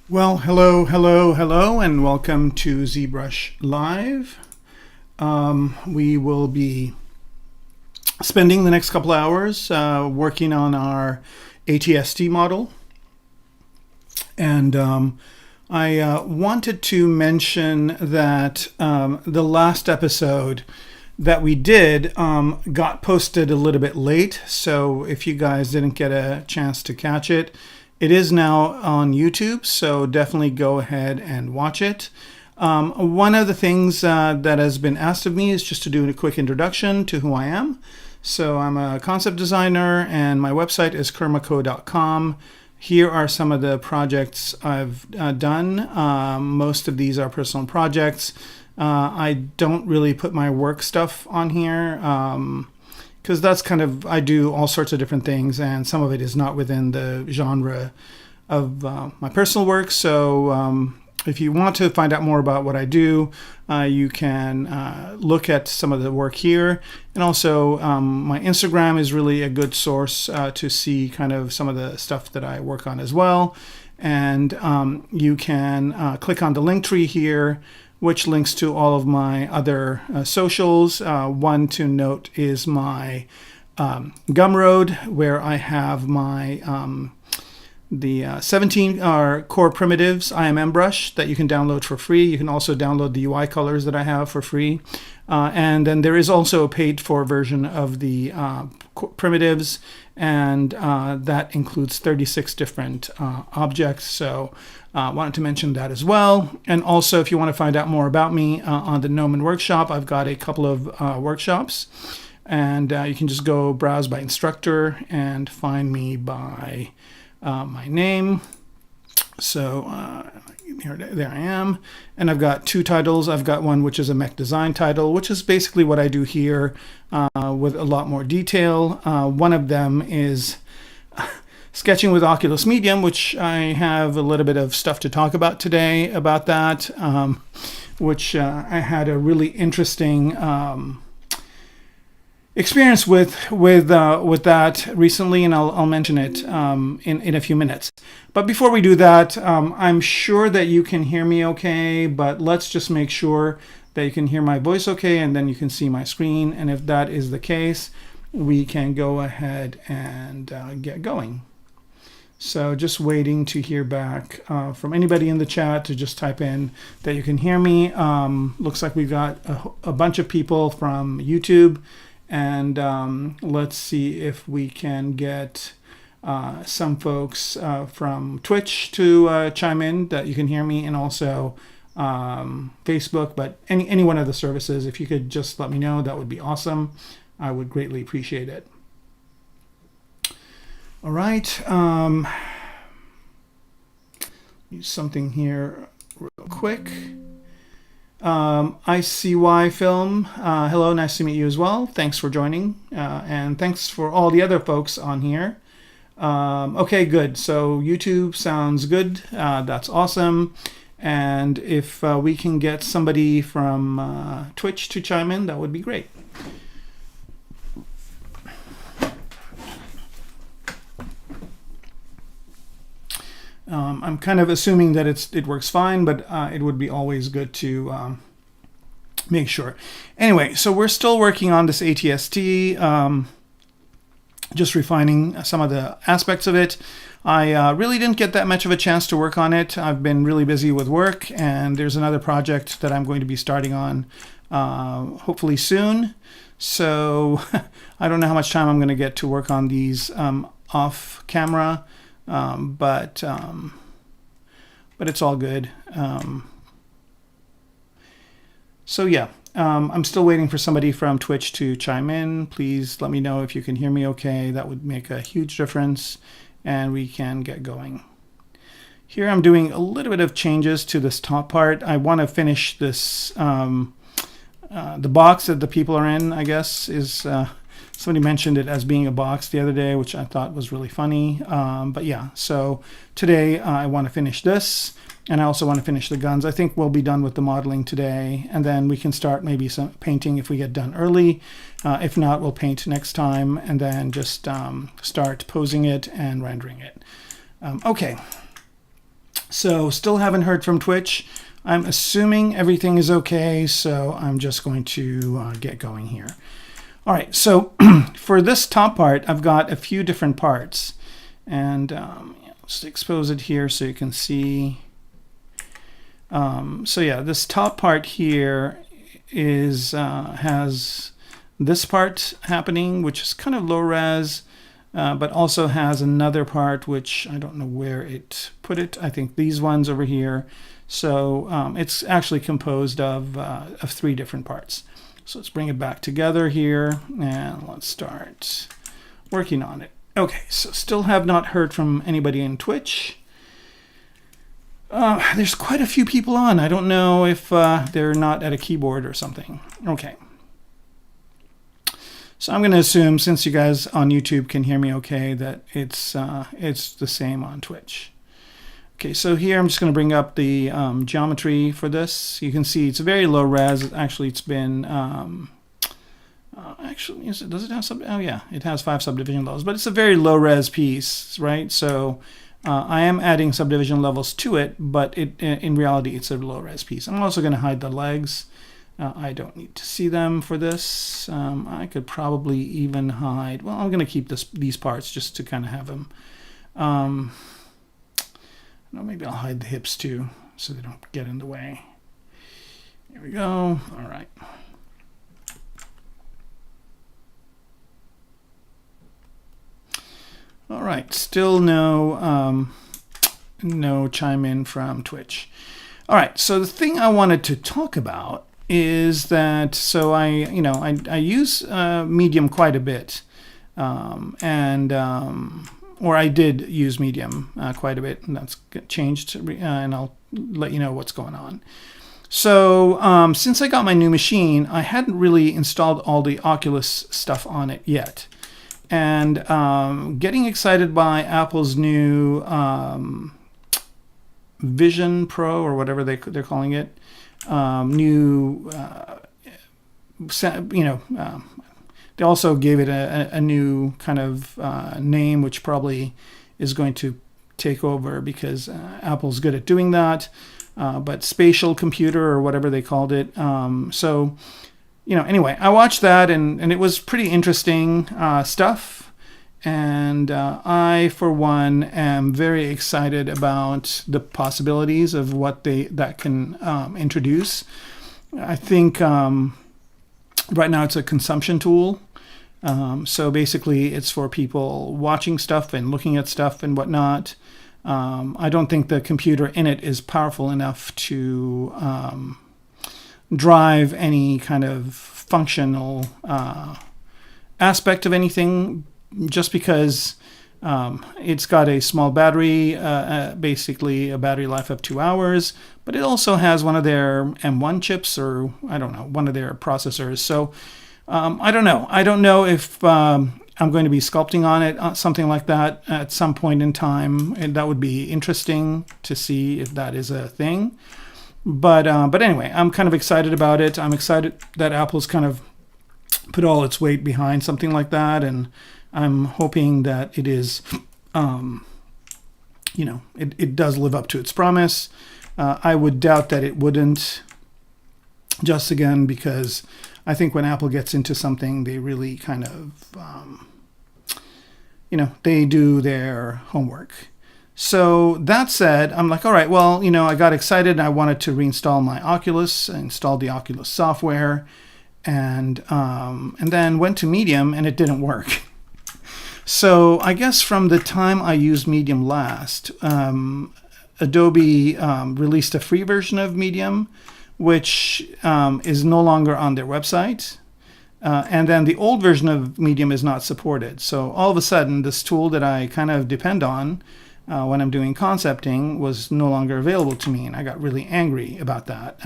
Well, hello, and welcome to ZBrush Live. We will be spending the next couple hours working on our ATST model. And I wanted to mention that the last episode that we did got posted a little bit late. So if you guys didn't get a chance to catch it, it is now on YouTube, so definitely go ahead and watch it. One of the things that has been asked of me is just to do a quick introduction to who I am. So I'm a concept designer, and my website is kermaco.com. Here are some of the projects I've done. Most of these are personal projects. I don't really put my work stuff on here, because that's kind of, I do all sorts of different things, and some of it is not within the genre of my personal work. So if you want to find out more about what I do, you can look at some of the work here. And also my Instagram is really a good source to see kind of some of the stuff that I work on as well. And you can click on the link tree here, which links to all of my other socials. One to note is my Gumroad, where I have my the 17 are core primitives IMM brush that you can download for free. You can also download the UI colors that I have for free. And then there is also a paid for version of the primitives, and that includes 36 different objects. So wanted to mention that as well. And also, if you want to find out more about me on the Gnomon workshop, I've got a couple of workshops, and you can just go browse by instructor and find me by my name. So there I am, and I've got two titles. I've got one which is a mech design title, which is basically what I do here with a lot more detail. One of them is sketching with Oculus Medium, which I have a little bit of stuff to talk about today about that, which I had a really interesting experience with that recently, and I'll mention it in a few minutes. But before we do that, I'm sure that you can hear me okay, but let's just make sure that you can hear my voice okay, and then you can see my screen. And if that is the case, we can go ahead and get going. So just waiting to hear back from anybody in the chat to just type in that you can hear me. Looks like we've got a bunch of people from YouTube, and let's see if we can get some folks from Twitch to chime in that you can hear me, and also Facebook, but any one of the services. If you could just let me know, that would be awesome. I would greatly appreciate it. All right, use something here real quick. ICY Film, hello, nice to meet you as well. Thanks for joining, and thanks for all the other folks on here. Okay, good. So YouTube sounds good. That's awesome. And if we can get somebody from Twitch to chime in, that would be great. I'm kind of assuming that it works fine, but it would be always good to make sure. Anyway, so we're still working on this ATST, just refining some of the aspects of it. I really didn't get that much of a chance to work on it. I've been really busy with work, and there's another project that I'm going to be starting on hopefully soon. So I don't know how much time I'm going to get to work on these off camera. But it's all good. So yeah, I'm still waiting for somebody from Twitch to chime in. Please let me know if you can hear me okay. That would make a huge difference, and we can get going. Here I'm doing a little bit of changes to this top part. I want to finish this, the box that the people are in, I guess, is... Somebody mentioned it as being a box the other day, which I thought was really funny. But yeah, so today I want to finish this, and I also want to finish the guns. I think we'll be done with the modeling today, and then we can start maybe some painting if we get done early. If not, we'll paint next time, and then just start posing it and rendering it. Okay, so still haven't heard from Twitch. I'm assuming everything is okay, so I'm just going to get going here. All right, so for this top part, I've got a few different parts, and let's expose it here so you can see. So yeah, this top part here is has this part happening, which is kind of low res, but also has another part which I don't know where it put it. I think these ones over here. So it's actually composed of 3 different parts. So let's bring it back together here, and let's start working on it. Okay, so still have not heard from anybody in Twitch. There's quite a few people on. I don't know if they're not at a keyboard or something. Okay. So I'm going to assume, since you guys on YouTube can hear me okay, that it's the same on Twitch. Okay, so here I'm just going to bring up the geometry for this. You can see it's a very low res. Actually, it's been actually, does it have oh yeah, it has 5 subdivision levels, but it's a very low res piece, right? So I am adding subdivision levels to it, but in reality it's a low res piece. I'm also going to hide the legs. I don't need to see them for this. I could probably even hide. Well, I'm going to keep these parts just to kind of have them. No, maybe I'll hide the hips too, so they don't get in the way. Here we go. All right. All right. Still no chime in from Twitch. All right. So the thing I wanted to talk about is that I use Medium quite a bit, or I did use Medium quite a bit, and that's changed, and I'll let you know what's going on. So since I got my new machine, I hadn't really installed all the Oculus stuff on it yet. And getting excited by Apple's new Vision Pro, or whatever they're calling it, they also gave it a new kind of name, which probably is going to take over because Apple's good at doing that. But spatial computer, or whatever they called it. Anyway, I watched that, and it was pretty interesting stuff. And I, for one, am very excited about the possibilities of what that can introduce. I think right now it's a consumption tool. So basically it's for people watching stuff and looking at stuff and whatnot. I don't think the computer in it is powerful enough to drive any kind of functional aspect of anything, just because it's got a small battery, basically a battery life of 2 hours, but it also has one of their M1 chips, or I don't know, one of their processors. So I don't know. I don't know if I'm going to be sculpting on it, something like that at some point in time, and that would be interesting to see if that is a thing. But anyway, I'm kind of excited about it. I'm excited that Apple's kind of put all its weight behind something like that, and I'm hoping that it is, it does live up to its promise. I would doubt that it wouldn't, just again because I think when Apple gets into something, they really kind of, they do their homework. So that said, I'm like, all right, well, I got excited and I wanted to reinstall my Oculus, installed the Oculus software, and then went to Medium and it didn't work. So I guess from the time I used Medium last, Adobe released a free version of Medium, which is no longer on their website. And then the old version of Medium is not supported. So all of a sudden, this tool that I kind of depend on when I'm doing concepting was no longer available to me. And I got really angry about that.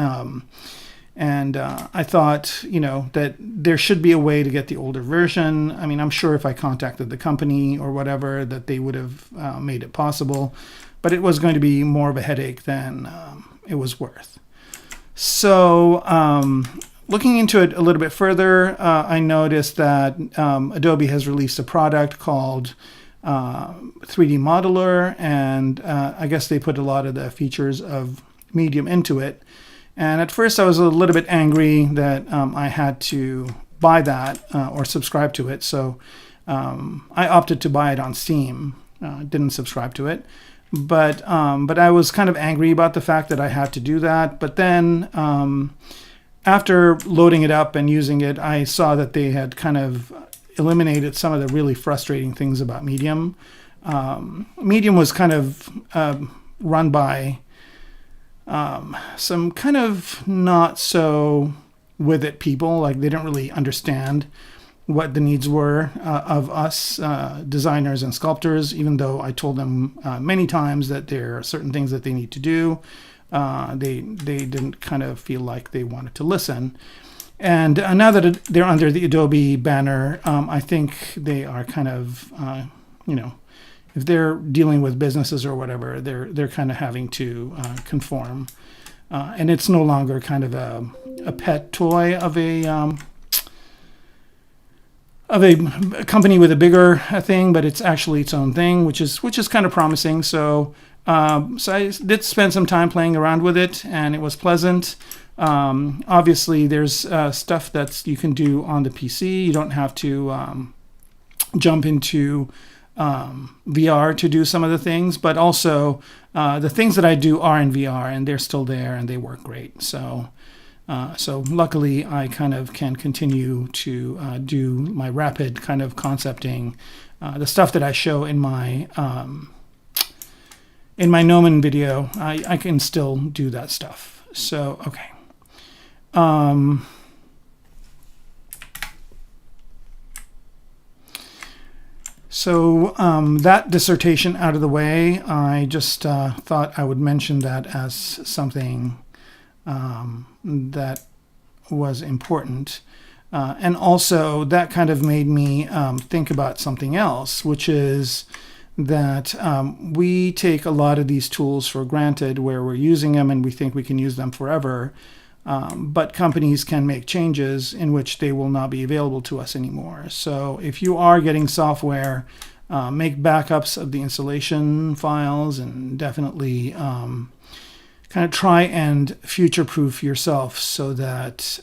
And I thought, that there should be a way to get the older version. I mean, I'm sure if I contacted the company or whatever, that they would have made it possible. But it was going to be more of a headache than it was worth. So looking into it a little bit further, I noticed that Adobe has released a product called 3D Modeler, and I guess they put a lot of the features of Medium into it. And at first I was a little bit angry that I had to buy that or subscribe to it. So I opted to buy it on Steam, didn't subscribe to it. But I was kind of angry about the fact that I had to do that. But then after loading it up and using it, I saw that they had kind of eliminated some of the really frustrating things about Medium. Medium was kind of run by some kind of not so with it people. Like they didn't really understand what the needs were of us designers and sculptors, even though I told them many times that there are certain things that they need to do. They didn't kind of feel like they wanted to listen. And now that they're under the Adobe banner, I think they are kind of, if they're dealing with businesses or whatever, they're kind of having to conform. And it's no longer kind of a pet toy of a company with a bigger thing, but it's actually its own thing, which is kind of promising. So I did spend some time playing around with it, and it was pleasant. Obviously, there's stuff that you can do on the PC. You don't have to jump into VR to do some of the things, but also the things that I do are in VR, and they're still there, and they work great. So luckily, I kind of can continue to do my rapid kind of concepting, the stuff that I show in my Gnomon video. I can still do that stuff. So okay. So that dissertation out of the way, I just thought I would mention that as something that was important. And also that kind of made me think about something else, which is that we take a lot of these tools for granted where we're using them and we think we can use them forever. But companies can make changes in which they will not be available to us anymore. So if you are getting software, make backups of the installation files, and definitely kind of try and future-proof yourself so that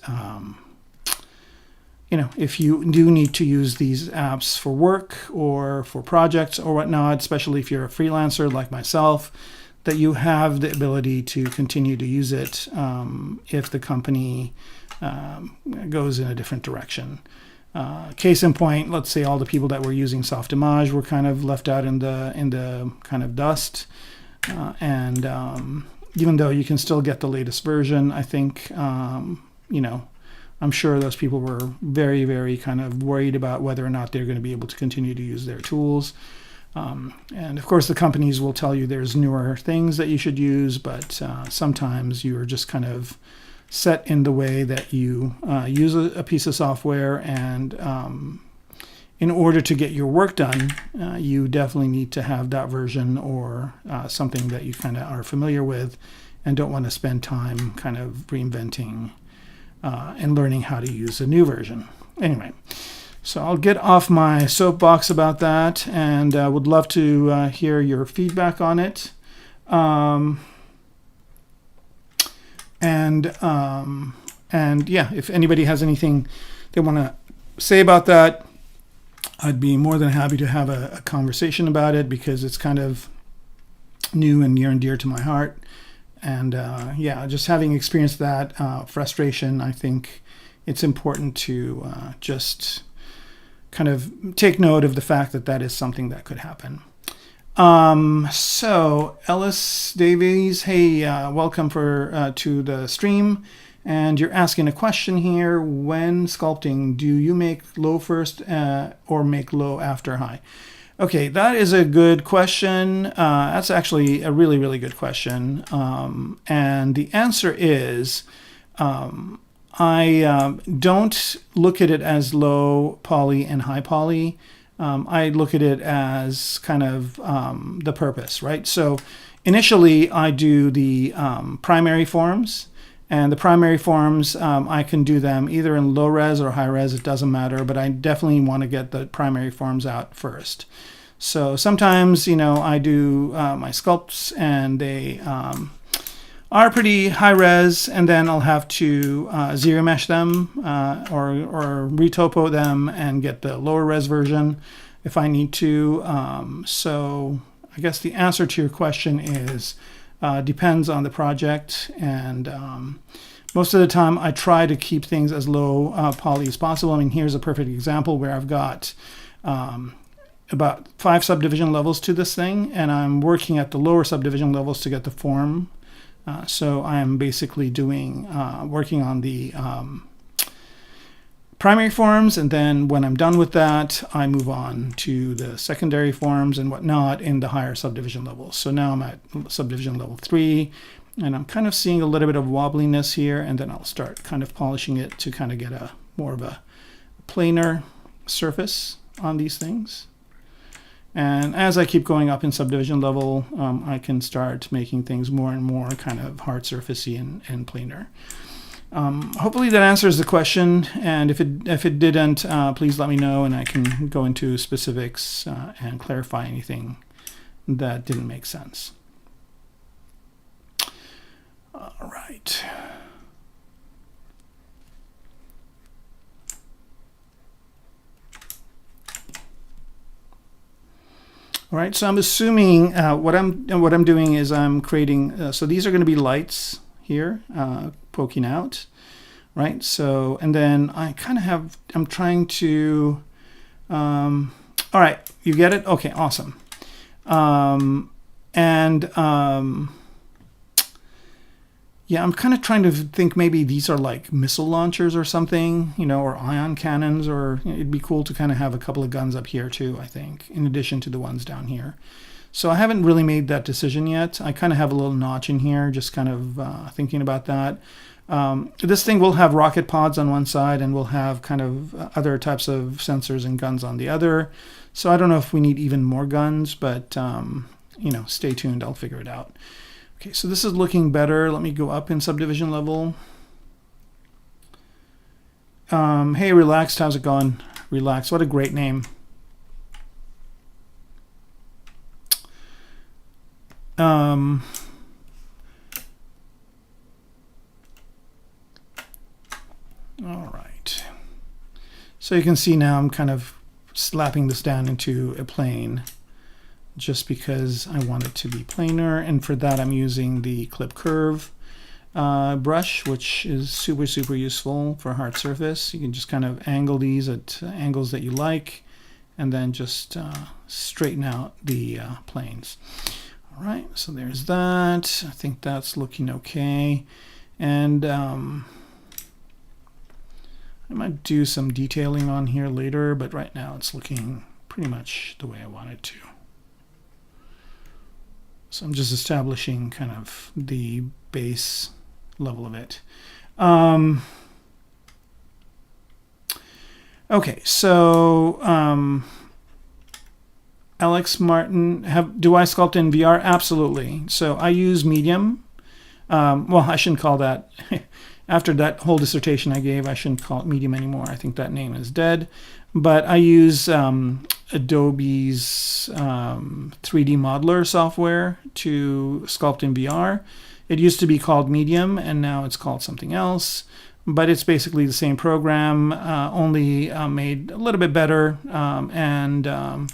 if you do need to use these apps for work or for projects or whatnot, especially if you're a freelancer like myself, that you have the ability to continue to use it if the company goes in a different direction. Case in point, let's say all the people that were using Softimage were kind of left out in the kind of dust. And even though you can still get the latest version, I think, I'm sure those people were very, very kind of worried about whether or not they're going to be able to continue to use their tools. And of course, the companies will tell you there's newer things that you should use, but sometimes you're just kind of set in the way that you use a piece of software, and in order to get your work done, you definitely need to have that version or something that you kind of are familiar with and don't want to spend time kind of reinventing and learning how to use a new version. Anyway, so I'll get off my soapbox about that, and would love to hear your feedback on it. And yeah, if anybody has anything they want to say about that, I'd be more than happy to have a conversation about it, because it's kind of new and near and dear to my heart. And yeah, just having experienced that frustration, I think it's important to just kind of take note of the fact that that is something that could happen. So Ellis Davies, hey, welcome to the stream. And you're asking a question here. When sculpting, do you make low first or make low after high? Okay, that is a good question. That's actually a really, really good question. And the answer is I don't look at it as low poly and high poly. I look at it as kind of the purpose, right? So initially I do the primary forms. And the primary forms, I can do them either in low res or high res, it doesn't matter, but I definitely want to get the primary forms out first. So sometimes, I do my sculpts and they are pretty high res, and then I'll have to zero mesh them or retopo them and get the lower res version if I need to. So I guess the answer to your question is depends on the project, and most of the time I try to keep things as low poly as possible. I mean, here's a perfect example where I've got about 5 subdivision levels to this thing, and I'm working at the lower subdivision levels to get the form. So I'm basically doing working on the primary forms, and then when I'm done with that, I move on to the secondary forms and whatnot in the higher subdivision levels. So now I'm at subdivision level 3, and I'm kind of seeing a little bit of wobbliness here, and then I'll start kind of polishing it to kind of get a more of a planar surface on these things. And as I keep going up in subdivision level, I can start making things more and more kind of hard surfacey and planar. Hopefully that answers the question, and if it didn't, please let me know, and I can go into specifics and clarify anything that didn't make sense. All right. All right, so I'm assuming what I'm doing is I'm creating. So these are going to be lights here poking out, right? So, and then I kind of I'm trying to. All right, you get it? Okay, awesome. Yeah, I'm kind of trying to think maybe these are like missile launchers or something, or ion cannons, or it'd be cool to kind of have a couple of guns up here too, I think, in addition to the ones down here. So I haven't really made that decision yet. I kind of have a little notch in here, just kind of thinking about that. This thing will have rocket pods on one side, and we'll have kind of other types of sensors and guns on the other. So I don't know if we need even more guns, but stay tuned, I'll figure it out. Okay, so this is looking better. Let me go up in subdivision level. Hey, Relaxed, how's it going? Relax, what a great name. All right. So you can see now I'm kind of slapping this down into a plane, just because I want it to be planar, and for that I'm using the clip curve brush, which is super, super useful for hard surface. You can just kind of angle these at angles that you like, and then just straighten out the planes. All right, so there's that. I think that's looking okay, and I might do some detailing on here later, but right now it's looking pretty much the way I want it to. So I'm just establishing kind of the base level of it. Okay, so Alex Martin, do I sculpt in VR? Absolutely. So I use medium. Well, I shouldn't call that. After that whole dissertation I gave, I shouldn't call it medium anymore. I think that name is dead. But I use Adobe's 3D modeler software to sculpt in VR. It used to be called medium, and now it's called something else. But it's basically the same program, only made a little bit better. I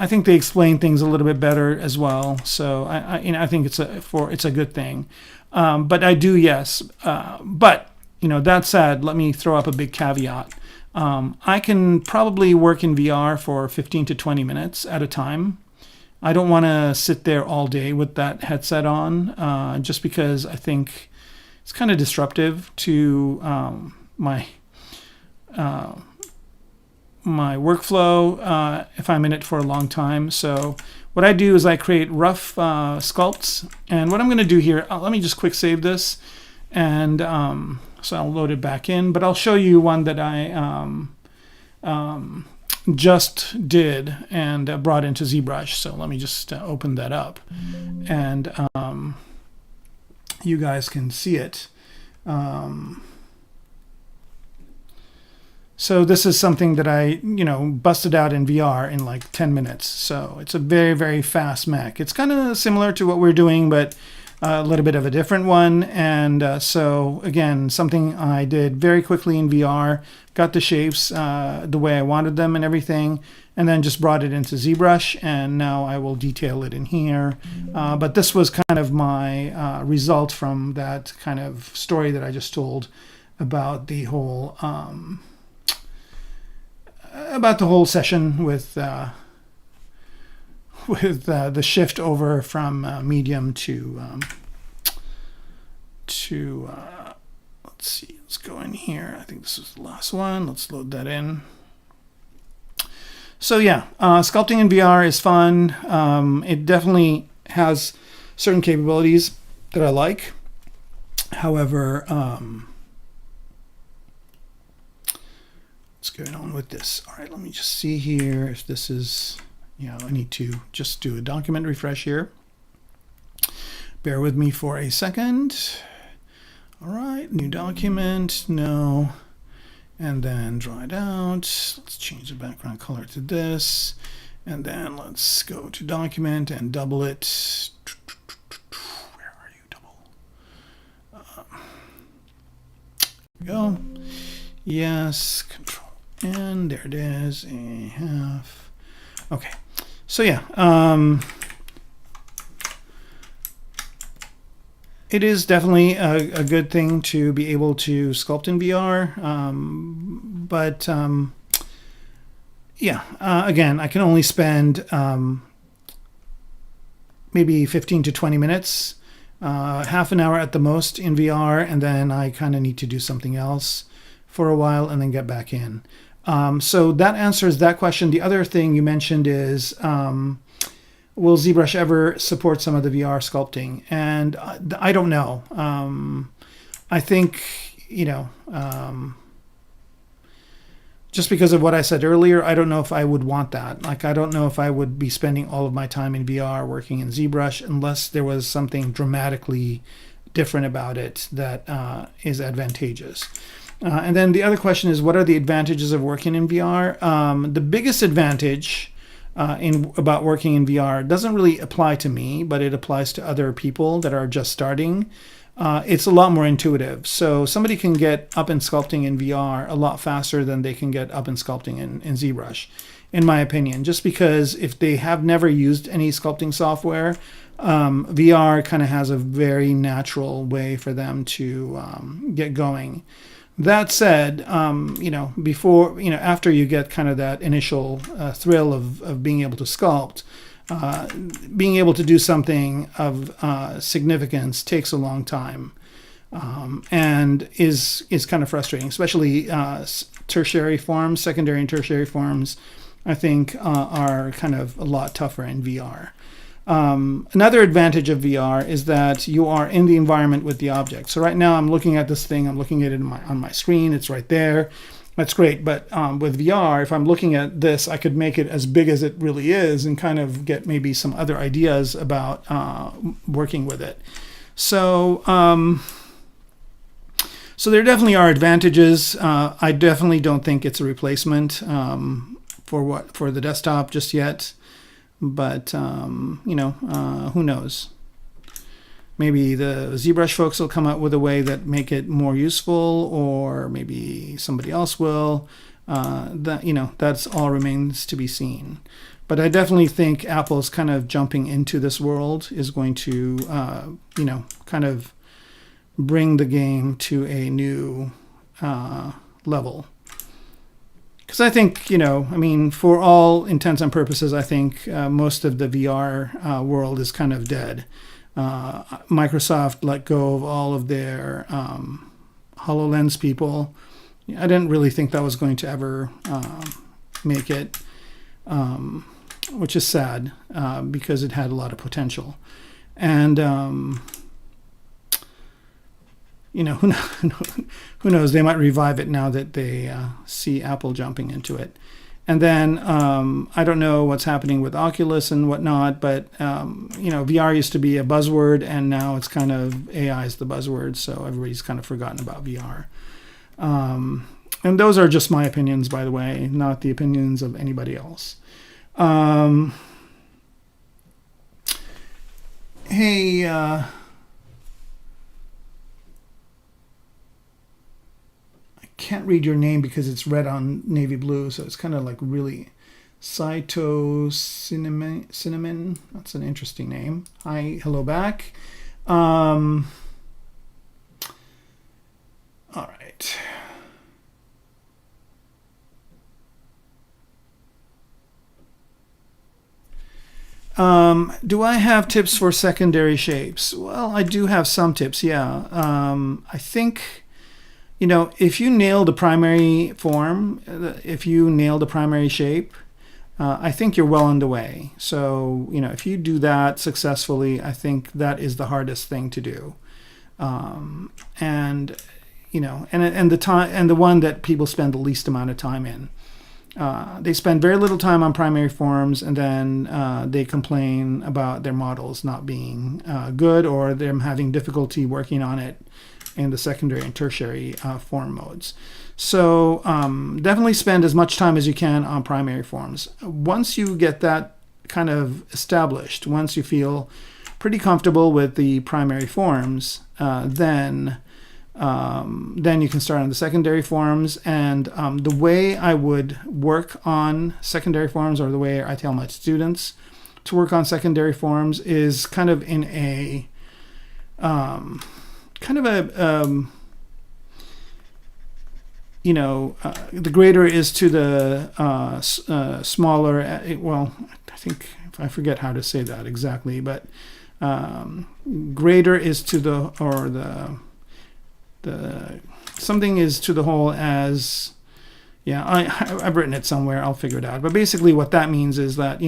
think they explain things a little bit better as well. So I think it's a good thing. But I do, yes. But that said, let me throw up a big caveat. I can probably work in VR for 15 to 20 minutes at a time. I don't want to sit there all day with that headset on, just because I think it's kind of disruptive to my workflow if I'm in it for a long time. So what I do is I create rough sculpts. And what I'm going to do here, let me just quick save this. And so I'll load it back in. But I'll show you one that I just did and brought into ZBrush. So let me just open that up. And you guys can see it. So this is something that I, busted out in VR in like 10 minutes. So it's a very, very fast mech. It's kind of similar to what we're doing, but a little bit of a different one. And so again, something I did very quickly in VR, got the shapes the way I wanted them and everything, and then just brought it into ZBrush. And now I will detail it in here. But this was kind of my result from that kind of story that I just told about the whole session with the shift over from medium to let's see, let's go in here. I think this is the last one. Let's load that in. So yeah, sculpting in VR is fun. It definitely has certain capabilities that I like. However, what's going on with this? All right, let me just see here if this is, I need to just do a document refresh here. Bear with me for a second. All right, new document, no. And then draw it out. Let's change the background color to this. And then let's go to document and double it. Where are you, double? Here we go. Yes, control. And there it is, a half. Okay, so yeah, it is definitely a good thing to be able to sculpt in VR, but again, I can only spend maybe 15 to 20 minutes, half an hour at the most in VR, and then I kind of need to do something else for a while and then get back in. So that answers that question. The other thing you mentioned is, will ZBrush ever support some of the VR sculpting? And I don't know. I think, just because of what I said earlier, I don't know if I would want that. Like, I don't know if I would be spending all of my time in VR working in ZBrush unless there was something dramatically different about it that is advantageous. And then the other question is, what are the advantages of working in VR? The biggest advantage about working in VR doesn't really apply to me, but it applies to other people that are just starting. It's a lot more intuitive. So somebody can get up in sculpting in VR a lot faster than they can get up in sculpting in ZBrush, in my opinion, just because if they have never used any sculpting software, VR kind of has a very natural way for them to get going. That said, after you get kind of that initial thrill of being able to sculpt, being able to do something of significance takes a long time, and is kind of frustrating, especially tertiary forms, secondary and tertiary forms, I think are kind of a lot tougher in VR. Another advantage of VR is that you are in the environment with the object. So right now I'm looking at this thing, I'm looking at it on my screen, it's right there. That's great. But with VR, if I'm looking at this, I could make it as big as it really is and kind of get maybe some other ideas about working with it. So, so there definitely are advantages. I definitely don't think it's a replacement for the desktop just yet. But who knows? Maybe the ZBrush folks will come up with a way that make it more useful, or maybe somebody else will. That's all remains to be seen. But I definitely think Apple's kind of jumping into this world is going to, kind of bring the game to a new level. Because I think, for all intents and purposes, I think most of the VR world is kind of dead. Microsoft let go of all of their HoloLens people. I didn't really think that was going to ever make it, which is sad because it had a lot of potential. And, who knows? They might revive it now that they see Apple jumping into it. And then I don't know what's happening with Oculus and whatnot, but VR used to be a buzzword, and now it's kind of AI is the buzzword, so everybody's kind of forgotten about VR. And those are just my opinions, by the way, not the opinions of anybody else. Hey, can't read your name because it's red on navy blue, so it's kind of like really Saito Cinnamon. That's an interesting name. Hi, hello back. All right. Do I have tips for secondary shapes? Well, I do have some tips, yeah. I think if you nail the primary form, if you nail the primary shape, I think you're well on the way. So, if you do that successfully, I think that is the hardest thing to do. And the time, and the one that people spend the least amount of time in. They spend very little time on primary forms, and then they complain about their models not being good, or them having difficulty working on it in the secondary and tertiary form modes. So definitely spend as much time as you can on primary forms. Once you get that kind of established, once you feel pretty comfortable with the primary forms, then you can start on the secondary forms. And the way I would work on secondary forms, or the way I tell my students to work on secondary forms, is kind of in a the greater is to the smaller. I think I forget how to say that exactly, but greater is to the something is to the whole as. Yeah, I've written it somewhere. I'll figure it out. But basically, what that means is that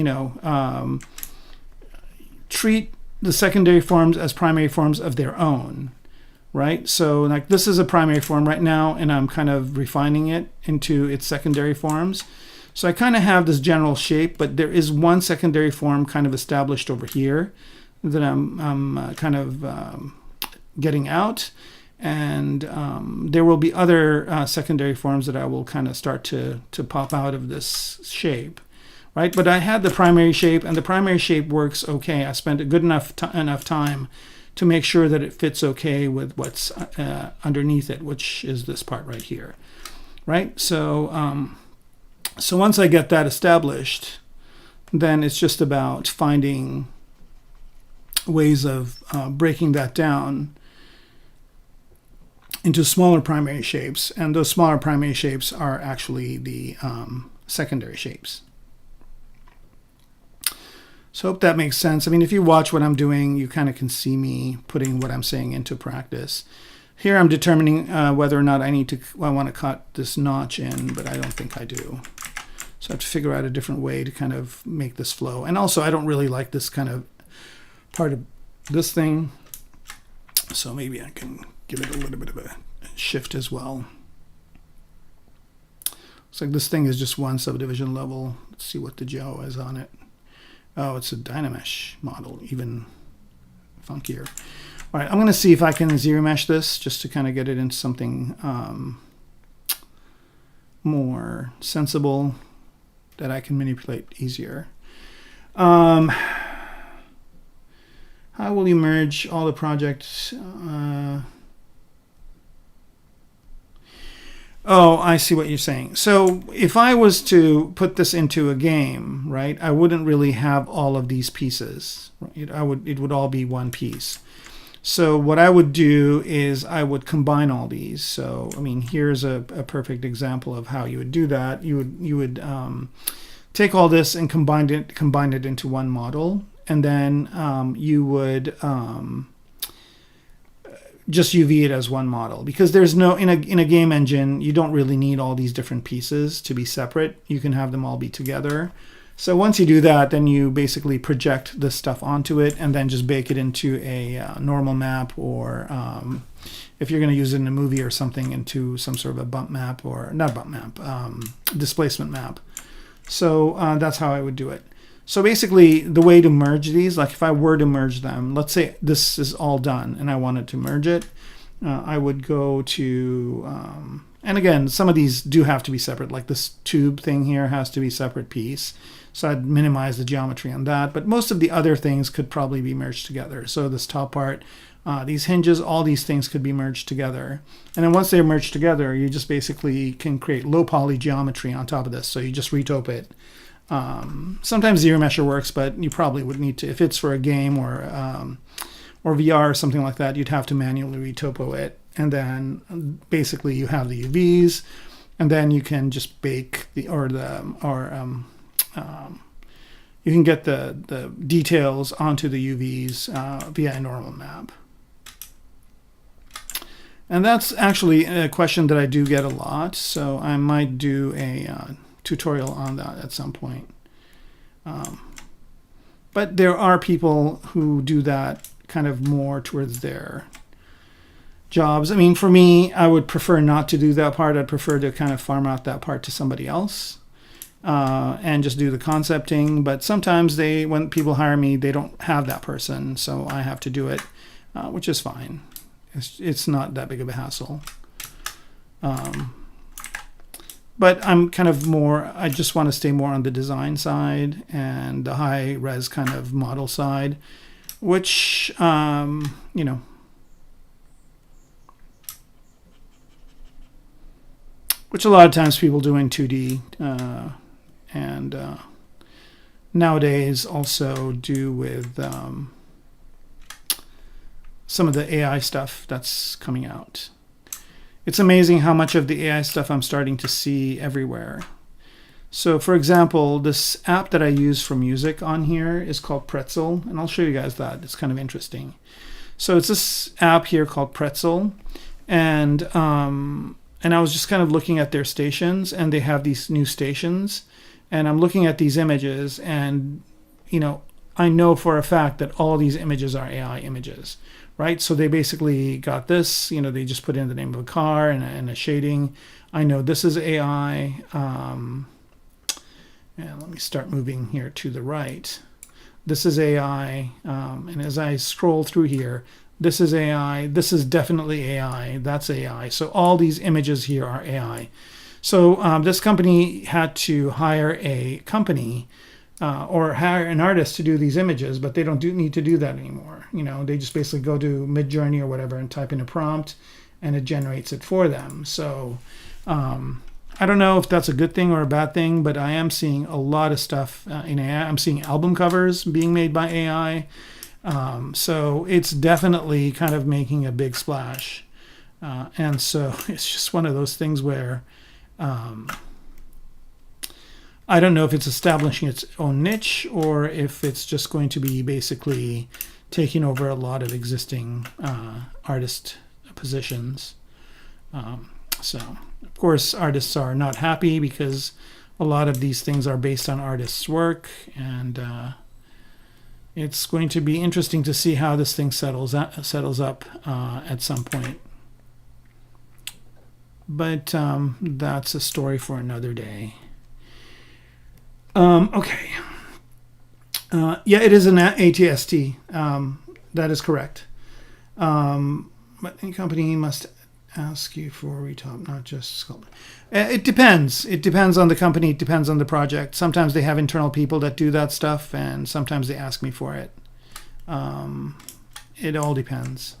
treat the secondary forms as primary forms of their own. Right? So like this is a primary form right now, and I'm kind of refining it into its secondary forms. So I kind of have this general shape, but there is one secondary form kind of established over here that I'm kind of getting out. And there will be other secondary forms that I will kind of start to pop out of this shape. Right? But I had the primary shape, and the primary shape works okay. I spent a good enough time to make sure that it fits okay with what's underneath it, which is this part right here, right? So, so once I get that established, then it's just about finding ways of breaking that down into smaller primary shapes, and those smaller primary shapes are actually the secondary shapes. So I hope that makes sense. I mean, if you watch what I'm doing, you kind of can see me putting what I'm saying into practice. Here I'm determining whether or not I want to cut this notch in, but I don't think I do. So I have to figure out a different way to kind of make this flow. And also, I don't really like this kind of part of this thing. So maybe I can give it a little bit of a shift as well. Looks like this thing is just one subdivision level. Let's see what the geo is on it. Oh, it's a Dynamesh model, even funkier. All right, I'm going to see if I can zero mesh this just to kind of get it into something more sensible that I can manipulate easier. How will you merge all the projects? Oh, I see what you're saying. So if I was to put this into a game, right, I wouldn't really have all of these pieces. It would all be one piece. So what I would do is I would combine all these. So I mean, here's a perfect example of how you would do that. You would take all this and combine it into one model, and then you would just UV it as one model, because there's no in a game engine you don't really need all these different pieces to be separate. You can have them all be together. So once you do that, then you basically project this stuff onto it and then just bake it into a normal map, or if you're going to use it in a movie or something, into some sort of a bump map, or not bump map, displacement map. So that's how I would do it. So basically, the way to merge these, like if I were to merge them, let's say this is all done and I wanted to merge it, I would go to, and again, some of these do have to be separate, like this tube thing here has to be a separate piece. So I'd minimize the geometry on that, but most of the other things could probably be merged together. So this top part, these hinges, all these things could be merged together. And then once they're merged together, you just basically can create low poly geometry on top of this. So you just retope it. Sometimes zero mesher works, but you probably would need to, if it's for a game or VR or something like that, you'd have to manually retopo it. And then basically you have the UVs, and then you can just bake the you can get the details onto the UVs via a normal map. And that's actually a question that I do get a lot, so I might do a tutorial on that at some point. But there are people who do that kind of more towards their jobs. I mean, for me, I would prefer not to do that part. I'd prefer to kind of farm out that part to somebody else and just do the concepting. But sometimes when people hire me, they don't have that person, so I have to do it, which is fine. It's not that big of a hassle. But I'm kind of more, I just want to stay more on the design side and the high res kind of model side, which, you know, which a lot of times people do in 2D and nowadays also do with some of the AI stuff that's coming out. It's amazing how much of the AI stuff I'm starting to see everywhere. So for example, this app that I use for music on here is called Pretzel, and I'll show you guys that. It's kind of interesting. So it's this app here called Pretzel, and I was just kind of looking at their stations, and they have these new stations, and I'm looking at these images, and you know, I know for a fact that all these images are AI images. Right, so they basically got this, you know, they just put in the name of a car and a shading. I know this is AI. And let me start moving here to the right. This is AI. And as I scroll through here, this is AI. This is definitely AI. That's AI. So all these images here are AI. So this company had to hire a company or hire an artist to do these images, but they don't need to do that anymore. You know, they just basically go to Midjourney or whatever and type in a prompt, and it generates it for them. So I don't know if that's a good thing or a bad thing, but I am seeing a lot of stuff in AI. I'm seeing album covers being made by AI. So it's definitely kind of making a big splash. And so it's just one of those things where I don't know if it's establishing its own niche or if it's just going to be basically taking over a lot of existing artist positions. So, of course, artists are not happy because a lot of these things are based on artists' work, and it's going to be interesting to see how this thing settles up at some point. But that's a story for another day. Okay. Yeah, it is an ATST. That is correct. But any company must ask you for retop, not just sculpt. It depends. It depends on the company. It depends on the project. Sometimes they have internal people that do that stuff, and sometimes they ask me for it. It all depends.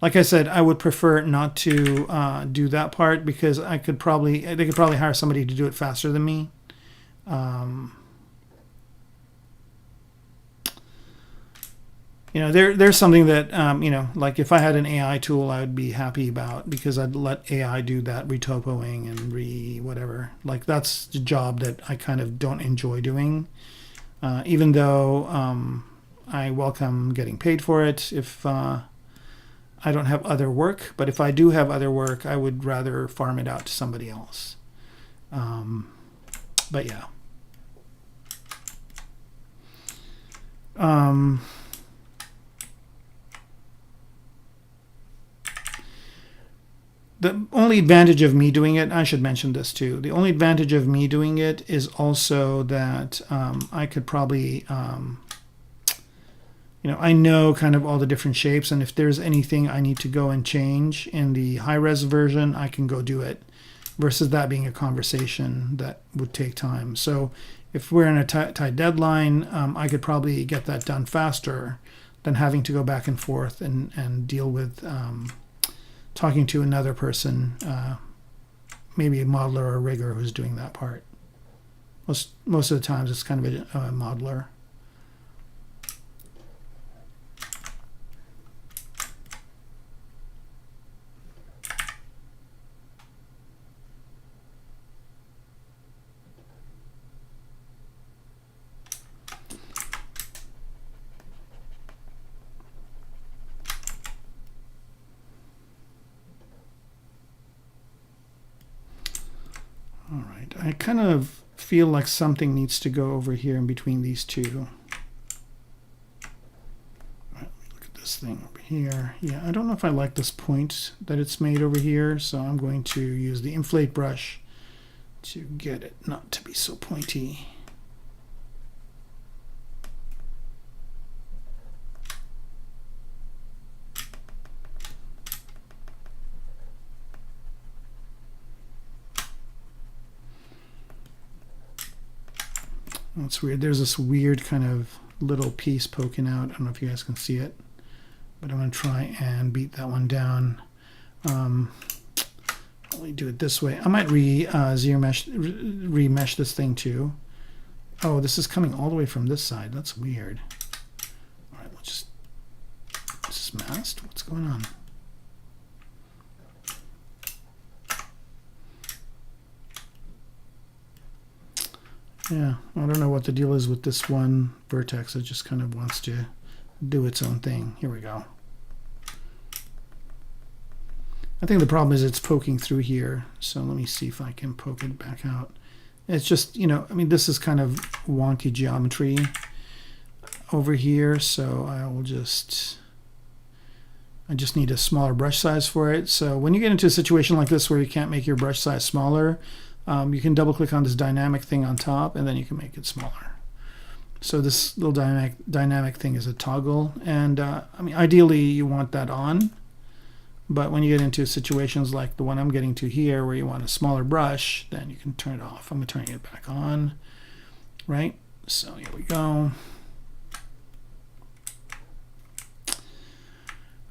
Like I said, I would prefer not to do that part because they could probably hire somebody to do it faster than me. There's something that like if I had an AI tool, I would be happy about because I'd let AI do that retopoing and whatever. Like that's the job that I kind of don't enjoy doing, even though I welcome getting paid for it if I don't have other work. But if I do have other work, I would rather farm it out to somebody else. But yeah. The only advantage of me doing it, I should mention this too, the only advantage of me doing it is also that I could probably, I know kind of all the different shapes, and if there's anything I need to go and change in the high-res version, I can go do it, versus that being a conversation that would take time. So if we're in a tight deadline, I could probably get that done faster than having to go back and forth and deal with talking to another person, maybe a modeler or a rigger who's doing that part. Most of the times it's kind of a modeler. All right, I kind of feel like something needs to go over here in between these two. All right, look at this thing over here. Yeah, I don't know if I like this point that it's made over here, so I'm going to use the inflate brush to get it not to be so pointy. That's weird. There's this weird kind of little piece poking out. I don't know if you guys can see it, but I'm going to try and beat that one down. Only do it this way. I might remesh this thing too. Oh, this is coming all the way from this side. That's weird. All right, let's just. Is this masked? What's going on? Yeah, I don't know what the deal is with this one vertex. It just kind of wants to do its own thing. Here we go. I think the problem is it's poking through here. So let me see if I can poke it back out. It's just, I mean, this is kind of wonky geometry over here. So I just need a smaller brush size for it. So when you get into a situation like this where you can't make your brush size smaller, you can double click on this dynamic thing on top and then you can make it smaller. So this little dynamic thing is a toggle, and I mean ideally you want that on, but when you get into situations like the one I'm getting to here where you want a smaller brush, then you can turn it off. I'm turning it back on, right? So here we go.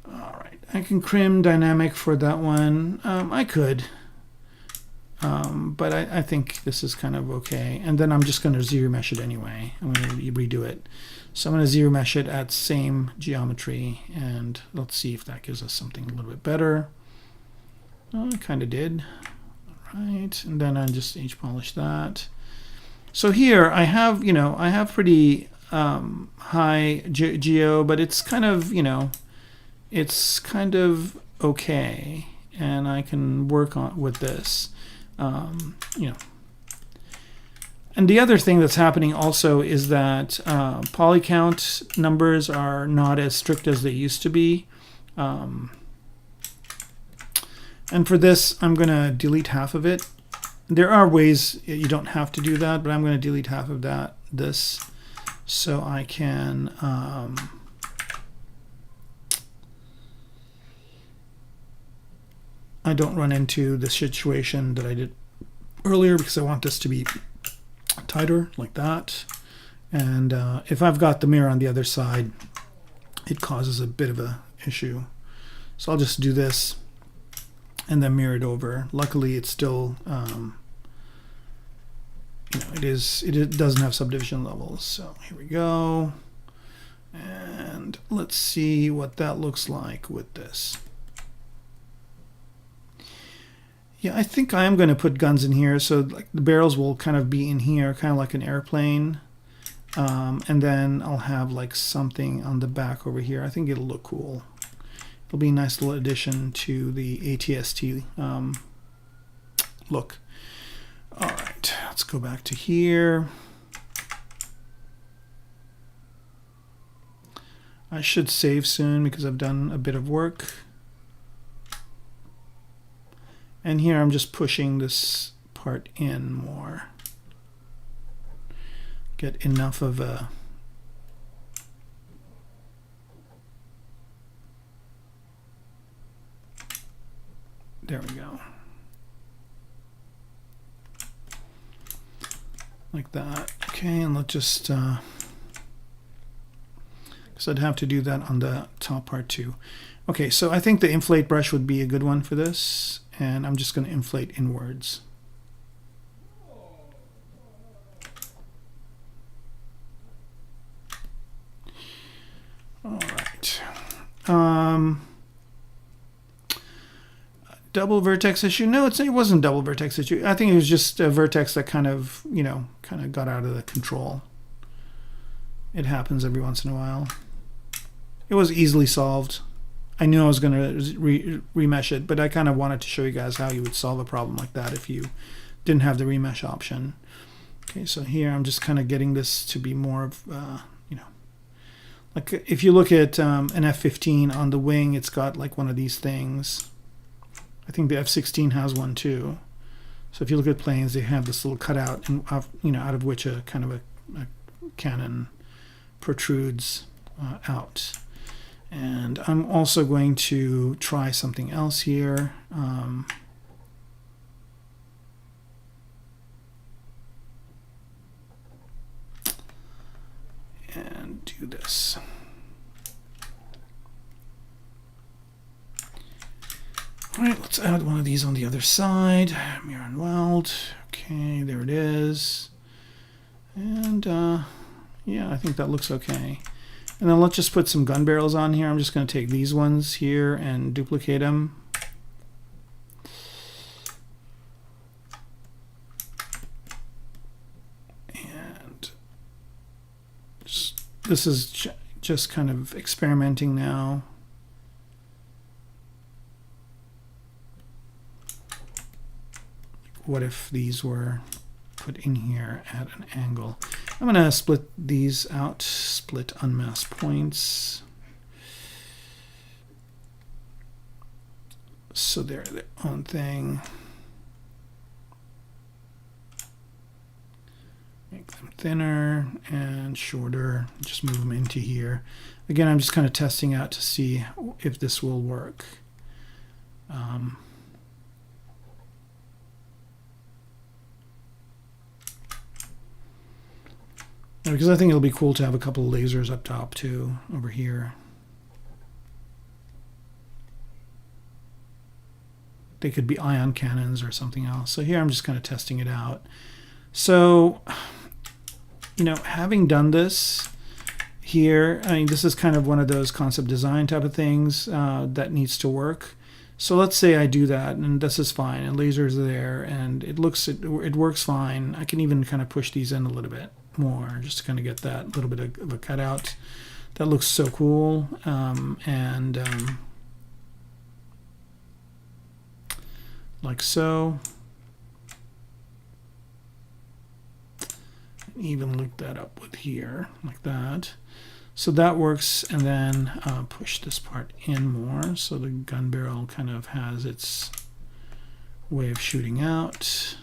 All right, I can trim dynamic for that one. I could. But I think this is kind of okay. And then I'm just going to zero mesh it anyway. I'm going to redo it. So I'm going to zero mesh it at same geometry, and let's see if that gives us something a little bit better. Oh, it kind of did. All right, and then I just H-polish that. So here I have, I have pretty high geo, but it's kind of, it's kind of okay, and I can work with this. And the other thing that's happening also is that poly count numbers are not as strict as they used to be. And for this, I'm going to delete half of it. There are ways you don't have to do that, but I'm going to delete half of this, so I can I don't run into the situation that I did earlier, because I want this to be tighter like that. And if I've got the mirror on the other side, it causes a bit of a issue. So I'll just do this and then mirror it over. Luckily, it's still, it doesn't have subdivision levels. So here we go. And let's see what that looks like with this. Yeah, I think I am going to put guns in here, so like the barrels will kind of be in here, kind of like an airplane. And then I'll have like something on the back over here. I think it'll look cool. It'll be a nice little addition to the ATST look. All right, let's go back to here. I should save soon because I've done a bit of work. And here I'm just pushing this part in more. Get enough of a there we go. Like that. Okay, and let's just because I'd have to do that on the top part too. Okay, so I think the inflate brush would be a good one for this, and I'm just going to inflate inwards. All right. Double vertex issue? No, it wasn't double vertex issue. I think it was just a vertex that kind of got out of the control. It happens every once in a while. It was easily solved. I knew I was going to remesh it, but I kind of wanted to show you guys how you would solve a problem like that if you didn't have the remesh option. Okay, so here I'm just kind of getting this to be more of, like if you look at an F-15 on the wing, it's got like one of these things. I think the F-16 has one too. So if you look at planes, they have this little cutout, and out of which a kind of a cannon protrudes out. And I'm also going to try something else here. And do this. All right, let's add one of these on the other side. Mirror and weld. Okay, there it is. And yeah, I think that looks okay. And then let's just put some gun barrels on here. I'm just going to take these ones here and duplicate them. And this is just kind of experimenting now. What if these were put in here at an angle? I'm going to split these out, split unmasked points. So they're their own thing. Make them thinner and shorter. Just move them into here. Again, I'm just kind of testing out to see if this will work. Because I think it'll be cool to have a couple of lasers up top too, over here. They could be ion cannons or something else. So here I'm just kind of testing it out. So, having done this here, I mean, this is kind of one of those concept design type of things that needs to work. So let's say I do that, and this is fine, and lasers are there, and it works fine. I can even kind of push these in a little bit more just to kind of get that little bit of a cutout. That looks so cool. Like so. Even loop that up with here, like that. So that works, and then push this part in more so the gun barrel kind of has its way of shooting out.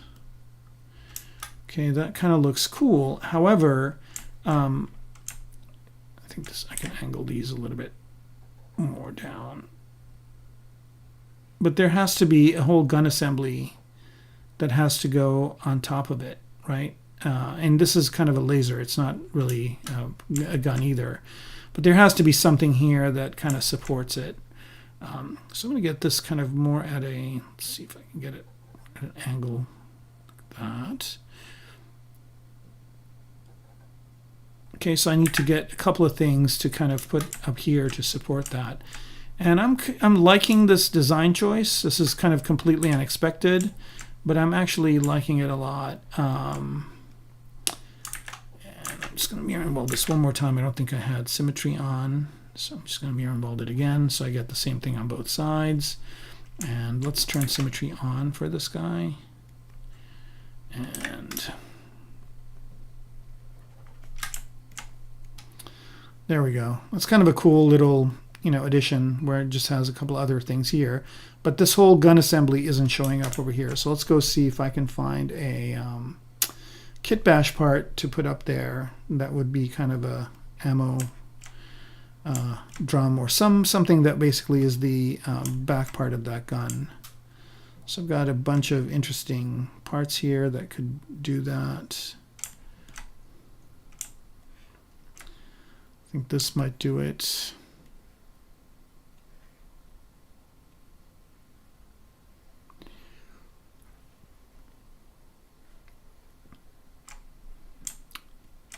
Okay, that kind of looks cool. However, I think I can angle these a little bit more down. But there has to be a whole gun assembly that has to go on top of it, right? And this is kind of a laser. It's not really a gun either. But there has to be something here that kind of supports it. So I'm going to get this kind of more at a, let's see if I can get it at an angle like that. Okay, so I need to get a couple of things to kind of put up here to support that. And I'm liking this design choice. This is kind of completely unexpected, but I'm actually liking it a lot. And I'm just going to mirror and weld this one more time. I don't think I had symmetry on, so I'm just going to mirror and weld it again so I get the same thing on both sides. And let's turn symmetry on for this guy. And there we go. That's kind of a cool little, addition where it just has a couple other things here. But this whole gun assembly isn't showing up over here. So let's go see if I can find a kit bash part to put up there. That would be kind of a ammo drum or something that basically is the back part of that gun. So I've got a bunch of interesting parts here that could do that. I think this might do it.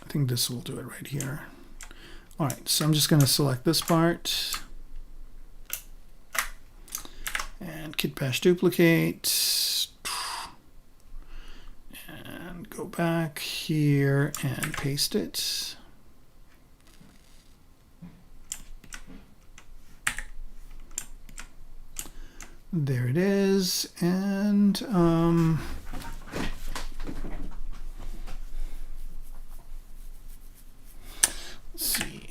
I think this will do it right here. All right, so I'm just going to select this part and kit bash duplicate and go back here and paste it. There it is, and let's see.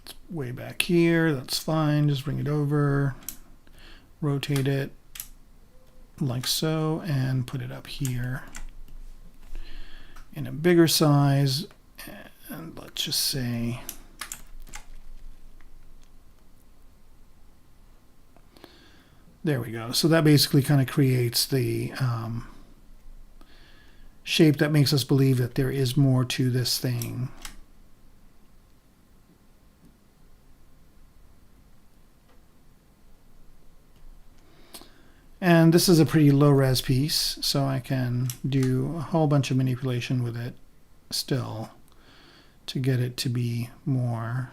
It's way back here, that's fine. Just bring it over, rotate it like so, and put it up here in a bigger size. And let's just say there we go. So that basically kind of creates the shape that makes us believe that there is more to this thing. And this is a pretty low res piece, so I can do a whole bunch of manipulation with it still to get it to be more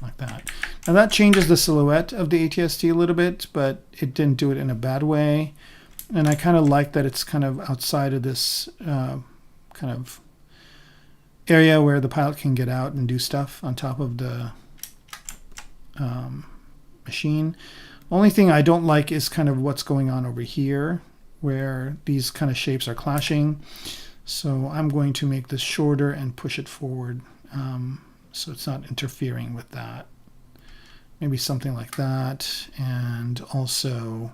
like that. Now that changes the silhouette of the ATST a little bit, but it didn't do it in a bad way. And I kind of like that it's kind of outside of this kind of area where the pilot can get out and do stuff on top of the machine. Only thing I don't like is kind of what's going on over here where these kind of shapes are clashing. So I'm going to make this shorter and push it forward so it's not interfering with that. Maybe something like that. And also,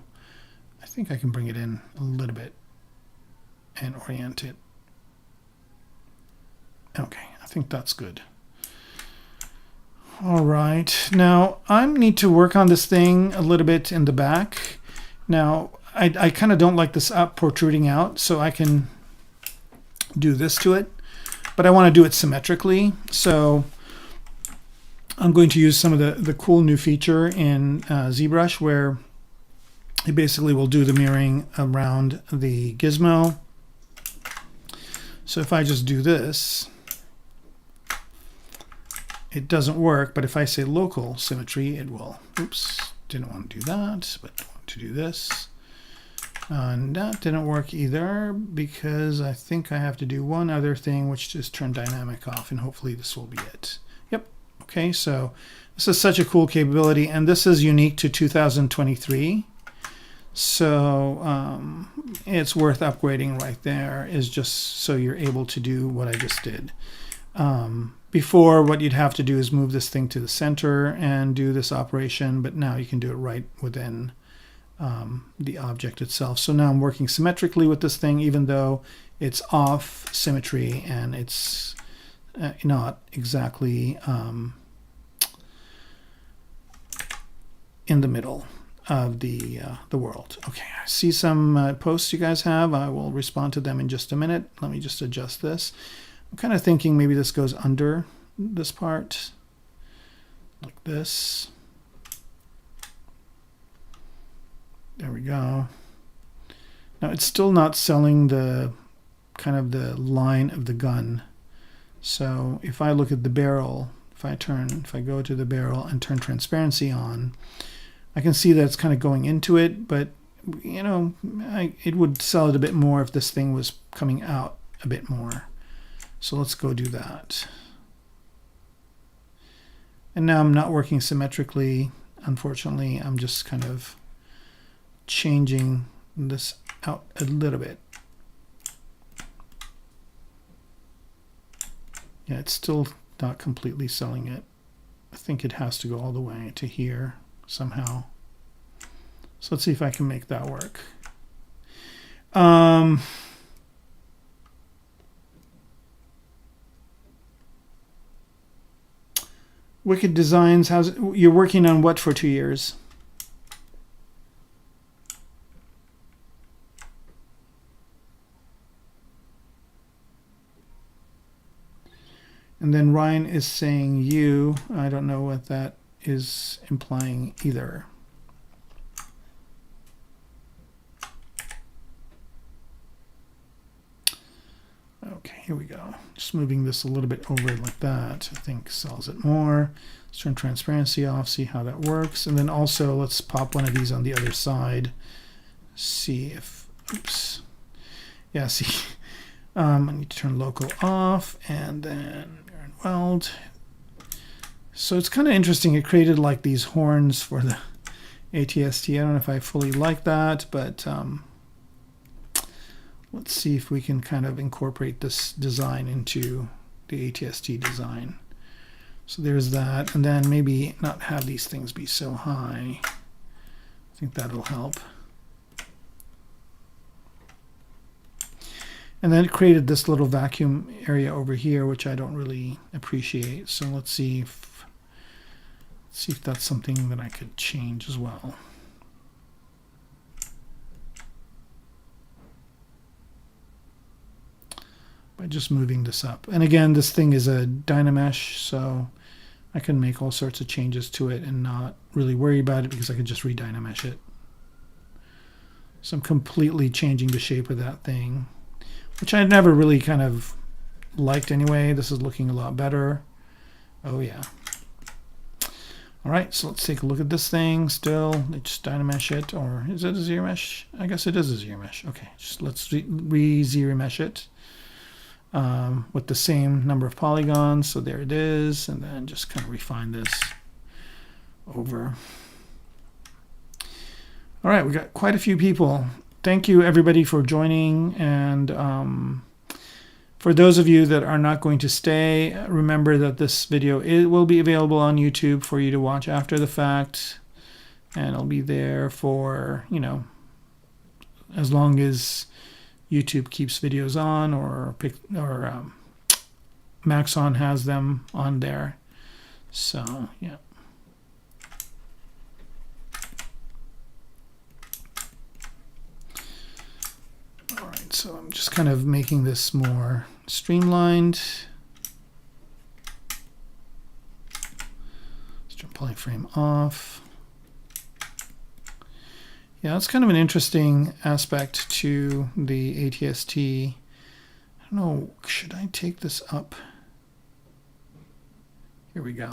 I think I can bring it in a little bit and orient it. Okay, I think that's good. All right, now I need to work on this thing a little bit in the back. Now, I kind of don't like this up protruding out, so I can do this to it, but I want to do it symmetrically. So I'm going to use some of the cool new feature in ZBrush where it basically will do the mirroring around the gizmo. So if I just do this, it doesn't work, but if I say local symmetry, it will. Oops, didn't want to do that, but I want to do this. And that didn't work either because I think I have to do one other thing, which is turn dynamic off, and hopefully this will be it. Yep. Okay, so this is such a cool capability, and this is unique to 2023. So it's worth upgrading right there, is just so you're able to do what I just did. Before, what you'd have to do is move this thing to the center and do this operation, but now you can do it right within the object itself. So now I'm working symmetrically with this thing, even though it's off symmetry and it's not exactly in the middle of the world. Okay, I see some posts you guys have. I will respond to them in just a minute. Let me just adjust this. I'm kind of thinking maybe this goes under this part, like this. There we go. Now it's still not selling the kind of the line of the gun. So if I look at the barrel, if I go to the barrel and turn transparency on, I can see that it's kind of going into it, but you know, it would sell it a bit more if this thing was coming out a bit more. So let's go do that. And now I'm not working symmetrically. Unfortunately, I'm just kind of changing this out a little bit. Yeah, it's still not completely selling it. I think it has to go all the way to here somehow. So let's see if I can make that work. Wicked Designs, you're working on what for 2 years? And then Ryan is saying you. I don't know what that is implying either. Okay, here we go. Just moving this a little bit over like that, I think sells it more. Let's turn transparency off, see how that works. And then also let's pop one of these on the other side. See if, oops. Yeah, see, I need to turn local off and then weld. So it's kind of interesting. It created like these horns for the ATST. I don't know if I fully like that, but let's see if we can kind of incorporate this design into the ATST design. So there's that, and then maybe not have these things be so high. I think that'll help. And then it created this little vacuum area over here, which I don't really appreciate. So let's see if that's something that I could change as well. By just moving this up. And again, this thing is a Dynamesh, so I can make all sorts of changes to it and not really worry about it because I can just re-Dynamesh it. So I'm completely changing the shape of that thing, which I never really kind of liked anyway. This is looking a lot better. Oh yeah. All right, so let's take a look at this thing still. Let's just Dynamesh it, or is it a zero mesh? I guess it is a zero mesh. Okay, just let's re-zero mesh it with the same number of polygons. So there it is, and then just kind of refine this over. All right, we got quite a few people. Thank you everybody for joining, and for those of you that are not going to stay, remember that this video will be available on YouTube for you to watch after the fact, and it'll be there for, you know, as long as YouTube keeps videos on, or Maxon has them on there. So yeah. All right, so I'm just kind of making this more streamlined. Let's turn polyframe off. Yeah, that's kind of an interesting aspect to the ATST. I don't know, should I take this up? Here we go.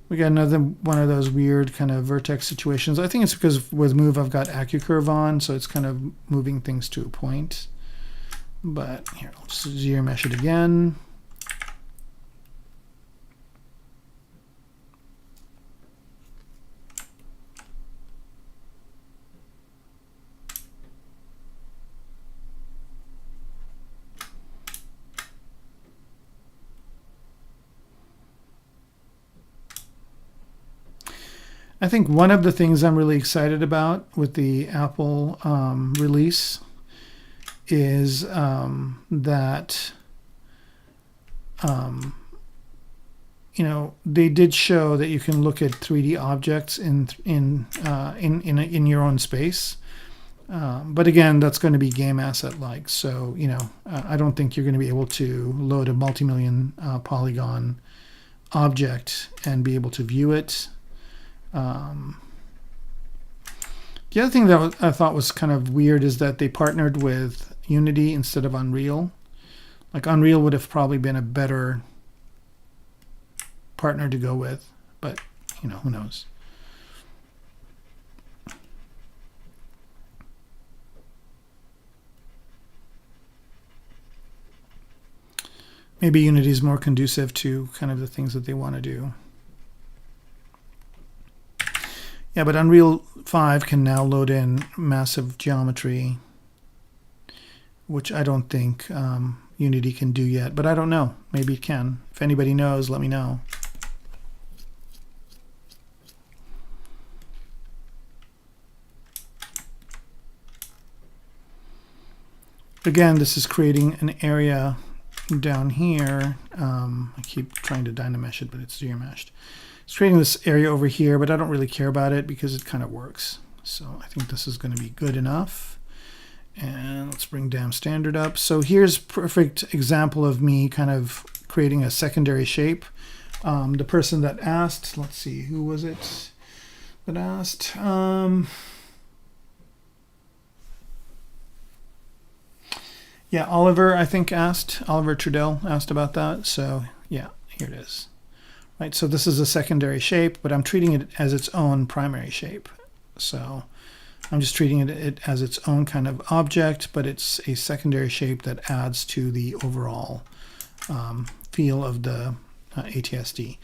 We got another one of those weird kind of vertex situations. I think it's because with Move I've got AccuCurve on, so it's kind of moving things to a point. But here, I'll just zero mesh it again. I think one of the things I'm really excited about with the Apple release is that they did show that you can look at 3D objects in your own space. But again, that's going to be game asset like. So I don't think you're going to be able to load a multi-million polygon object and be able to view it. The other thing that I thought was kind of weird is that they partnered with Unity instead of Unreal. Like Unreal would have probably been a better partner to go with, but who knows. Maybe Unity is more conducive to kind of the things that they want to do. Yeah, but Unreal 5 can now load in massive geometry, which I don't think Unity can do yet, but I don't know. Maybe it can. If anybody knows, let me know. Again, this is creating an area down here. I keep trying to dynamesh it, but it's geomeshed. It's creating this area over here, but I don't really care about it because it kind of works. So I think this is going to be good enough. And let's bring Dam Standard up. So here's a perfect example of me kind of creating a secondary shape. The person that asked, let's see, who was it that asked? Yeah, Oliver, I think, asked. Oliver Trudell asked about that. So yeah, here it is. Right, so this is a secondary shape, but I'm treating it as its own primary shape. So I'm just treating it as its own kind of object, but it's a secondary shape that adds to the overall feel of the ATSD.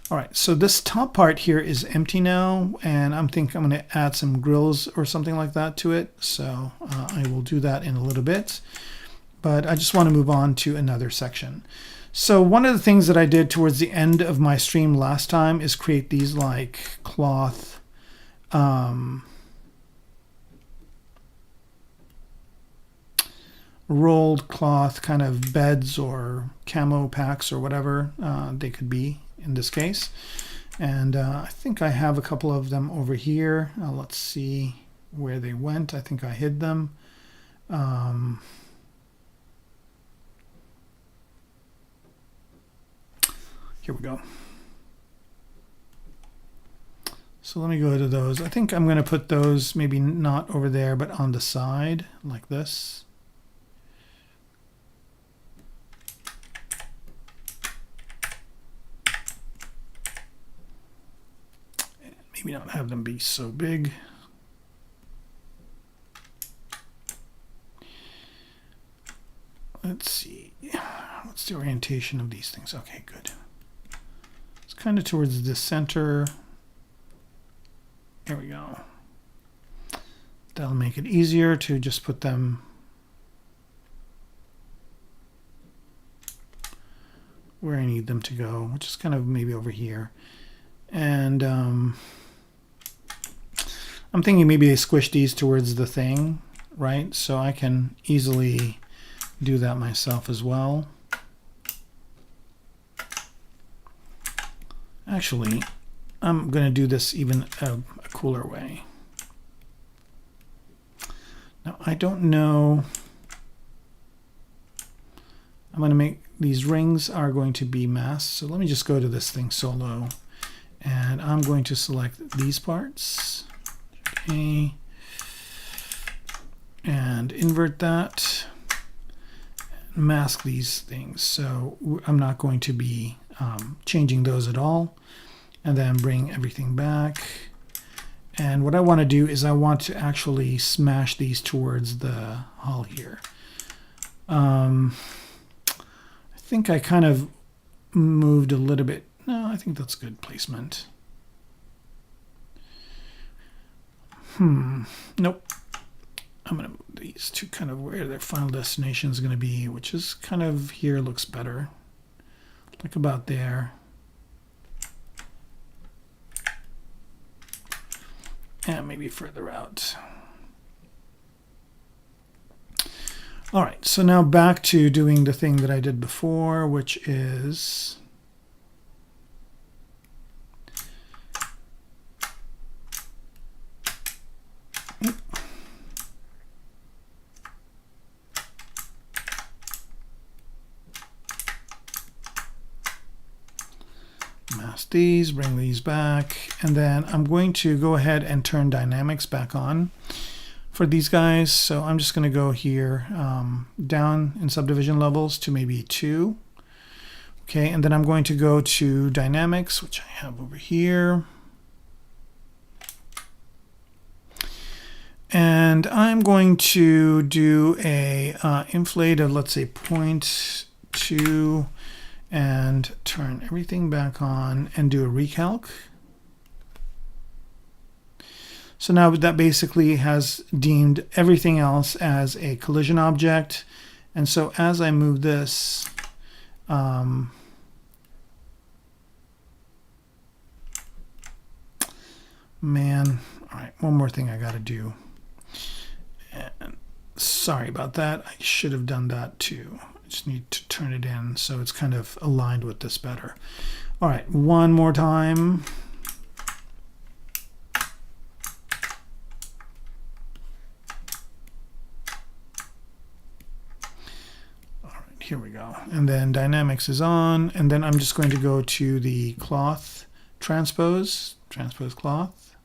All right, so this top part here is empty now, and I'm going to add some grills or something like that to it. So I will do that in a little bit, but I just want to move on to another section. So one of the things that I did towards the end of my stream last time is create these like cloth rolled cloth kind of beds or camo packs or whatever they could be in this case. And I think I have a couple of them over here. Let's see where they went. I think I hid them. Here we go. So let me go to those. I think I'm going to put those maybe not over there, but on the side like this. Maybe not have them be so big. Let's see. What's the orientation of these things? Okay, good. It's kind of towards the center. There we go. That'll make it easier to just put them where I need them to go, which is kind of maybe over here. And I'm thinking maybe they squish these towards the thing, right? So I can easily do that myself as well. Actually, I'm going to do this even a cooler way. Now, I don't know. I'm going to make these rings are going to be masked. So let me just go to this thing solo. And I'm going to select these parts. Okay. And invert that. Mask these things. So I'm not going to be changing those at all. And then bring everything back. And what I want to do is I want to actually smash these towards the hull here. I think I kind of moved a little bit. No, I think that's good placement. Nope. I'm going to move these to kind of where their final destination is going to be, which is kind of here, looks better. Like about there. and maybe further out. All right, so now back to doing the thing that I did before, which is mask these, bring these back, and then I'm going to go ahead and turn dynamics back on for these guys. So I'm just going to go here down in subdivision levels to maybe 2. Okay, and then I'm going to go to dynamics, which I have over here. And I'm going to do a inflate of, let's say, 0.2 and turn everything back on and do a recalc. So now that basically has deemed everything else as a collision object. And so as I move this, man, all right, one more thing I got to do. And sorry about that. I should have done that too. I just need to turn it in so it's kind of aligned with this better. All right, one more time. All right, here we go. And then dynamics is on, and then I'm just going to go to the cloth transpose cloth.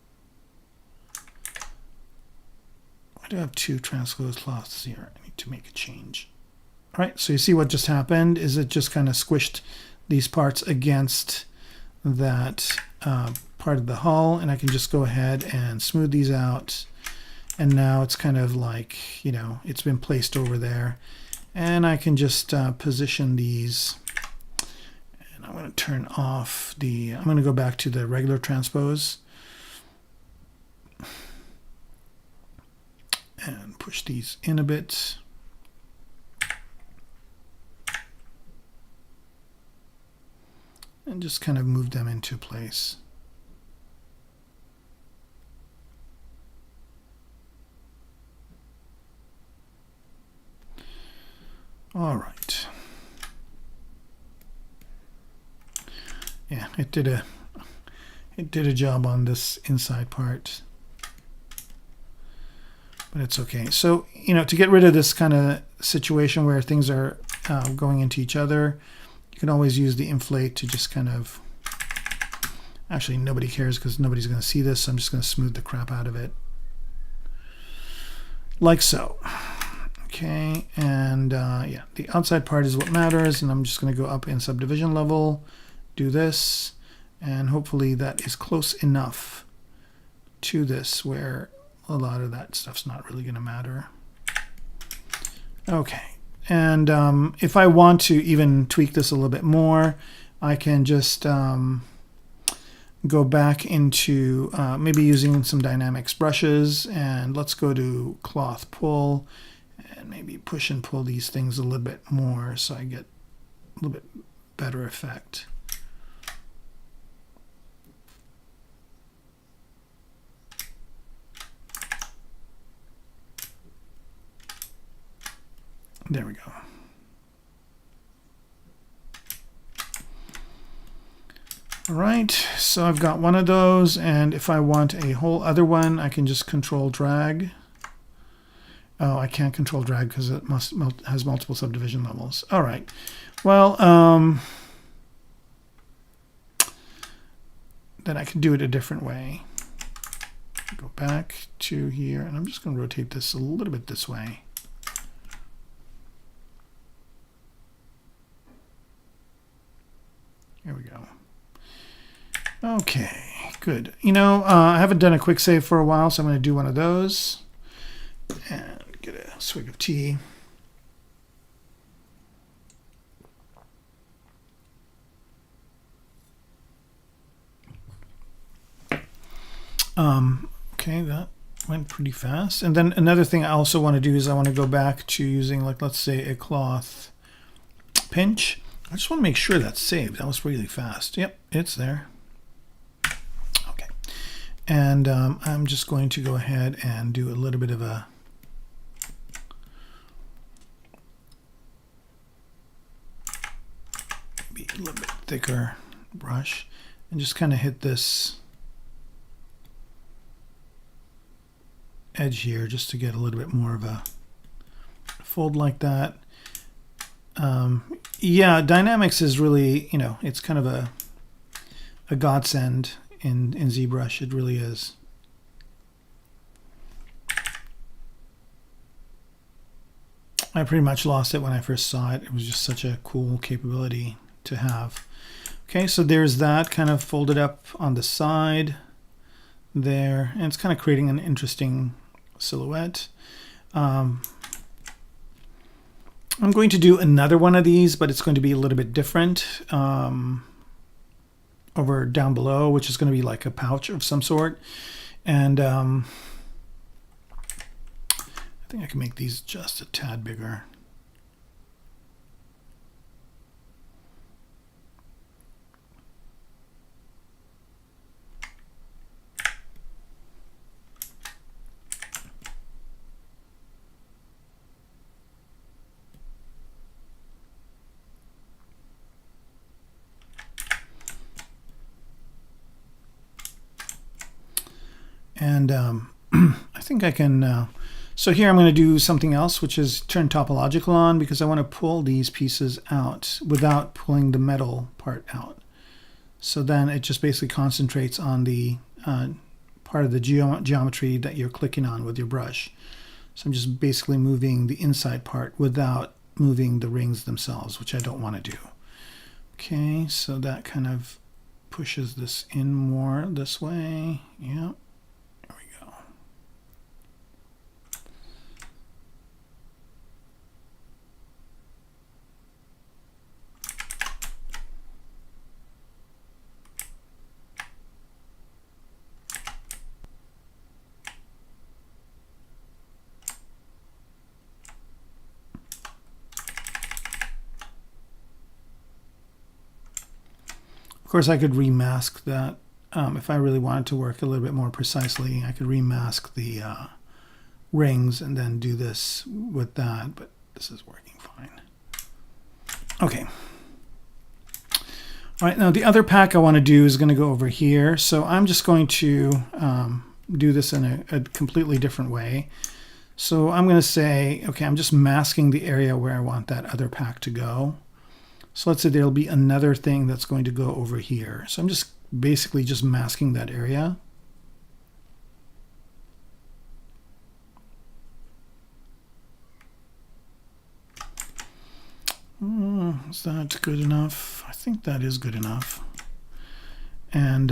I do have 2 transpose cloths here. I need to make a change. All right, so you see what just happened is it just kind of squished these parts against that part of the hull, and I can just go ahead and smooth these out. And now it's kind of like, you know, it's been placed over there. And I can just position these. And I'm going to turn off the, I'm going to go back to the regular transpose. And push these in a bit. And just kind of move them into place. All right. Yeah, it did a job on this inside part. But it's okay. So, you know, to get rid of this kind of situation where things are going into each other, you can always use the inflate to just kind of, actually nobody cares because nobody's going to see this, so I'm just going to smooth the crap out of it. Like so. Okay, and yeah, the outside part is what matters, and I'm just going to go up in subdivision level, do this, and hopefully that is close enough to this where a lot of that stuff's not really going to matter. Okay, and if I want to even tweak this a little bit more, I can just go back into maybe using some dynamics brushes, and let's go to cloth pull and maybe push and pull these things a little bit more so I get a little bit better effect. There we go. All right, so I've got one of those, and if I want a whole other one, I can just control drag. Oh, I can't control drag because it has multiple subdivision levels. All right, well, then I can do it a different way. Go back to here, and I'm just going to rotate this a little bit this way. Here we go. Okay, good. You know, I haven't done a quick save for a while, so I'm going to do one of those and get a swig of tea. Okay, that went pretty fast. And then another thing I also want to do is I want to go back to using, like, let's say a cloth pinch. I just want to make sure that's saved. That was really fast. Yep, it's there. Okay. And I'm just going to go ahead and do a little bit of a little bit thicker brush and just kind of hit this edge here just to get a little bit more of a fold like that. Yeah, dynamics is really, you know, it's kind of a godsend in ZBrush. It really is. I pretty much lost it when I first saw it. It was just such a cool capability to have. Okay, so there's that kind of folded up on the side there, and it's kind of creating an interesting silhouette. I'm going to do another one of these, but it's going to be a little bit different over down below, which is going to be like a pouch of some sort. And I think I can make these just a tad bigger. And I think I can, so here I'm going to do something else, which is turn topological on, because I want to pull these pieces out without pulling the metal part out. So then it just basically concentrates on the part of the geometry that you're clicking on with your brush. So I'm just basically moving the inside part without moving the rings themselves, which I don't want to do. Okay, so that kind of pushes this in more this way. Yeah. Of course, I could remask that. If I really wanted to work a little bit more precisely, I could remask the rings and then do this with that, but this is working fine. Okay. All right, now the other pack I want to do is going to go over here. So I'm just going to do this in a completely different way. So I'm going to say, okay, I'm just masking the area where I want that other pack to go. So let's say there'll be another thing that's going to go over here. So I'm just basically just masking that area. Is that good enough? I think that is good enough. And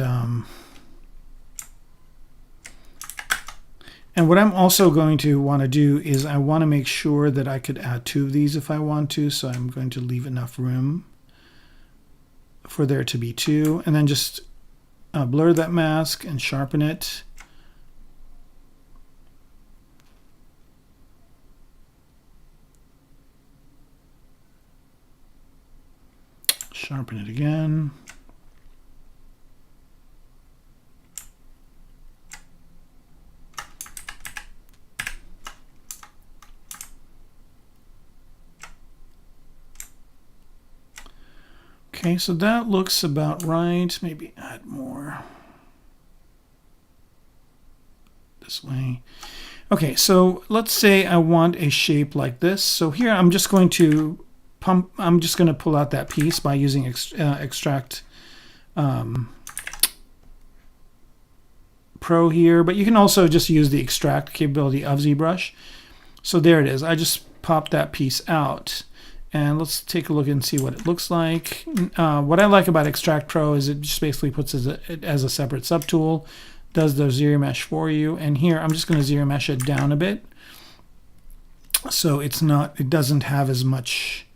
what I'm also going to want to do is I want to make sure that I could add 2 of these if I want to. So I'm going to leave enough room for there to be 2. And then just blur that mask and sharpen it. Sharpen it again. Okay, so that looks about right. Maybe add more this way. Okay, so let's say I want a shape like this. So here I'm just going to pull out that piece by using extract Pro here, but you can also just use the extract capability of ZBrush. So there it is. I just popped that piece out. And let's take a look and see what it looks like. What I like about Extract Pro is it just basically puts it as a separate subtool, does the zero mesh for you. And here I'm just going to zero mesh it down a bit, so it doesn't have as much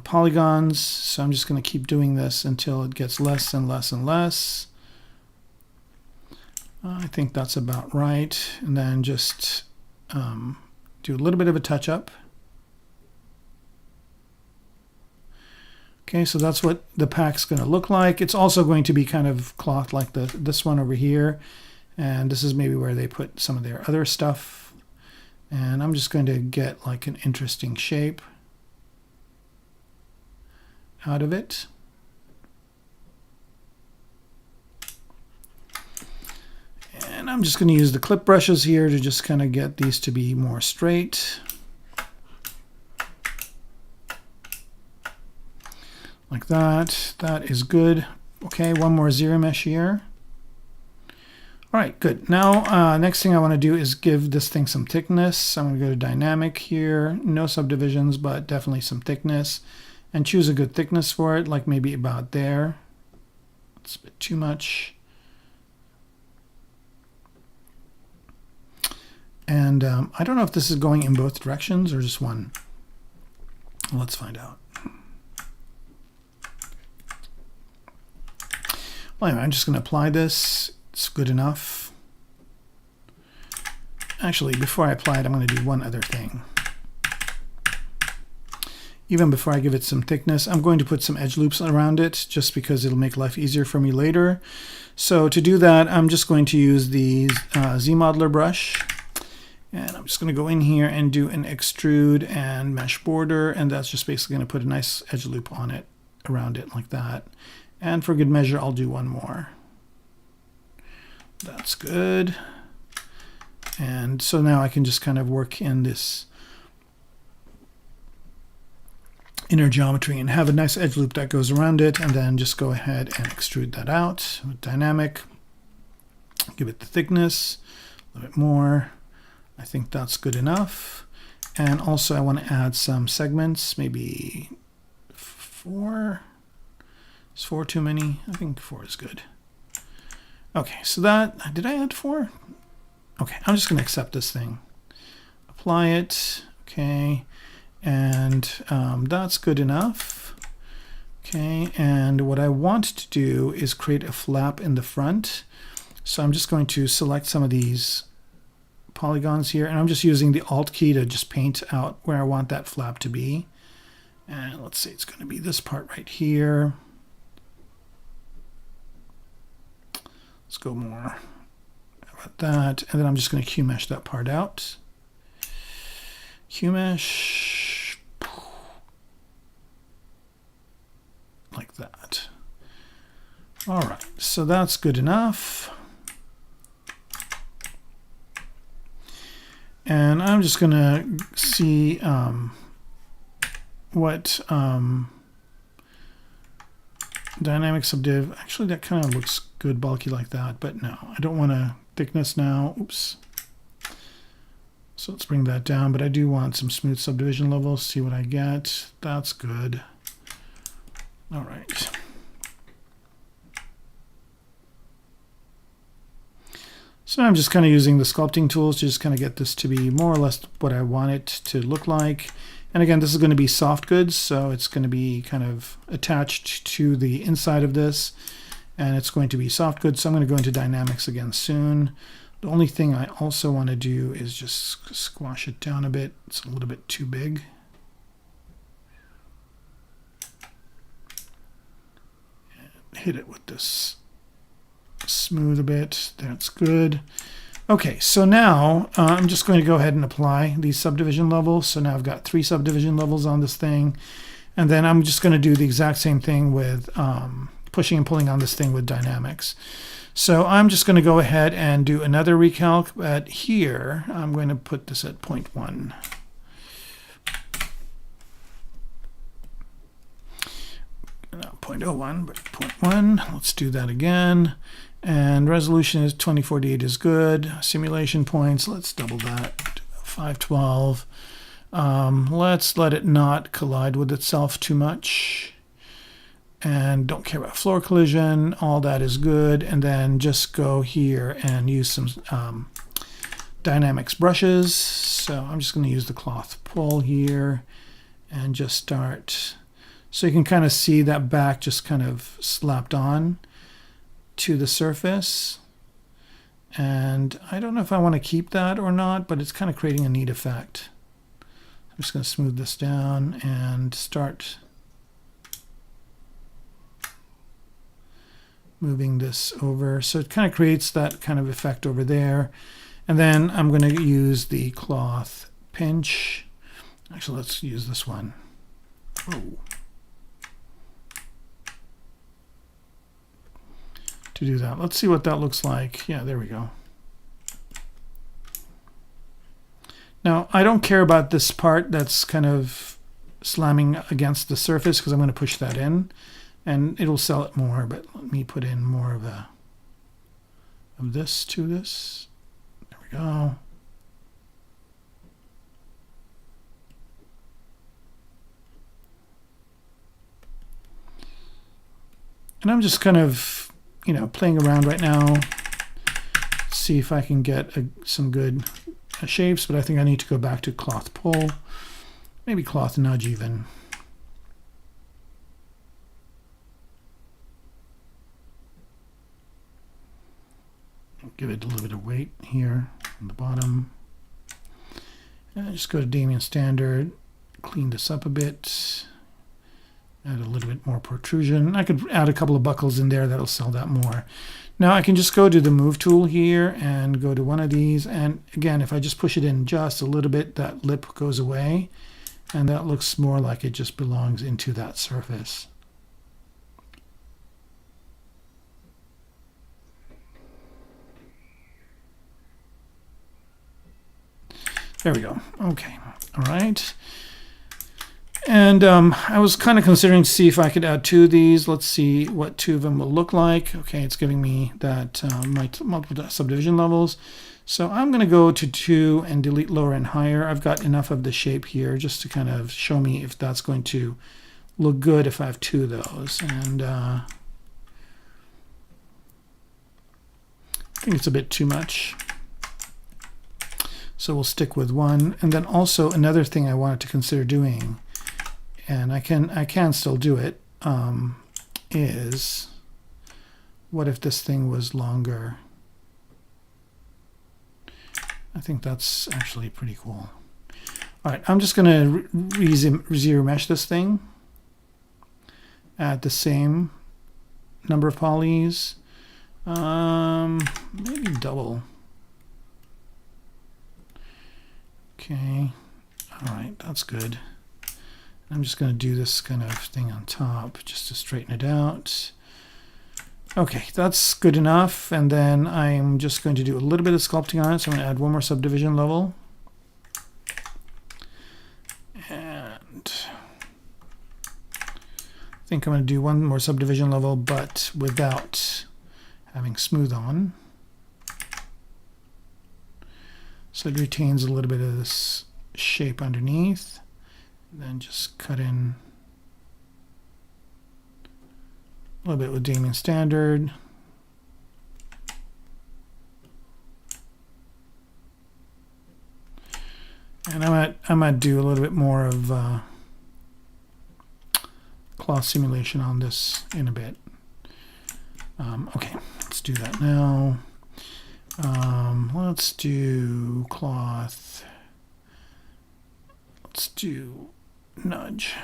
polygons. So I'm just going to keep doing this until it gets less and less and less. I think that's about right. And then just do a little bit of a touch up. Okay, so that's what the pack's going to look like. It's also going to be kind of cloth like this one over here. And this is maybe where they put some of their other stuff. And I'm just going to get like an interesting shape out of it. And I'm just going to use the clip brushes here to just kind of get these to be more straight. Like that. That is good. Okay, one more zero mesh here. All right, good. Now, next thing I want to do is give this thing some thickness. I'm going to go to dynamic here. No subdivisions, but definitely some thickness. And choose a good thickness for it, like maybe about there. It's a bit too much. And I don't know if this is going in both directions or just one. Let's find out. Well, anyway, I'm just going to apply this. It's good enough. Actually, before I apply it, I'm going to do one other thing. Even before I give it some thickness, I'm going to put some edge loops around it just because it'll make life easier for me later. So to do that, I'm just going to use the Z-modeler brush. And I'm just going to go in here and do an extrude and mesh border. And that's just basically going to put a nice edge loop on it, around it like that. And for good measure, I'll do one more. That's good. And so now I can just kind of work in this inner geometry and have a nice edge loop that goes around it, and then just go ahead and extrude that out with dynamic. Give it the thickness, a little bit more. I think that's good enough. And also I want to add some segments, maybe 4. Is 4 too many? I think 4 is good. Okay, so that, did I add 4? Okay, I'm just going to accept this thing. Apply it, okay, and that's good enough. Okay, and what I want to do is create a flap in the front. So I'm just going to select some of these polygons here, and I'm just using the Alt key to just paint out where I want that flap to be. And let's say it's going to be this part right here. Let's go more about that, and then I'm just going to Q-mesh that part out. Q-mesh like that. All right, so that's good enough. And I'm just going to see what dynamic subdiv. Actually, that kind of looks good, bulky like that, but no, I don't want a thickness now. Oops. So let's bring that down, but I do want some smooth subdivision levels. See what I get. That's good. All right. So I'm just kind of using the sculpting tools to just kind of get this to be more or less what I want it to look like. And again, this is going to be soft goods, so it's going to be kind of attached to the inside of this, and it's going to be soft goods. So I'm going to go into dynamics again soon. The only thing I also want to do is just squash it down a bit. It's a little bit too big. And hit it with this smooth a bit. That's good. Okay, so now I'm just going to go ahead and apply these subdivision levels. So now I've got 3 subdivision levels on this thing. And then I'm just going to do the exact same thing with pushing and pulling on this thing with dynamics. So I'm just going to go ahead and do another recalc, but here I'm going to put this at 0.1. Not 0.01, but 0.1. Let's do that again. And resolution is 2048 is good. Simulation points, let's double that. 512. Let's let it not collide with itself too much. And don't care about floor collision. All that is good. And then just go here and use some dynamics brushes. So I'm just going to use the cloth pull here and just start. So you can kind of see that back just kind of slapped on to the surface. And I don't know if I want to keep that or not, but it's kind of creating a neat effect. I'm just going to smooth this down and start moving this over. So it kind of creates that kind of effect over there. And then I'm going to use the cloth pinch. Actually, let's use this one. Oh. To do that. Let's see what that looks like. Yeah, there we go. Now, I don't care about this part that's kind of slamming against the surface because I'm going to push that in and it'll sell it more, but let me put in more of this to this. There we go. And I'm just kind of, playing around right now, see if I can get some good shapes, but I think I need to go back to cloth pull, maybe cloth nudge even. Give it a little bit of weight here on the bottom. And just go to Damien Standard, clean this up a bit, add a little bit more protrusion. I could add a couple of buckles in there, that'll sell that more. Now I can just go to the move tool here and go to one of these, and again, if I just push it in just a little bit, that lip goes away and that looks more like it just belongs into that surface. There we go. Okay. All right. And I was kind of considering to see if I could add 2 of these. Let's see what 2 of them will look like. Okay, it's giving me that my multiple subdivision levels. So I'm going to go to 2 and delete lower and higher. I've got enough of the shape here just to kind of show me if that's going to look good if I have 2 of those. And I think it's a bit too much. So we'll stick with 1. And then also another thing I wanted to consider doing, and I can still do it, is what if this thing was longer? I think that's actually pretty cool. All right, I'm just going to zero mesh this thing at the same number of polys, maybe double. Okay, all right, that's good. I'm just going to do this kind of thing on top just to straighten it out. Okay, that's good enough. And then I'm just going to do a little bit of sculpting on it. So I'm going to add 1 more subdivision level. And I think I'm going to do 1 more subdivision level, but without having smooth on. So it retains a little bit of this shape underneath. And then just cut in a little bit with Damien Standard. And I might do a little bit more of cloth simulation on this in a bit. Okay, let's do that now. Let's do cloth. Let's do nudge.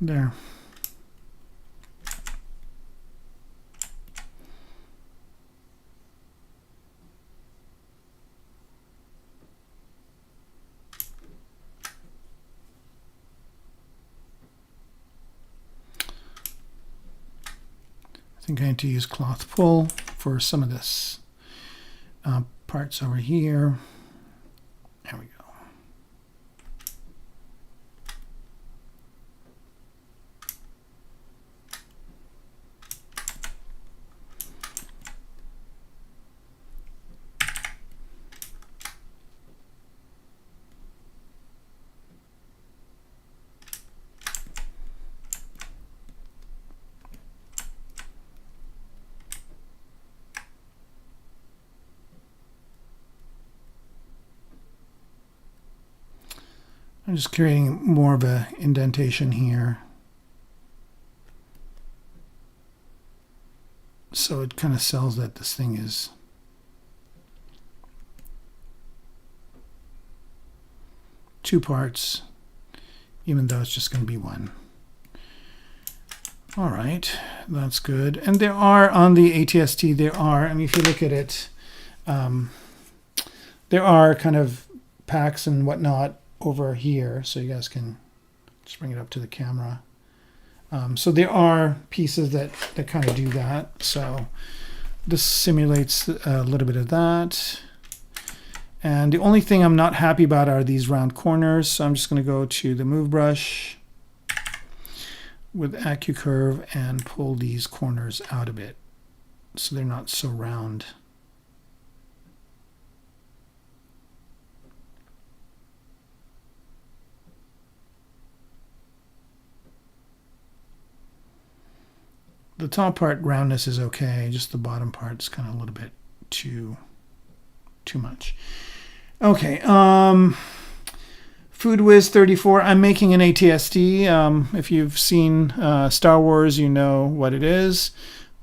There. I think I need to use cloth pull for some of this parts over here. There we go. I'm just creating more of a indentation here. So it kind of sells that this thing is two parts, even though it's just going to be one. All right, that's good. And there are, on the ATST, there are, I mean, if you look at it, there are kind of packs and whatnot over here. So you guys can just bring it up to the camera. So there are pieces that kind of do that. So this simulates a little bit of that. And the only thing I'm not happy about are these round corners. So I'm just going to go to the move brush with AccuCurve and pull these corners out a bit so they're not so round. The top part roundness is okay, just the bottom part is kind of a little bit too much. Okay, FoodWiz34, I'm making an ATSD. If you've seen Star Wars, you know what it is.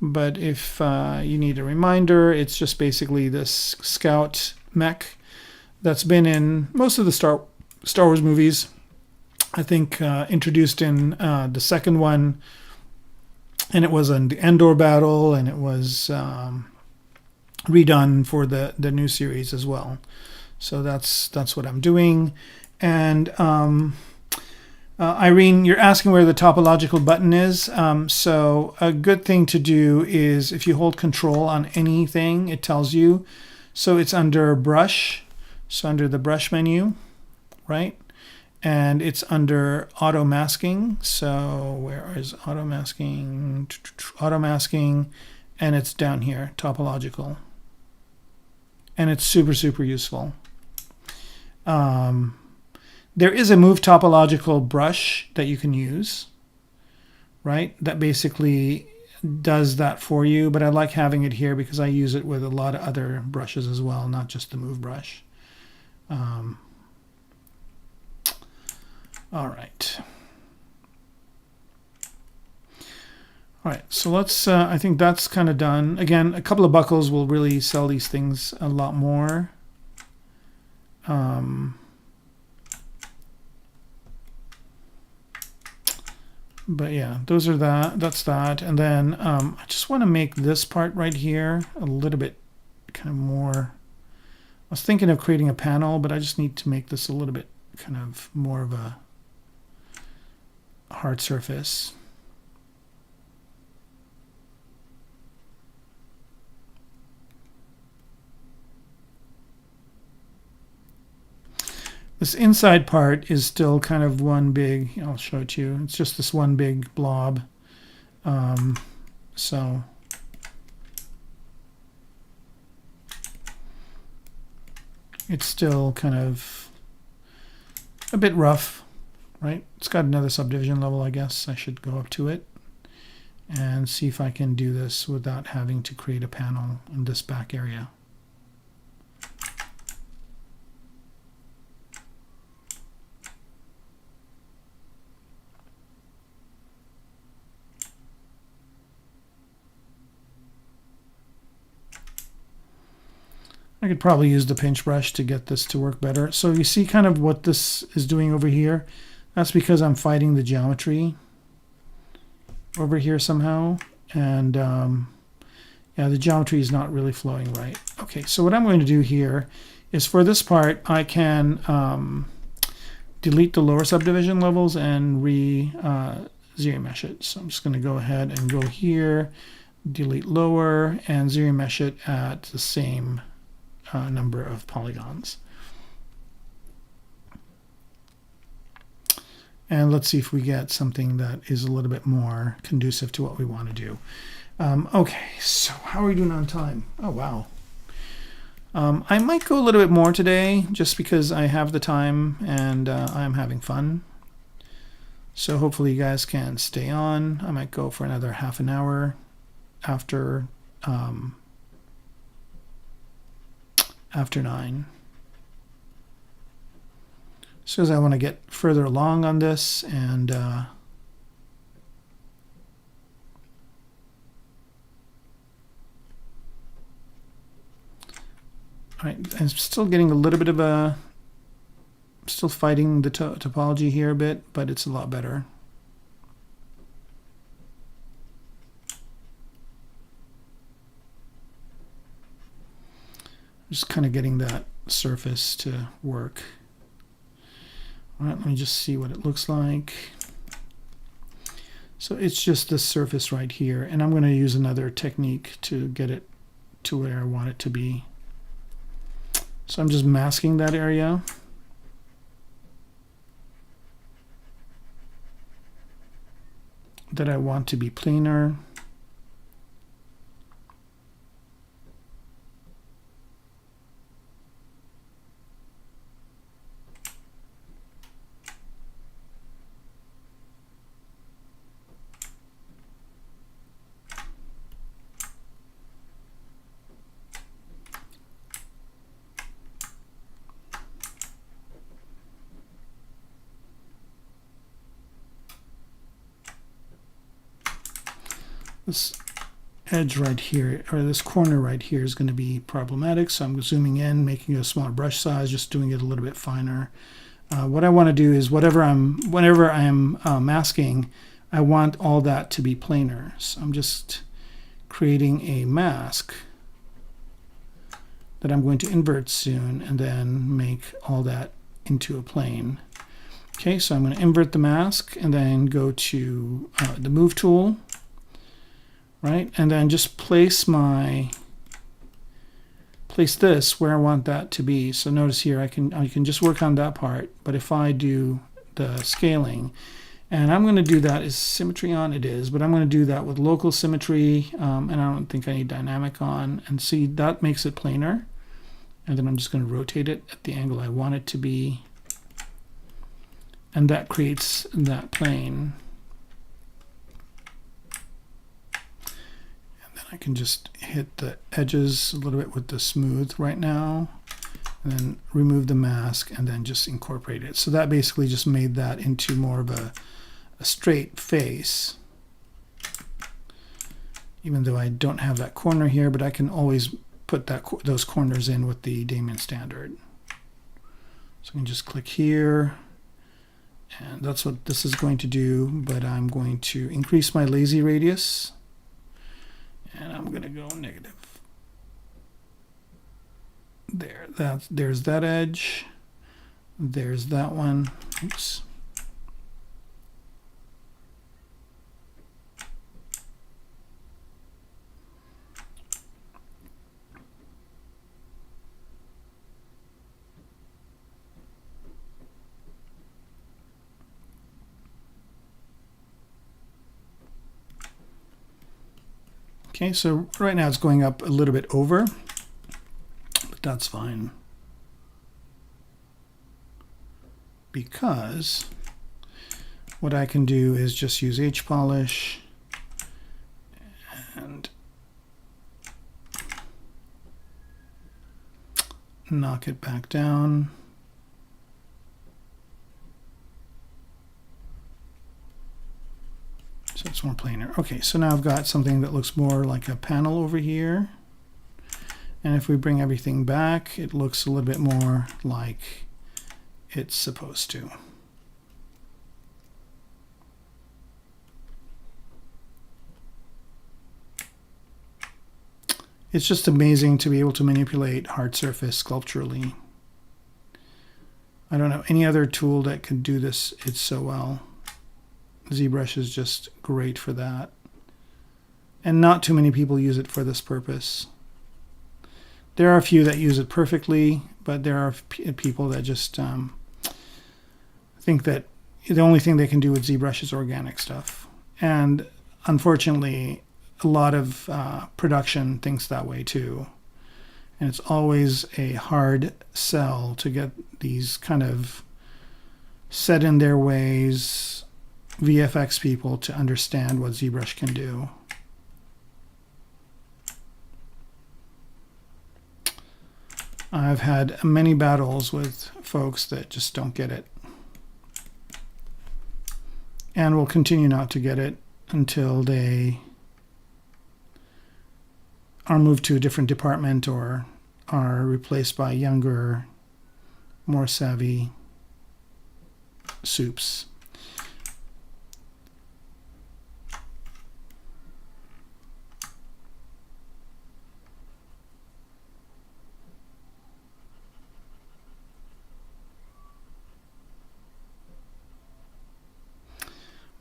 But if you need a reminder, it's just basically this scout mech that's been in most of the Star Wars movies. I think introduced in the second one, and it was an Endor battle, and it was redone for the new series as well. So that's what I'm doing. And Irene, you're asking where the topological button is. So a good thing to do is if you hold Control on anything, it tells you. So it's under Brush, so under the Brush menu, right? And it's under Auto Masking. So where is Auto Masking? Auto Masking, and it's down here, Topological. And it's super, super useful. There is a Move Topological brush that you can use, right? That basically does that for you, but I like having it here because I use it with a lot of other brushes as well, not just the Move brush. All right. All right, so let's, I think that's kind of done. Again, a couple of buckles will really sell these things a lot more. But yeah, those are that's that. And then I just want to make this part right here a little bit kind of more. I was thinking of creating a panel, but I just need to make this a little bit kind of more of a hard surface. This inside part is still kind of one big, I'll show it to you. It's just this one big blob. So it's still kind of a bit rough, right? It's got another subdivision level, I guess. I should go up to it and see if I can do this without having to create a panel in this back area. I could probably use the pinch brush to get this to work better. So you see kind of what this is doing over here. That's because I'm fighting the geometry over here somehow. And yeah, the geometry is not really flowing right. Okay, so what I'm going to do here is for this part, I can delete the lower subdivision levels and zero mesh it. So I'm just going to go ahead and go here, delete lower, and zero mesh it at the same number of polygons. And let's see if we get something that is a little bit more conducive to what we want to do. Okay, so how are we doing on time? Oh, wow. I might go a little bit more today just because I have the time and I'm having fun. So hopefully you guys can stay on. I might go for another half an hour after 9. So as I want to get further along on this, and I'm still getting a little bit of a, still fighting the topology here a bit, but it's a lot better. Just kind of getting that surface to work. All right, let me just see what it looks like. So it's just the surface right here, and I'm going to use another technique to get it to where I want it to be. So I'm just masking that area. That I want to be planar. This edge right here, or this corner right here, is going to be problematic, so I'm zooming in, making a smaller brush size, just doing it a little bit finer. What I want to do is whenever I'm masking, I want all that to be planar. So I'm just creating a mask that I'm going to invert soon, and then make all that into a plane. Okay, so I'm going to invert the mask, and then go to the Move tool. Right, and then just place this where I want that to be. So notice here I can just work on that part, but if I do the scaling, and I'm going to do that, is symmetry on? It is, but I'm going to do that with local symmetry, and I don't think I need dynamic on, and see, that makes it planar. And then I'm just going to rotate it at the angle I want it to be, and that creates that plane. I can just hit the edges a little bit with the smooth right now, and then remove the mask, and then just incorporate it. So that basically just made that into more of a straight face, even though I don't have that corner here, but I can always put those corners in with the Damien standard. So I can just click here, and that's what this is going to do, but I'm going to increase my lazy radius. And I'm going to go negative. There's that edge. There's that one. Oops. Okay, so right now it's going up a little bit over, but that's fine, because what I can do is just use H-polish and knock it back down. So it's more planar. Okay, so now I've got something that looks more like a panel over here. And if we bring everything back, it looks a little bit more like it's supposed to. It's just amazing to be able to manipulate hard surface sculpturally. I don't know any other tool that could do this so well. ZBrush is just great for that. And not too many people use it for this purpose. There are a few that use it perfectly, but there are people that just think that the only thing they can do with ZBrush is organic stuff. And unfortunately, a lot of production thinks that way too. And it's always a hard sell to get these kind of set in their ways VFX people to understand what ZBrush can do. I've had many battles with folks that just don't get it. and will continue not to get it until they are moved to a different department or are replaced by younger, more savvy soups.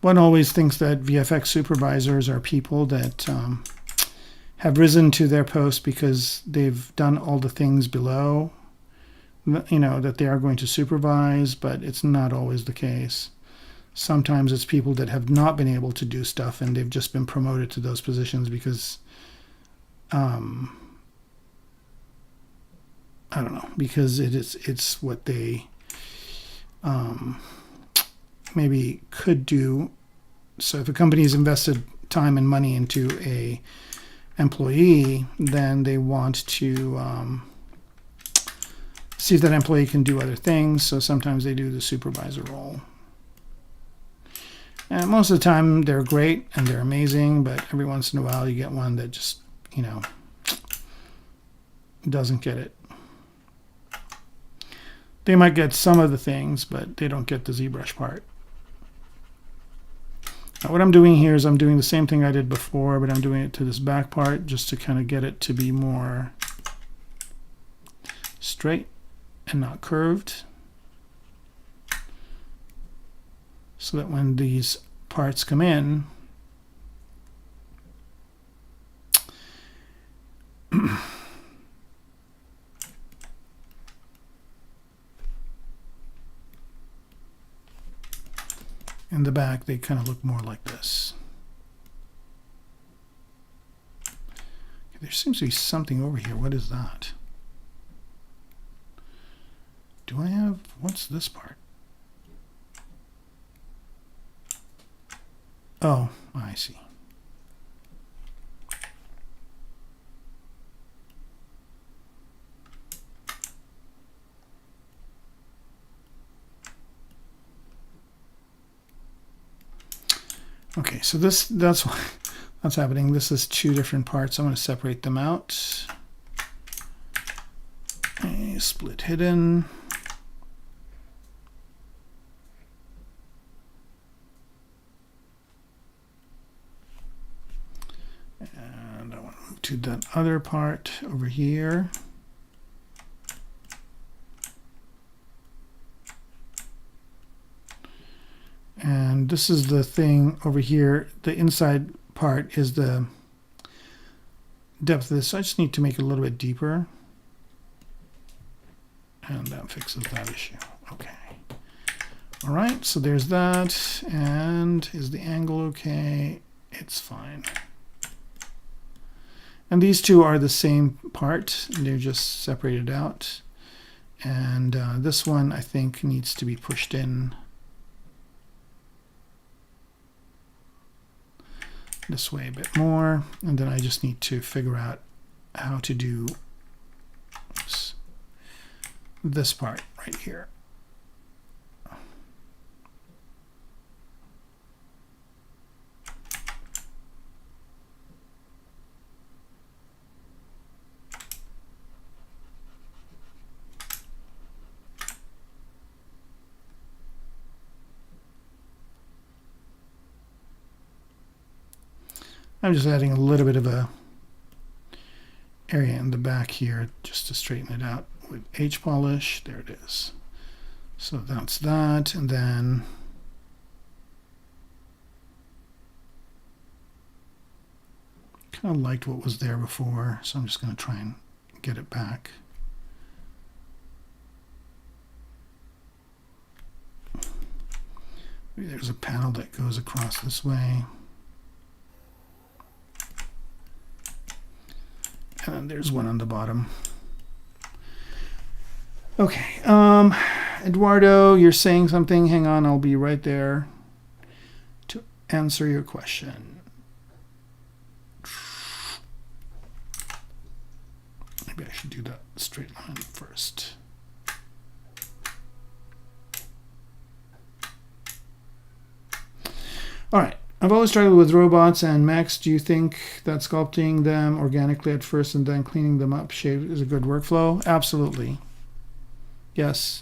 One always thinks that VFX supervisors are people that have risen to their post because they've done all the things below, that they are going to supervise, but it's not always the case. Sometimes it's people that have not been able to do stuff and they've just been promoted to those positions because, I don't know, because it's what they maybe could do. So if a company has invested time and money into a employee, then they want to see if that employee can do other things. So sometimes they do the supervisor role. And most of the time they're great and they're amazing, but every once in a while you get one that just, doesn't get it. They might get some of the things, but they don't get the ZBrush part. Now what I'm doing here is I'm doing the same thing I did before, but I'm doing it to this back part just to kind of get it to be more straight and not curved, so that when these parts come in, in the back, they kind of look more like this. Okay, there seems to be something over here. What is that? Do I have, what's this part? Oh, I see. Okay, so that's what's happening. This is two different parts. I'm going to separate them out. A split hidden. And I want to move to that other part over here. And this is the thing over here. The inside part is the depth of this. So I just need to make it a little bit deeper. And that fixes that issue. Okay. All right, so there's that. And is the angle okay? It's fine. And these two are the same part. They're just separated out. And this one, I think, needs to be pushed in this way a bit more, and then I just need to figure out how to do this part right here. I'm just adding a little bit of a area in the back here just to straighten it out with H polish. There it is. So that's that, and then kind of liked what was there before, so I'm just going to try and get it back. Maybe there's a panel that goes across this way. And then there's one on the bottom. Okay, Eduardo, you're saying something. Hang on, I'll be right there to answer your question. Maybe I should do that straight line first. All right. I've always struggled with robots and mechs. Do you think that sculpting them organically at first and then cleaning them up shape is a good workflow? Absolutely. Yes.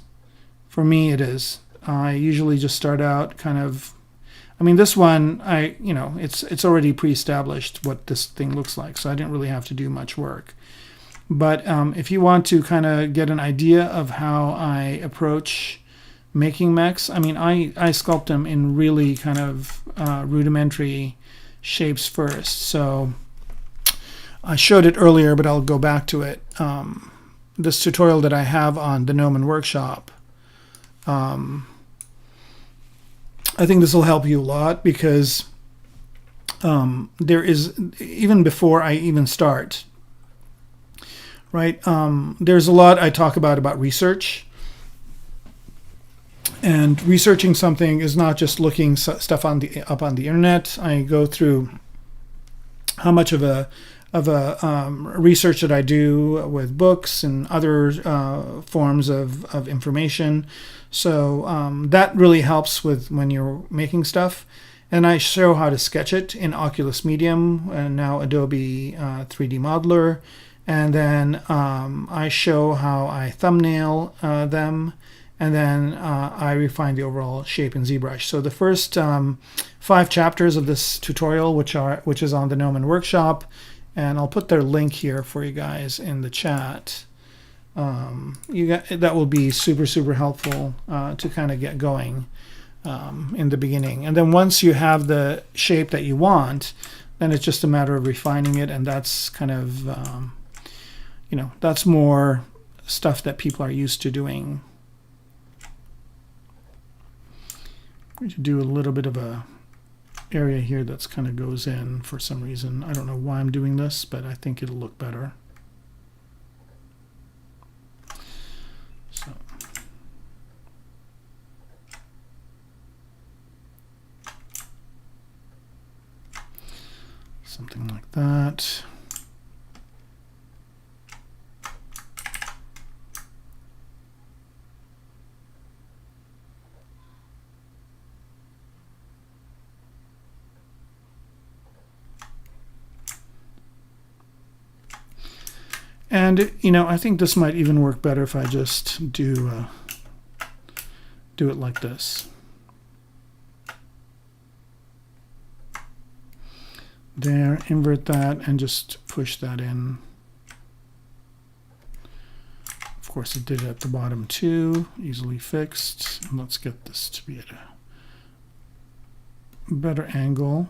For me, it is. I usually just start out kind of. I mean, this one, it's already pre-established what this thing looks like, so I didn't really have to do much work. But if you want to kind of get an idea of how I approach making mechs, I mean, I sculpt them in really kind of rudimentary shapes first. So I showed it earlier, but I'll go back to it. This tutorial that I have on the Gnomon Workshop, I think this will help you a lot because there is, even before I even start, right? There's a lot I talk about research. And researching something is not just looking stuff up on the internet. I go through how much of a research that I do with books and other forms of information. So that really helps with when you're making stuff. And I show how to sketch it in Oculus Medium and now Adobe 3D Modeler. And then I show how I thumbnail them. And then I refine the overall shape in ZBrush. So the first 5 chapters of this tutorial, which is on the Gnomon Workshop, and I'll put their link here for you guys in the chat. That will be super helpful to kind of get going in the beginning. And then once you have the shape that you want, then it's just a matter of refining it, and that's kind of that's more stuff that people are used to doing. I'm going to do a little bit of a area here that's kind of goes in for some reason. I don't know why I'm doing this, but I think it'll look better. So something like that. And I think this might even work better if I just do it like this. There, invert that and just push that in. Of course, it did it at the bottom too, easily fixed. And let's get this to be at a better angle.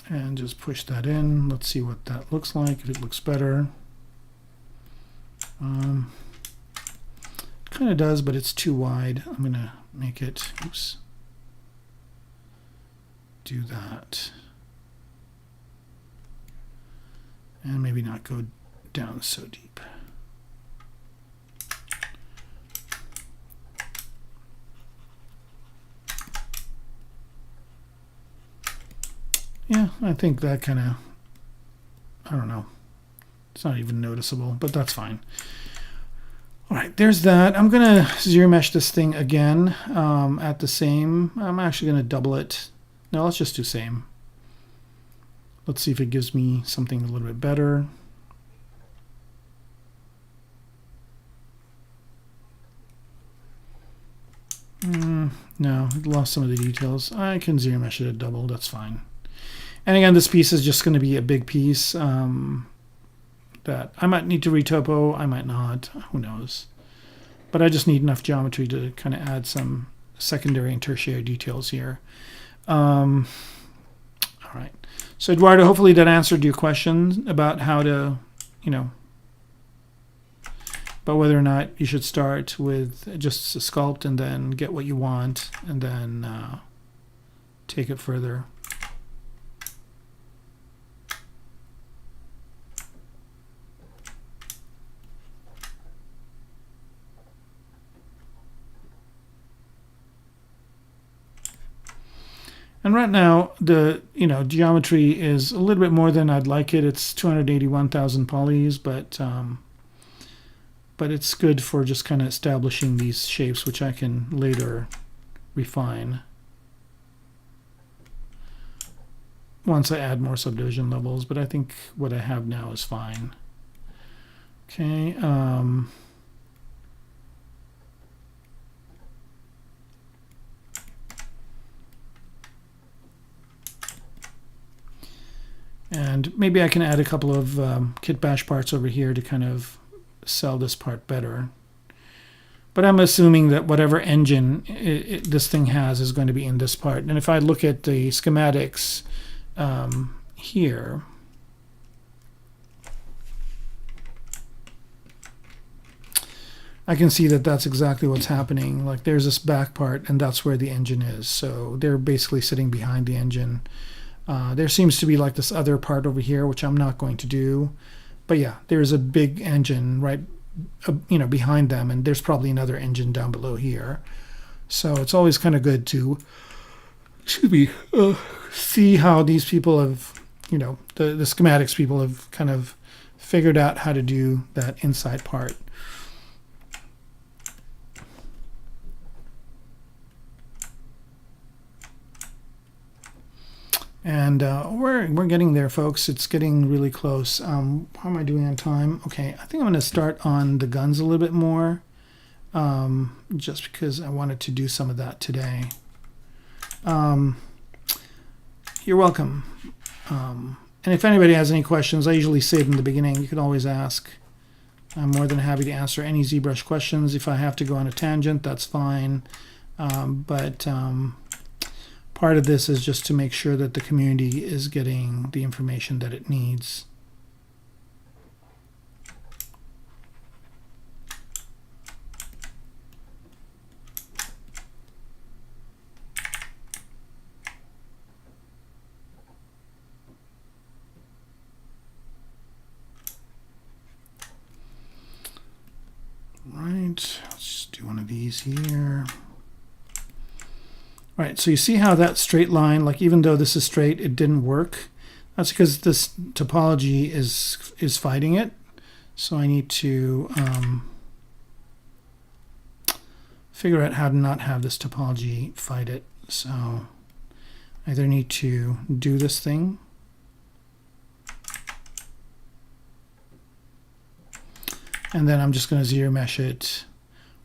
And just push that in. Let's see what that looks like, if it looks better. It kind of does, but it's too wide. I'm going to make it, do that. And maybe not go down so deep. Yeah, I think that kind of, I don't know. It's not even noticeable, but that's fine. All right, there's that. I'm going to zero mesh this thing again at the same. I'm actually going to double it. No, let's just do same. Let's see if it gives me something a little bit better. No, it lost some of the details. I can zero mesh it at double. That's fine. And again, this piece is just going to be a big piece that I might need to retopo, I might not, who knows. But I just need enough geometry to kind of add some secondary and tertiary details here. All right. So Eduardo, hopefully that answered your question about how to, about whether or not you should start with just a sculpt and then get what you want and then take it further. And right now, the geometry is a little bit more than I'd like it. It's 281,000 polys, but it's good for just kind of establishing these shapes, which I can later refine. once I add more subdivision levels, but I think what I have now is fine. Okay. And maybe I can add a couple of kit bash parts over here to kind of sell this part better. But I'm assuming that whatever engine this thing has is going to be in this part. And if I look at the schematics here, I can see that that's exactly what's happening. Like there's this back part, and that's where the engine is. So they're basically sitting behind the engine. There seems to be like this other part over here, which I'm not going to do. But yeah, there's a big engine right behind them, and there's probably another engine down below here. So it's always kind of good to see how these people have, the schematics people have kind of figured out how to do that inside part. And we're getting there, folks. It's getting really close. How am I doing on time? Okay, I think I'm going to start on the guns a little bit more, just because I wanted to do some of that today. You're welcome. And if anybody has any questions, I usually say them in the beginning. You can always ask. I'm more than happy to answer any ZBrush questions. If I have to go on a tangent, that's fine. But part of this is just to make sure that the community is getting the information that it needs. Right, let's just do one of these here. Right, so you see how that straight line, like even though this is straight, it didn't work. That's because this topology is fighting it. So I need to figure out how to not have this topology fight it. So I either need to do this thing, and then I'm just going to zero mesh it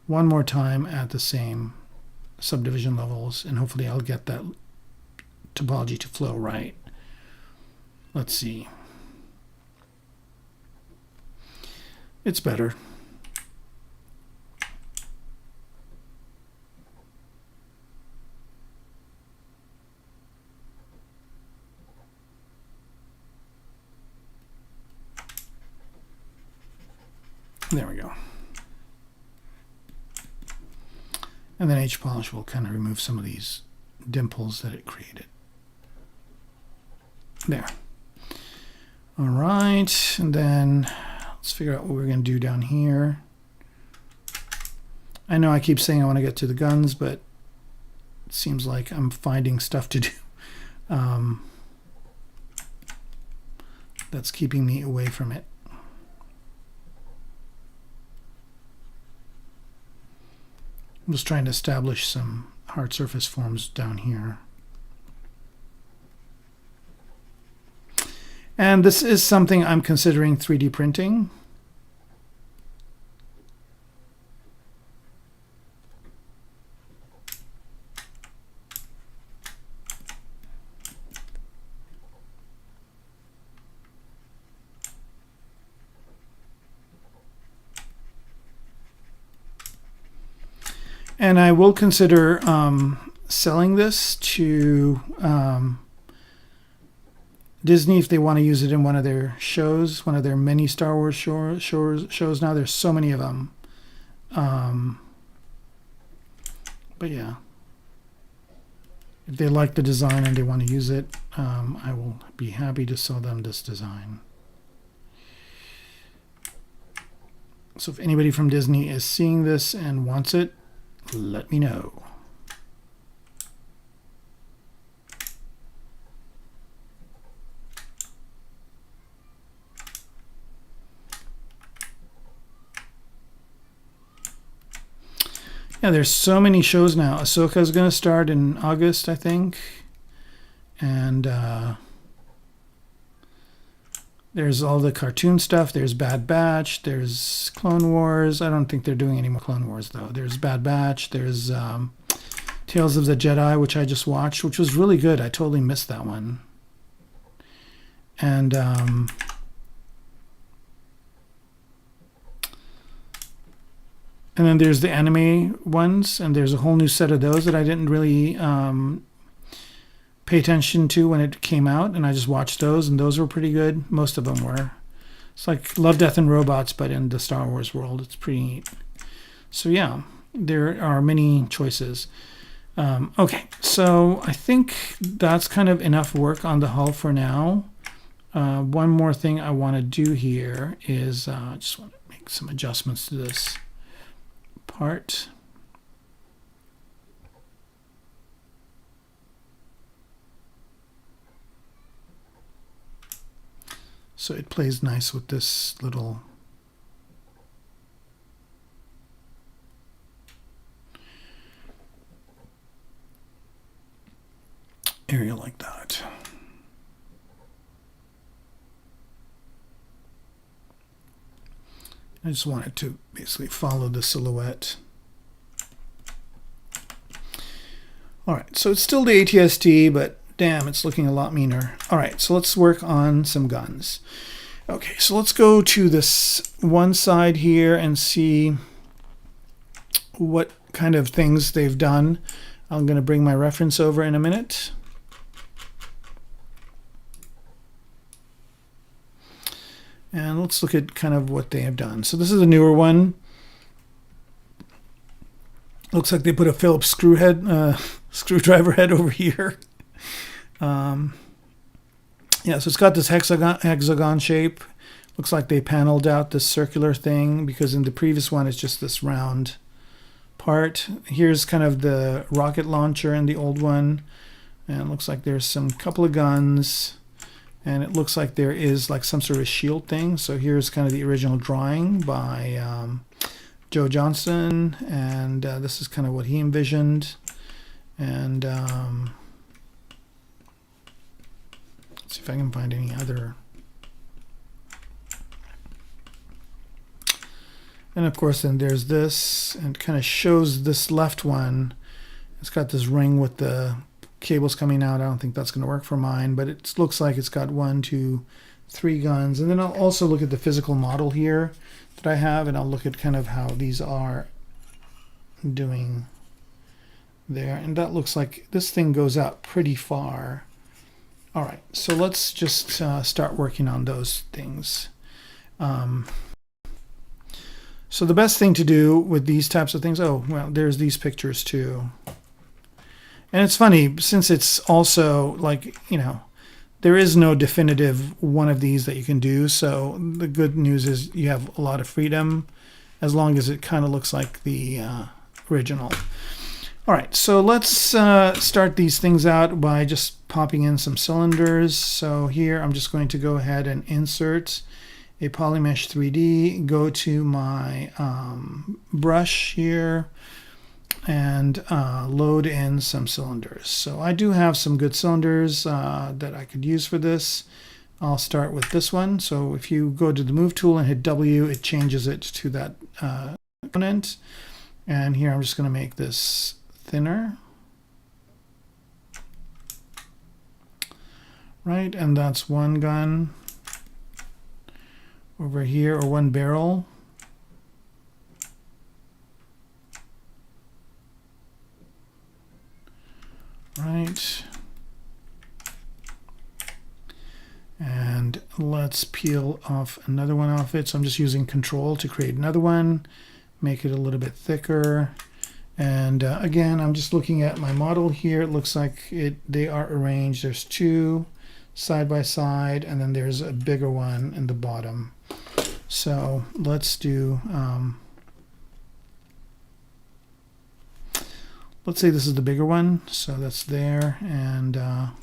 one more time at the same subdivision levels, and hopefully I'll get that topology to flow right. Let's see. It's better. There we go. And then H-polish will kind of remove some of these dimples that it created. There. All right, and then let's figure out what we're going to do down here. I know I keep saying I want to get to the guns, but it seems like I'm finding stuff to do. That's keeping me away from it. I'm just trying to establish some hard surface forms down here. And this is something I'm considering 3D printing. And I will consider selling this to Disney if they want to use it in one of their shows, one of their many Star Wars shows now. There's so many of them. But yeah, if they like the design and they want to use it, I will be happy to sell them this design. So if anybody from Disney is seeing this and wants it, let me know. Yeah, there's so many shows now. Ahsoka is going to start in August, I think. And There's all the cartoon stuff. There's Bad Batch. There's Clone Wars. I don't think they're doing any more Clone Wars, though. There's Bad Batch. There's Tales of the Jedi, which I just watched, which was really good. I totally missed that one. And then there's the anime ones, and there's a whole new set of those that I didn't really pay attention to when it came out, and I just watched those, and those were pretty good. Most of them were. It's like Love, Death, and Robots, but in the Star Wars world. It's pretty neat. So yeah, there are many choices. Okay, so I think that's kind of enough work on the hull for now. One more thing I want to do here is just want to make some adjustments to this part. So it plays nice with this little area like that. I just want it to basically follow the silhouette. All right, so it's still the ATST, but damn, it's looking a lot meaner. All right, so let's work on some guns. Okay, so let's go to this one side here and see what kind of things they've done. I'm going to bring my reference over in a minute. And let's look at kind of what they have done. So this is a newer one. Looks like they put a Phillips screwdriver head over here. Yeah, so it's got this hexagon shape. Looks like they paneled out this circular thing, because in the previous one it's just this round part. Here's kind of the rocket launcher in the old one. And it looks like there's some couple of guns. And it looks like there is like some sort of shield thing. So here's kind of the original drawing by Joe Johnston. And this is kind of what he envisioned. And let's see if I can find any other. And of course, then there's this, and it kind of shows this left one. It's got this ring with the cables coming out. I don't think that's going to work for mine, but it looks like it's got 1, 2, 3 guns. And then I'll also look at the physical model here that I have, and I'll look at kind of how these are doing there. And that looks like this thing goes out pretty far. All right, so let's just start working on those things. So the best thing to do with these types of things, oh, well, there's these pictures too. And it's funny, since it's also like, you know, there is no definitive one of these that you can do. So the good news is you have a lot of freedom, as long as it kind of looks like the original. All right, so let's start these things out by just popping in some cylinders. So here I'm just going to go ahead and insert a Polymesh 3D, go to my brush here, and load in some cylinders. So I do have some good cylinders that I could use for this. I'll start with this one. So if you go to the Move tool and hit W, it changes it to that component. And here I'm just going to make this thinner. Right, and that's one gun over here, or one barrel. Right. And let's peel off another one off it. So I'm just using Control to create another one, make it a little bit thicker. And again, I'm just looking at my model here. It looks like they are arranged. There's 2 side by side, and then there's a bigger one in the bottom. So let's do, let's say this is the bigger one. So that's there, and I'm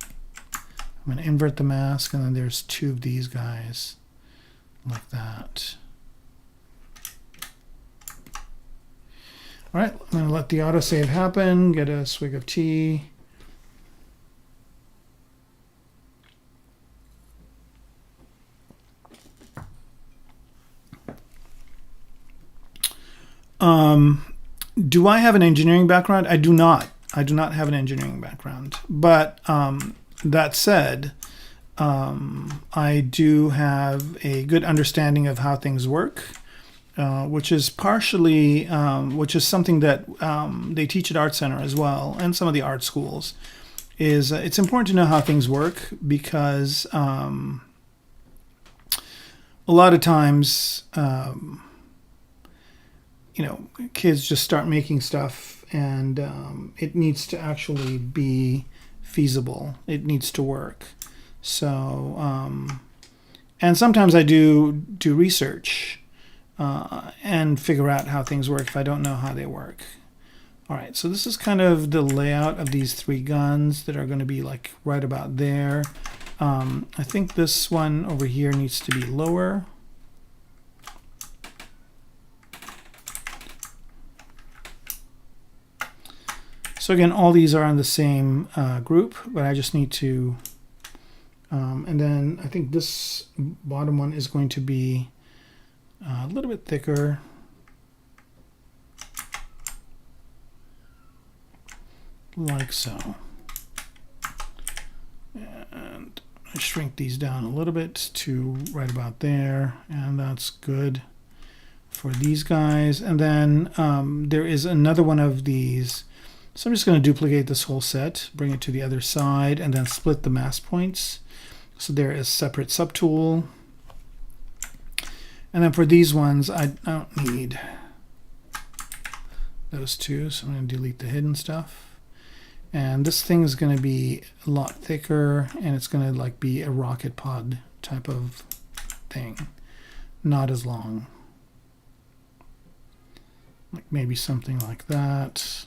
going to invert the mask, and then there's 2 of these guys like that. All right, I'm going to let the autosave happen, get a swig of tea. Do I have an engineering background? I do not. I do not have an engineering background. But that said, I do have a good understanding of how things work, which is partially, which is something that they teach at Art Center as well, and some of the art schools. Is it's important to know how things work because a lot of times, kids just start making stuff and it needs to actually be feasible. It needs to work. So, and sometimes I do research and figure out how things work if I don't know how they work. All right, so this is kind of the layout of these three guns that are going to be like right about there. I think this one over here needs to be lower. So again, all these are on the same group, but I just need to, and then I think this bottom one is going to be a little bit thicker. Like so. And I shrink these down a little bit to right about there, and that's good for these guys. And then there is another one of these. So I'm just going to duplicate this whole set, bring it to the other side, and then split the mask points. So there is separate subtool. And then for these ones, I don't need those two, so I'm going to delete the hidden stuff. And this thing is going to be a lot thicker, and it's going to like be a rocket pod type of thing, not as long. Like maybe something like that.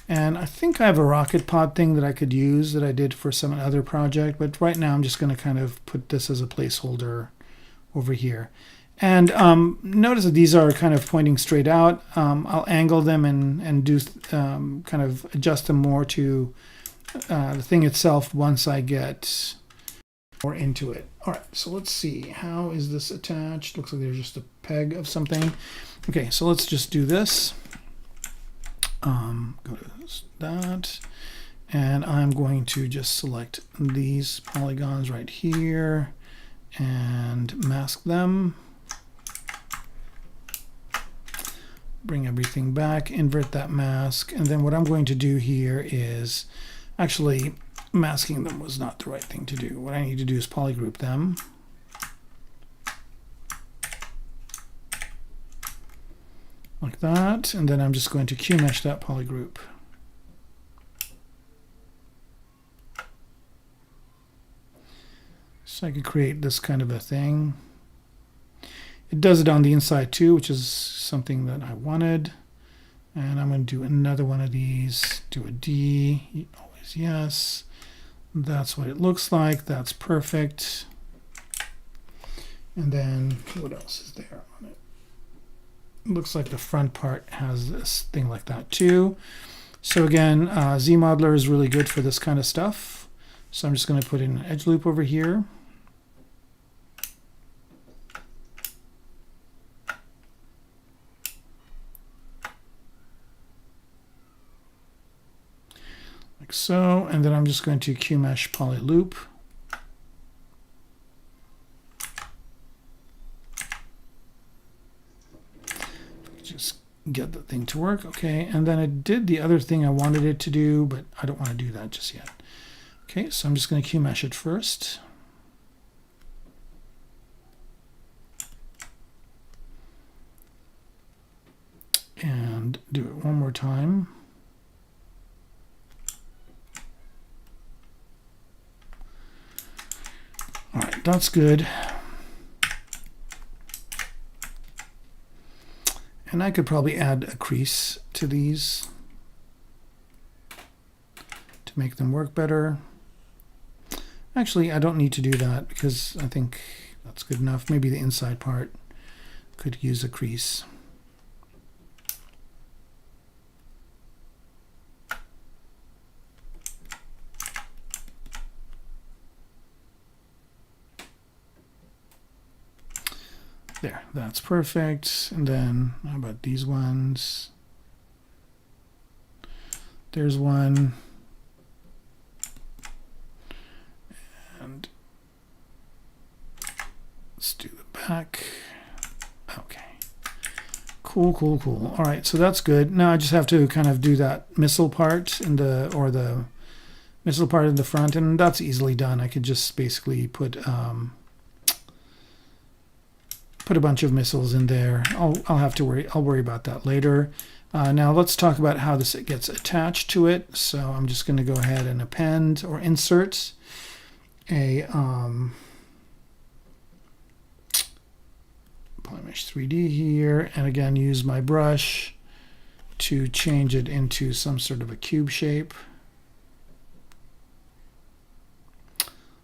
And I think I have a rocket pod thing that I could use that I did for some other project, but right now I'm just going to kind of put this as a placeholder over here. And notice that these are kind of pointing straight out. I'll angle them and do kind of adjust them more to the thing itself once I get more into it. All right, so let's see. How is this attached? Looks like there's just a peg of something. Okay, so let's just do this. Go to that. And I'm going to just select these polygons right here and mask them. Bring everything back, invert that mask, and then what I'm going to do here is, actually masking them was not the right thing to do. What I need to do is polygroup them. Like that, and then I'm just going to Q-mesh that polygroup. So I could create this kind of a thing. It does it on the inside too, which is something that I wanted. And I'm going to do another one of these, do a D, always yes. That's what it looks like, that's perfect. And then what else is there on it? It looks like the front part has this thing like that too. So again, ZModeler is really good for this kind of stuff. So I'm just going to put in an edge loop over here. Like so, and then I'm just going to Q-mesh poly loop. Just get the thing to work, okay, and then it did the other thing I wanted it to do, but I don't want to do that just yet. Okay, so I'm just going to Q-mesh it first. And do it one more time. All right, that's good. And I could probably add a crease to these to make them work better. Actually, I don't need to do that because I think that's good enough. Maybe the inside part could use a crease. There, that's perfect. And then how about these ones? There's one. And let's do the back. Okay. Cool, cool, cool. All right, so that's good. Now I just have to kind of do that missile part in the, or the missile part in the front, and that's easily done. I could just basically put a bunch of missiles in there. I'll have to worry. I'll worry about that later. Now let's talk about how this gets attached to it. So I'm just going to go ahead and append or insert a Polymesh 3D here, and again use my brush to change it into some sort of a cube shape.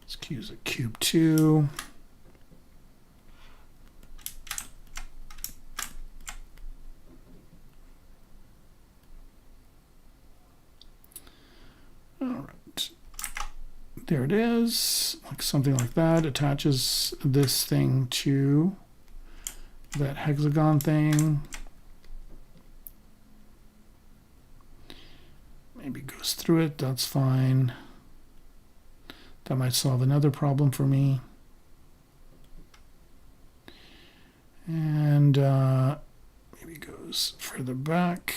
Let's use a cube 2. All right, there it is, like something like that. Attaches this thing to that hexagon thing. Maybe goes through it, that's fine. That might solve another problem for me. And maybe goes further back.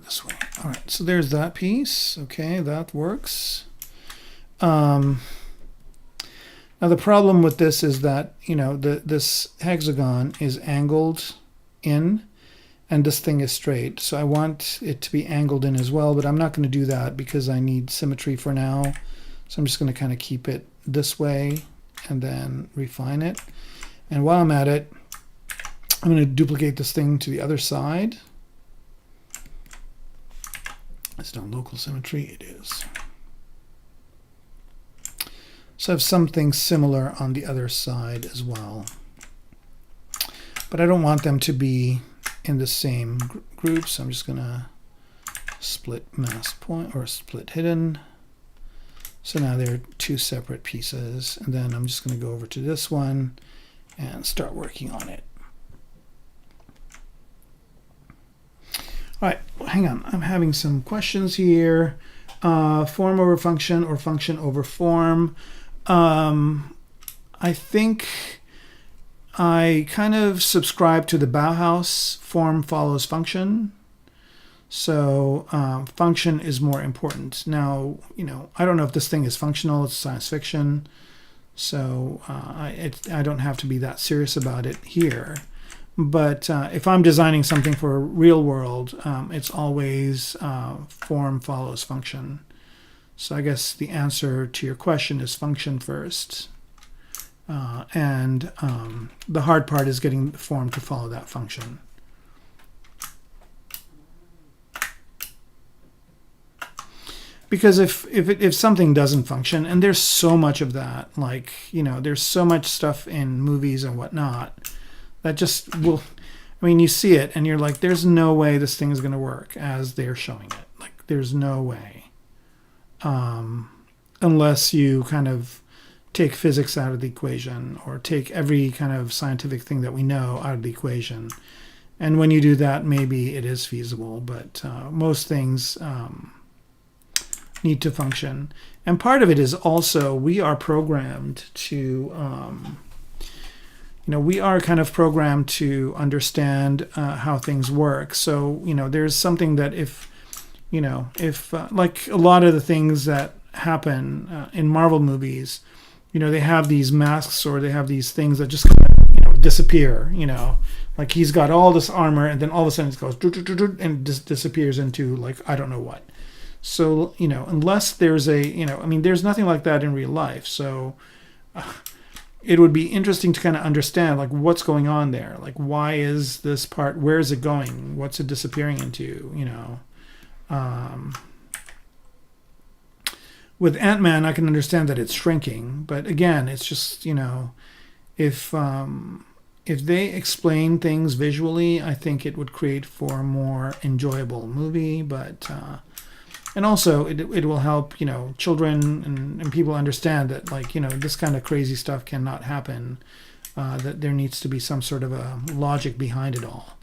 This way. All right, so there's that piece. Okay, that works. Now the problem with this is that, you know, this hexagon is angled in, and this thing is straight. So I want it to be angled in as well, but I'm not going to do that because I need symmetry for now. So I'm just going to kind of keep it this way and then refine it. And while I'm at it, I'm going to duplicate this thing to the other side. It's not local symmetry, it is. So I have something similar on the other side as well. But I don't want them to be in the same group, so I'm just going to split mask point or split hidden. So now they're two separate pieces, and then I'm just going to go over to this one and start working on it. All right, hang on. I'm having some questions here. Form over function or function over form. I think I kind of subscribe to the Bauhaus form follows function. So function is more important. Now, you know, I don't know if this thing is functional. It's science fiction. So I don't have to be that serious about it here. But if I'm designing something for real world, it's always form follows function. So I guess the answer to your question is function first. And the hard part is getting the form to follow that function. Because if something doesn't function, and there's so much of that, like, you know, there's so much stuff in movies and whatnot, that just will, I mean, you see it and you're like, there's no way this thing is going to work as they're showing it. Like, there's no way. Unless you kind of take physics out of the equation or take every kind of scientific thing that we know out of the equation. And when you do that, maybe it is feasible, but most things need to function. And part of it is also we are programmed to you know, we are kind of programmed to understand how things work. So, you know, there's something that if, you know, if like a lot of the things that happen in Marvel movies, you know, they have these masks or they have these things that just kind of, you know, disappear, you know, like he's got all this armor and then all of a sudden it goes and just disappears into like, I don't know what. So, you know, unless there's a, you know, I mean, there's nothing like that in real life. So, it would be interesting to kind of understand like what's going on there. Like, why is this part, where is it going? What's it disappearing into, you know? With Ant-Man, I can understand that it's shrinking, but again, it's just, you know, if if they explain things visually, I think it would create for a more enjoyable movie. But and also it will help, you know, children and people understand that, like, you know, this kind of crazy stuff cannot happen. That there needs to be some sort of a logic behind it all.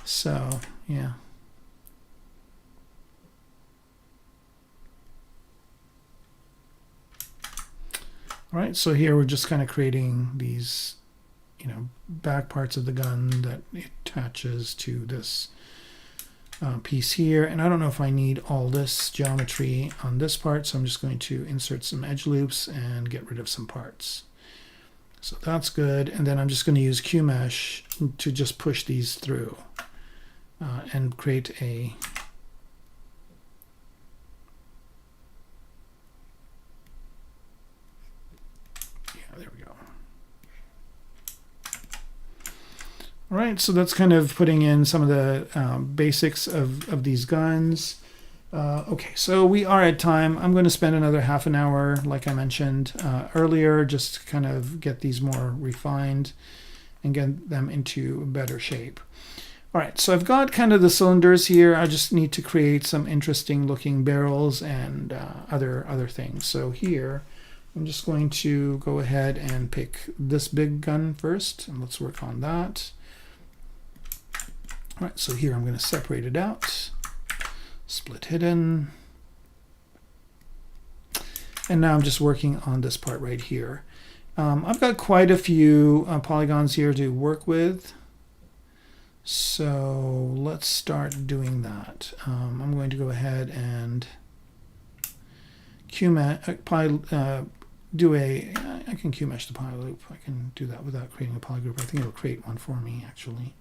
So yeah. All right, so here we're just kind of creating these, you know, back parts of the gun that attaches to this piece here. And I don't know if I need all this geometry on this part, so I'm just going to insert some edge loops and get rid of some parts. So that's good. And then I'm just going to use QMesh to just push these through and create a All right, so that's kind of putting in some of the basics of these guns. Okay, so we are at time. I'm going to spend another half an hour, like I mentioned earlier, just to kind of get these more refined and get them into better shape. All right, so I've got kind of the cylinders here. I just need to create some interesting looking barrels and other things. So here, I'm just going to go ahead and pick this big gun first, and let's work on that. All right, so here I'm going to separate it out, split hidden, and now I'm just working on this part right here. I've got quite a few polygons here to work with, so let's start doing that. I'm going to go ahead and do I can QMesh the poly loop. I can do that without creating a poly group. I think it'll create one for me actually.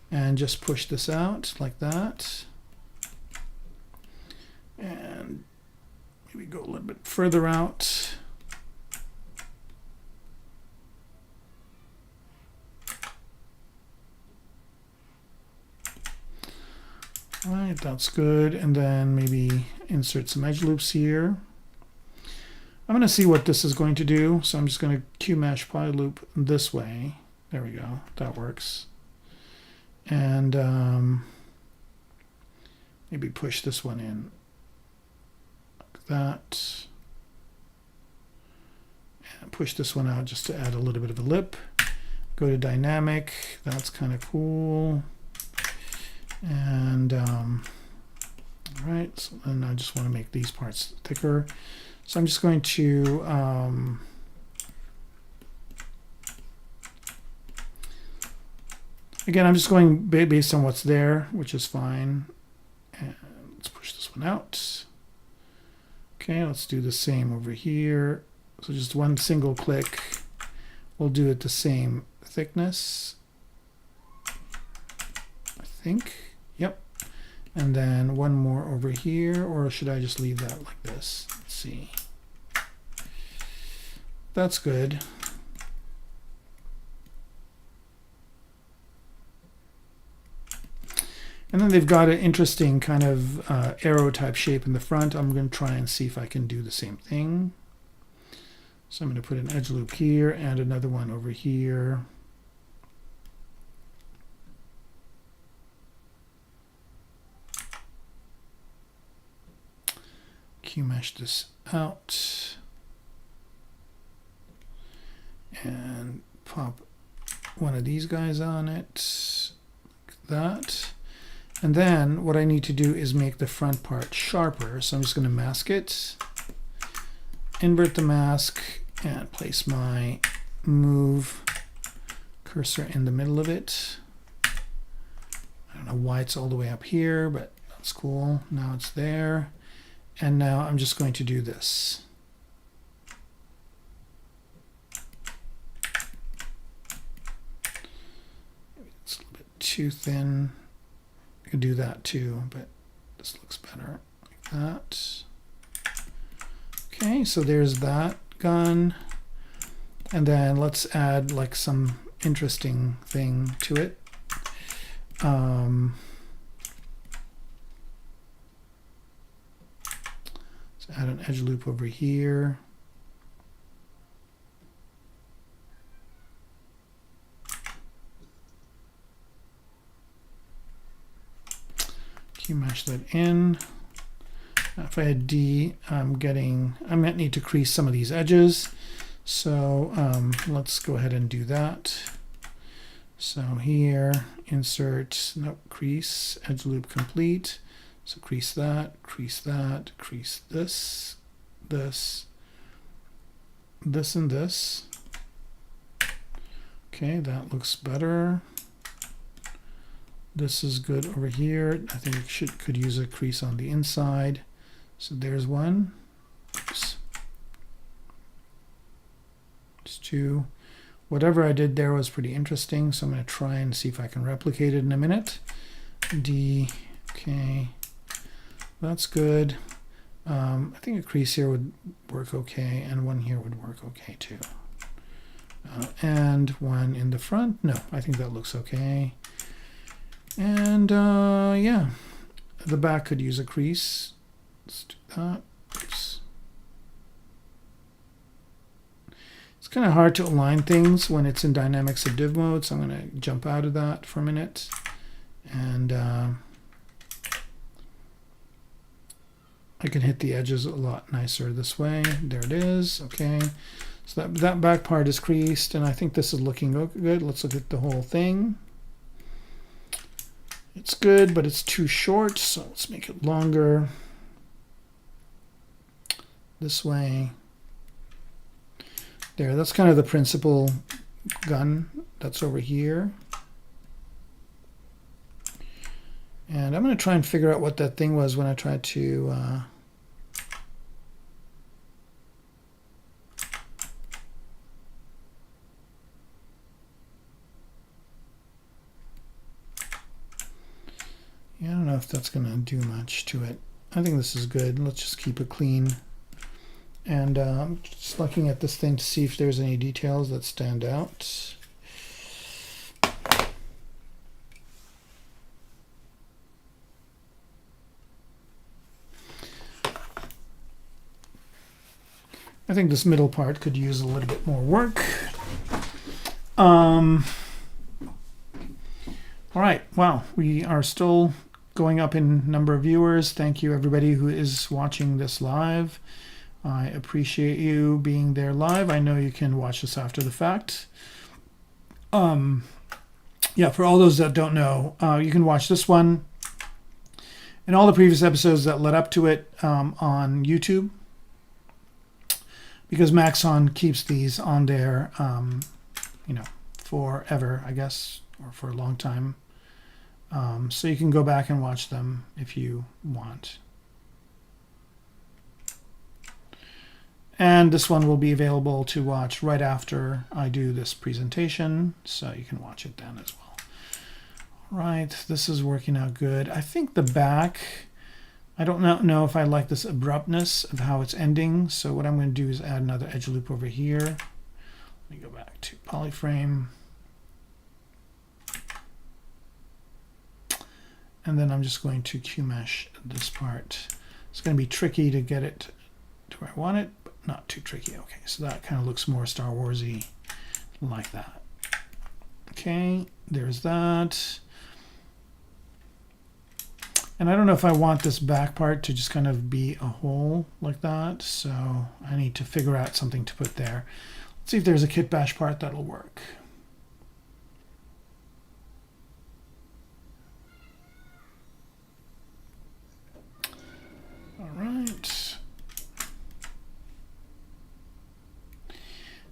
And just push this out like that. And maybe go a little bit further out. All right, that's good. And then maybe insert some edge loops here. I'm going to see what this is going to do. So I'm just going to QMesh poly loop this way. There we go. That works. And maybe push this one in like that. And push this one out just to add a little bit of a lip. Go to dynamic. That's kind of cool. And all right, so then I just want to make these parts thicker. So I'm just going to again, I'm just going based on what's there, which is fine. And let's push this one out. Okay, let's do the same over here. So just one single click. We'll do it the same thickness, I think. Yep. And then one more over here, or should I just leave that like this? Let's see. That's good. And then they've got an interesting kind of arrow type shape in the front. I'm going to try and see if I can do the same thing. So I'm going to put an edge loop here and another one over here. QMesh this out. And pop one of these guys on it, like that. And then what I need to do is make the front part sharper. So I'm just going to mask it, invert the mask, and place my move cursor in the middle of it. I don't know why it's all the way up here, but that's cool. Now it's there. And now I'm just going to do this. Maybe it's a little bit too thin. I could do that too, but this looks better like that. Okay, so there's that gun. And then let's add like some interesting thing to it. Let's add an edge loop over here. bash that in. If I had D, I might need to crease some of these edges. So let's go ahead and do that. So here, insert, no, crease, edge loop complete. So crease that, crease this, this, and this. Okay, that looks better. This is good over here. I think it could use a crease on the inside. So there's one. Oops. There's two. Whatever I did there was pretty interesting, so I'm going to try and see if I can replicate it in a minute. D, okay, that's good. I think a crease here would work okay, and one here would work okay too. And one in the front, no, I think that looks okay. And yeah, the back could use a crease. Let's do that. Oops. It's kind of hard to align things when it's in dynamic subdiv mode, so I'm going to jump out of that for a minute. And I can hit the edges a lot nicer this way. There it is. Okay. So that back part is creased, and I think this is looking good. Let's look at the whole thing. It's good, but it's too short, so let's make it longer. This way. There, that's kind of the principal gun that's over here. And I'm going to try and figure out what that thing was when I tried to yeah, I don't know if that's going to do much to it. I think this is good. Let's just keep it clean. And I'm just looking at this thing to see if there's any details that stand out. I think this middle part could use a little bit more work. All right, wow, we are still going up in number of viewers. Thank you everybody who is watching this live. I appreciate you being there live. I know you can watch this after the fact. Yeah, for all those that don't know, you can watch this one and all the previous episodes that led up to it on YouTube, because Maxon keeps these on there, you know, forever, I guess, or for a long time. So you can go back and watch them if you want. And this one will be available to watch right after I do this presentation, so you can watch it then as well. All right, this is working out good. I think the back, I don't know if I like this abruptness of how it's ending, so what I'm going to do is add another edge loop over here. Let me go back to polyframe. And then I'm just going to QMesh this part. It's going to be tricky to get it to where I want it, but not too tricky. Okay, so that kind of looks more Star Wars-y like that. Okay, there's that. And I don't know if I want this back part to just kind of be a hole like that, so I need to figure out something to put there. Let's see if there's a kit bash part that'll work. All right.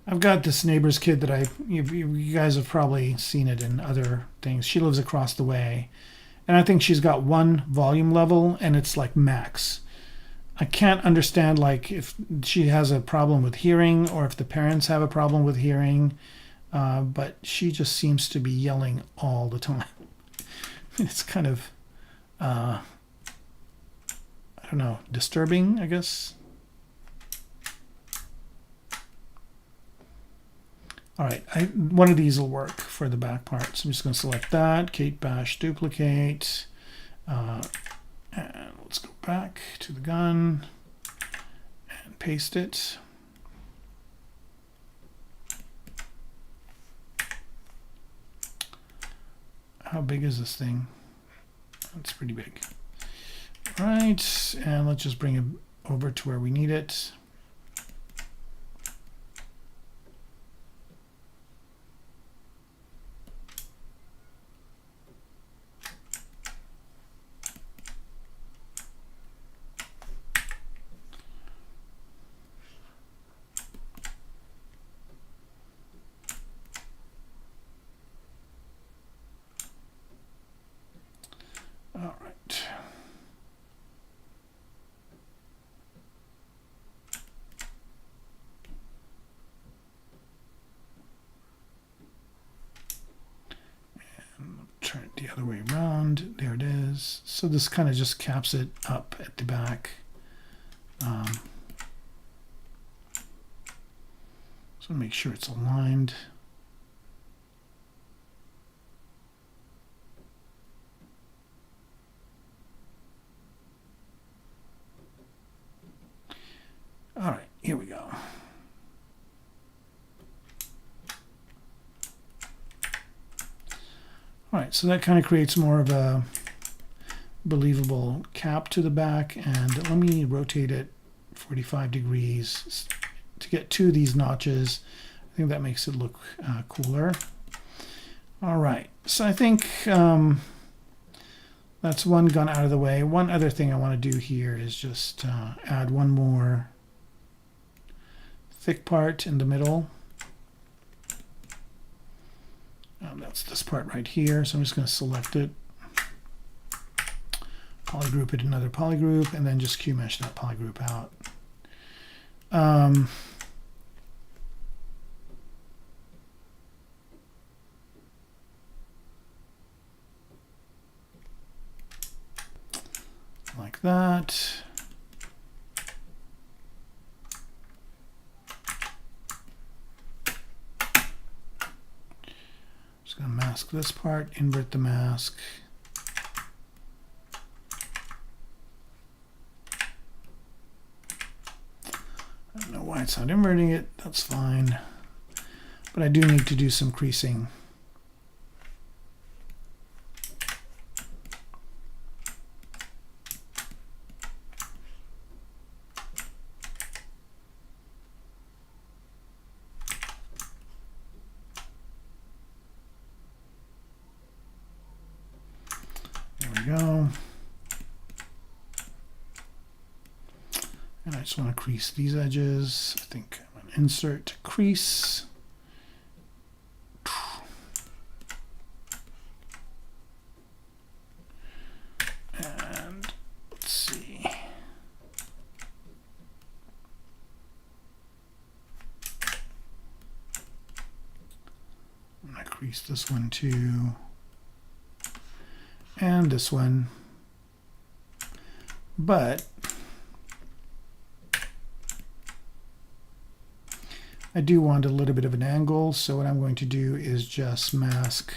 I've got this neighbor's kid that you guys have probably seen it in other things. She lives across the way, and I think she's got one volume level, and it's like max. I can't understand like if she has a problem with hearing or if the parents have a problem with hearing, but she just seems to be yelling all the time. It's kind of, I don't know, disturbing, I guess. All right, one of these will work for the back part. So I'm just going to select that, Kate Bash duplicate, and let's go back to the gun and paste it. How big is this thing? It's pretty big. Right, and let's just bring it over to where we need it. All right. Turn it the other way around. There it is. So this kind of just caps it up at the back. So make sure it's aligned. All right, here we go. All right, so that kind of creates more of a believable cap to the back, and let me rotate it 45 degrees to get two of these notches. I think that makes it look cooler. All right, so I think that's one gun out of the way. One other thing I want to do here is just add one more thick part in the middle. That's this part right here, so I'm just going to select it, polygroup it another polygroup, and then just Q-mesh that polygroup out. Like that. Just going to mask this part, invert the mask. I don't know why it's not inverting it, that's fine. But I do need to do some creasing. Go. And I just want to crease these edges. I think I'm going to insert crease. And let's see. I'm going to crease this one too. And this one, but I do want a little bit of an angle, so what I'm going to do is just mask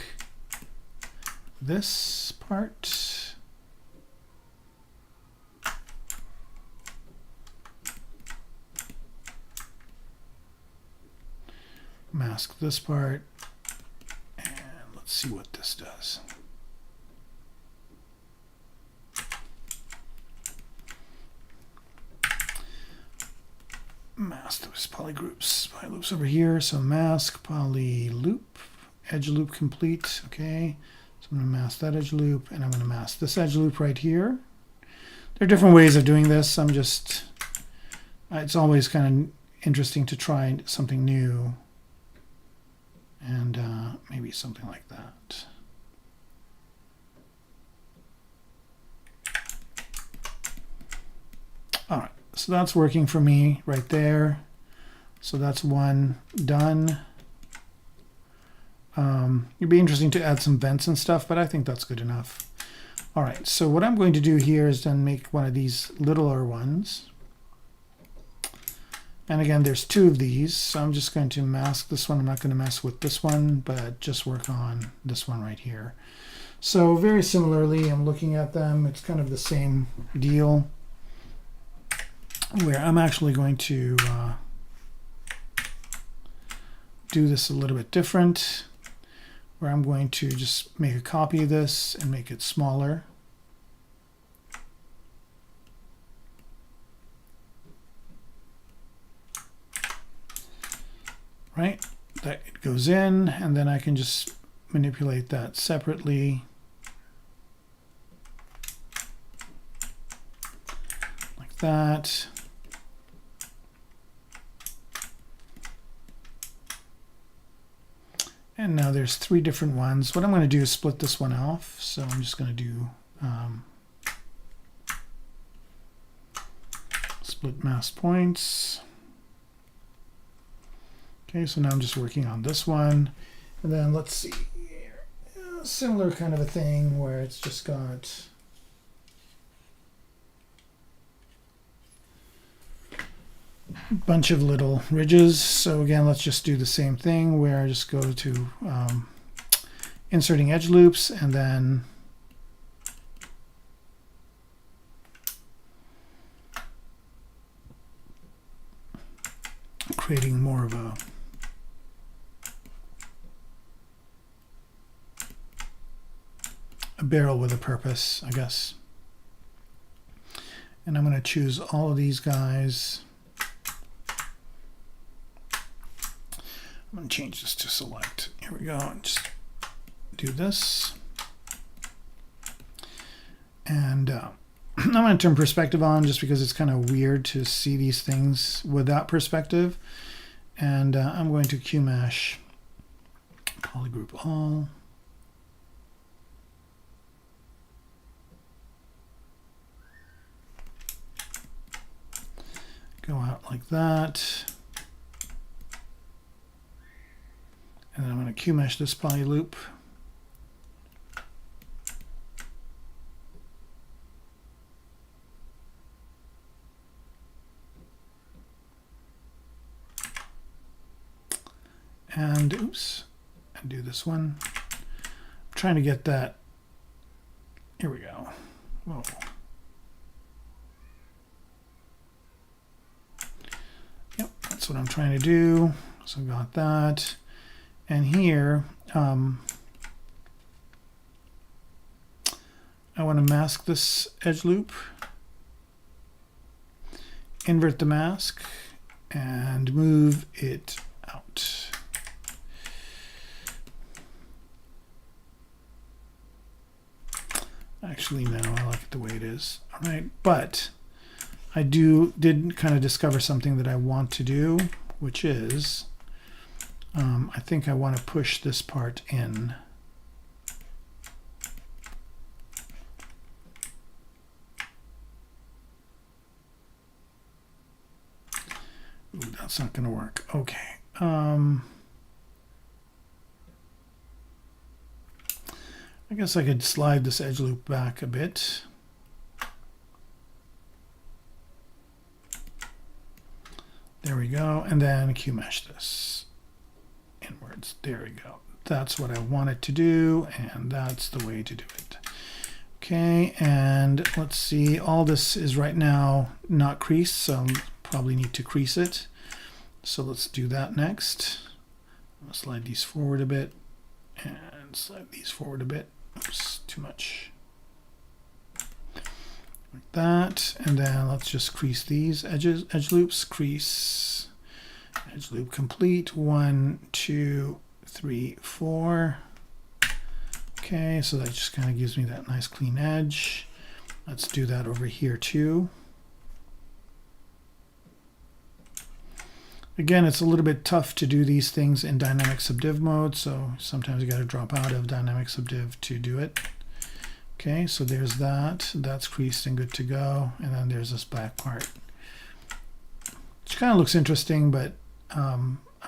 this part. Mask this part, and let's see what this does. Mask those polyloops over here. So mask polyloop, edge loop complete. Okay, so I'm going to mask that edge loop, and I'm going to mask this edge loop right here. There are different ways of doing this. I'm just, it's always kind of interesting to try something new, and maybe something like that. All right. So that's working for me right there. So that's one done. It'd be interesting to add some vents and stuff, but I think that's good enough. All right, so what I'm going to do here is then make one of these littler ones. And again, there's two of these, so I'm just going to mask this one. I'm not going to mess with this one, but just work on this one right here. So very similarly, I'm looking at them. It's kind of the same deal, where I'm actually going to do this a little bit different, where I'm going to just make a copy of this and make it smaller. right? That it goes in, and then I can just manipulate that separately. Like that. And now there's 3 different ones. What I'm going to do is split this one off. So I'm just going to do split mask points. Okay, so now I'm just working on this one. And then let's see here. Similar kind of a thing where it's just got a bunch of little ridges. So again, let's just do the same thing where I just go to inserting edge loops and then creating more of a barrel with a purpose, I guess. And I'm going to choose all of these guys. I'm going to change this to select. Here we go. Just do this. And I'm going to turn perspective on just because it's kind of weird to see these things without perspective. And I'm going to QMesh polygroup all. Go out like that. And then I'm going to QMesh this poly loop. And oops, and do this one. I'm trying to get that. Here we go. Whoa. Yep, that's what I'm trying to do. So got that. And here, I want to mask this edge loop, invert the mask, and move it out. Actually, no, I like it the way it is. All right, but I did kind of discover something that I want to do, which is I think I want to push this part in. Ooh, that's not going to work. Okay. I guess I could slide this edge loop back a bit. There we go. And then QMesh this inwards. There we go. That's what I wanted to do, and that's the way to do it. Okay, and let's see. All this is right now not creased, so I'll probably need to crease it. So let's do that next. I'll slide these forward a bit and slide these forward a bit. Oops, too much. Like that, and then let's just crease these edge loops. Crease, edge loop complete. 1, 2, 3, 4. Okay, so that just kind of gives me that nice clean edge. Let's do that over here too. Again, it's a little bit tough to do these things in dynamic subdiv mode, so sometimes you got to drop out of dynamic subdiv to do it. Okay, so there's that. That's creased and good to go. And then there's this back part, which kind of looks interesting, but I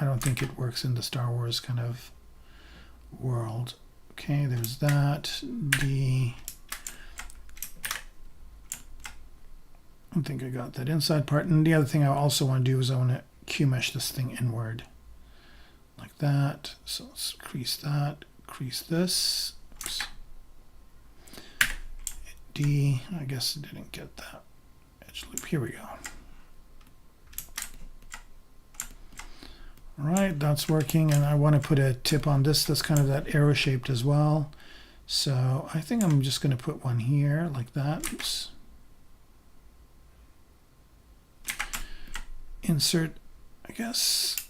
don't think it works in the Star Wars kind of world. Okay, there's that. I think I got that inside part. And the other thing I also want to do is I want to QMesh this thing inward like that. So let's crease that, crease this. Oops. D, I guess I didn't get that edge loop. Here we go. All right, that's working, and I want to put a tip on this that's kind of that arrow shaped as well. So I think I'm just going to put one here like that. Oops. Insert, I guess.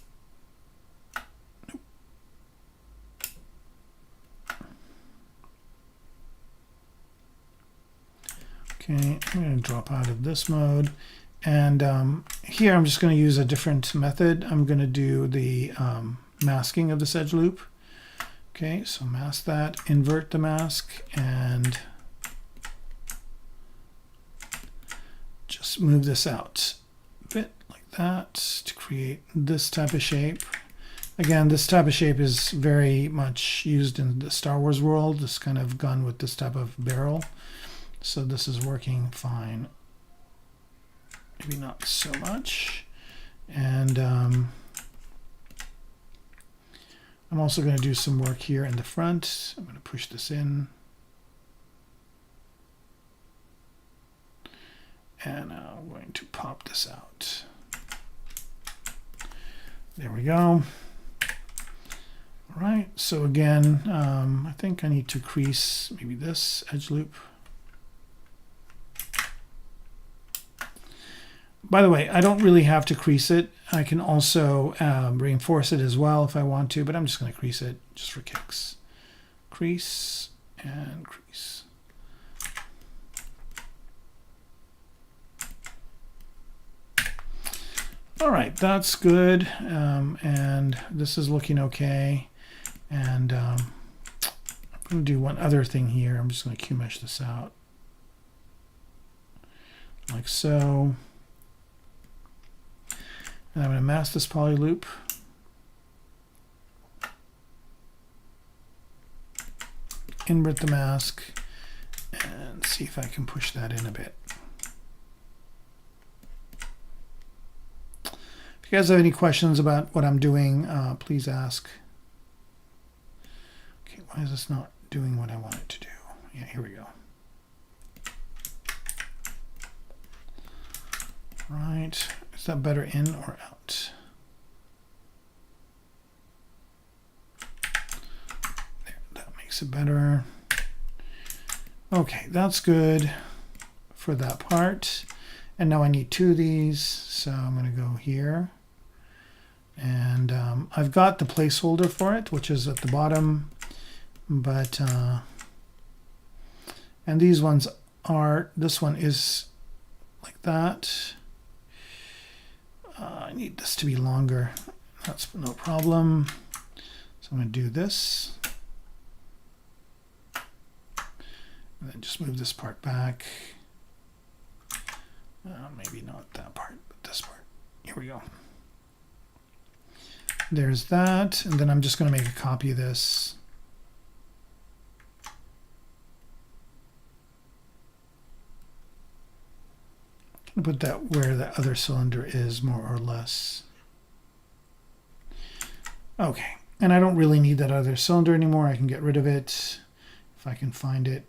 Okay, I'm going to drop out of this mode. And here I'm just going to use a different method. I'm going to do the masking of this edge loop. Okay, so mask that, invert the mask, and just move this out a bit like that to create this type of shape. Again, this type of shape is very much used in the Star Wars world, this kind of gun with this type of barrel. So this is working fine. Maybe not so much. And I'm also going to do some work here in the front. I'm going to push this in. And I'm going to pop this out. There we go. All right, so again, I think I need to crease maybe this edge loop. By the way, I don't really have to crease it. I can also reinforce it as well if I want to, but I'm just going to crease it just for kicks. Crease and crease. All right, that's good. And this is looking okay. And I'm going to do one other thing here. I'm just going to Q-mesh this out like so. And I'm going to mask this poly loop. Invert the mask and see if I can push that in a bit. If you guys have any questions about what I'm doing, please ask. Okay, why is this not doing what I want it to do? Yeah, here we go. Right, is that better in or out? There, that makes it better. Okay, that's good for that part. And now I need two of these, so I'm going to go here. And I've got the placeholder for it, which is at the bottom. But, and these ones are, this one is like that. I need this to be longer. That's no problem. So I'm going to do this. And then just move this part back. Maybe not that part, but this part. Here we go. There's that. And then I'm just going to make a copy of this. I'm going to put that where the other cylinder is, more or less. Okay, and I don't really need that other cylinder anymore. I can get rid of it if I can find it.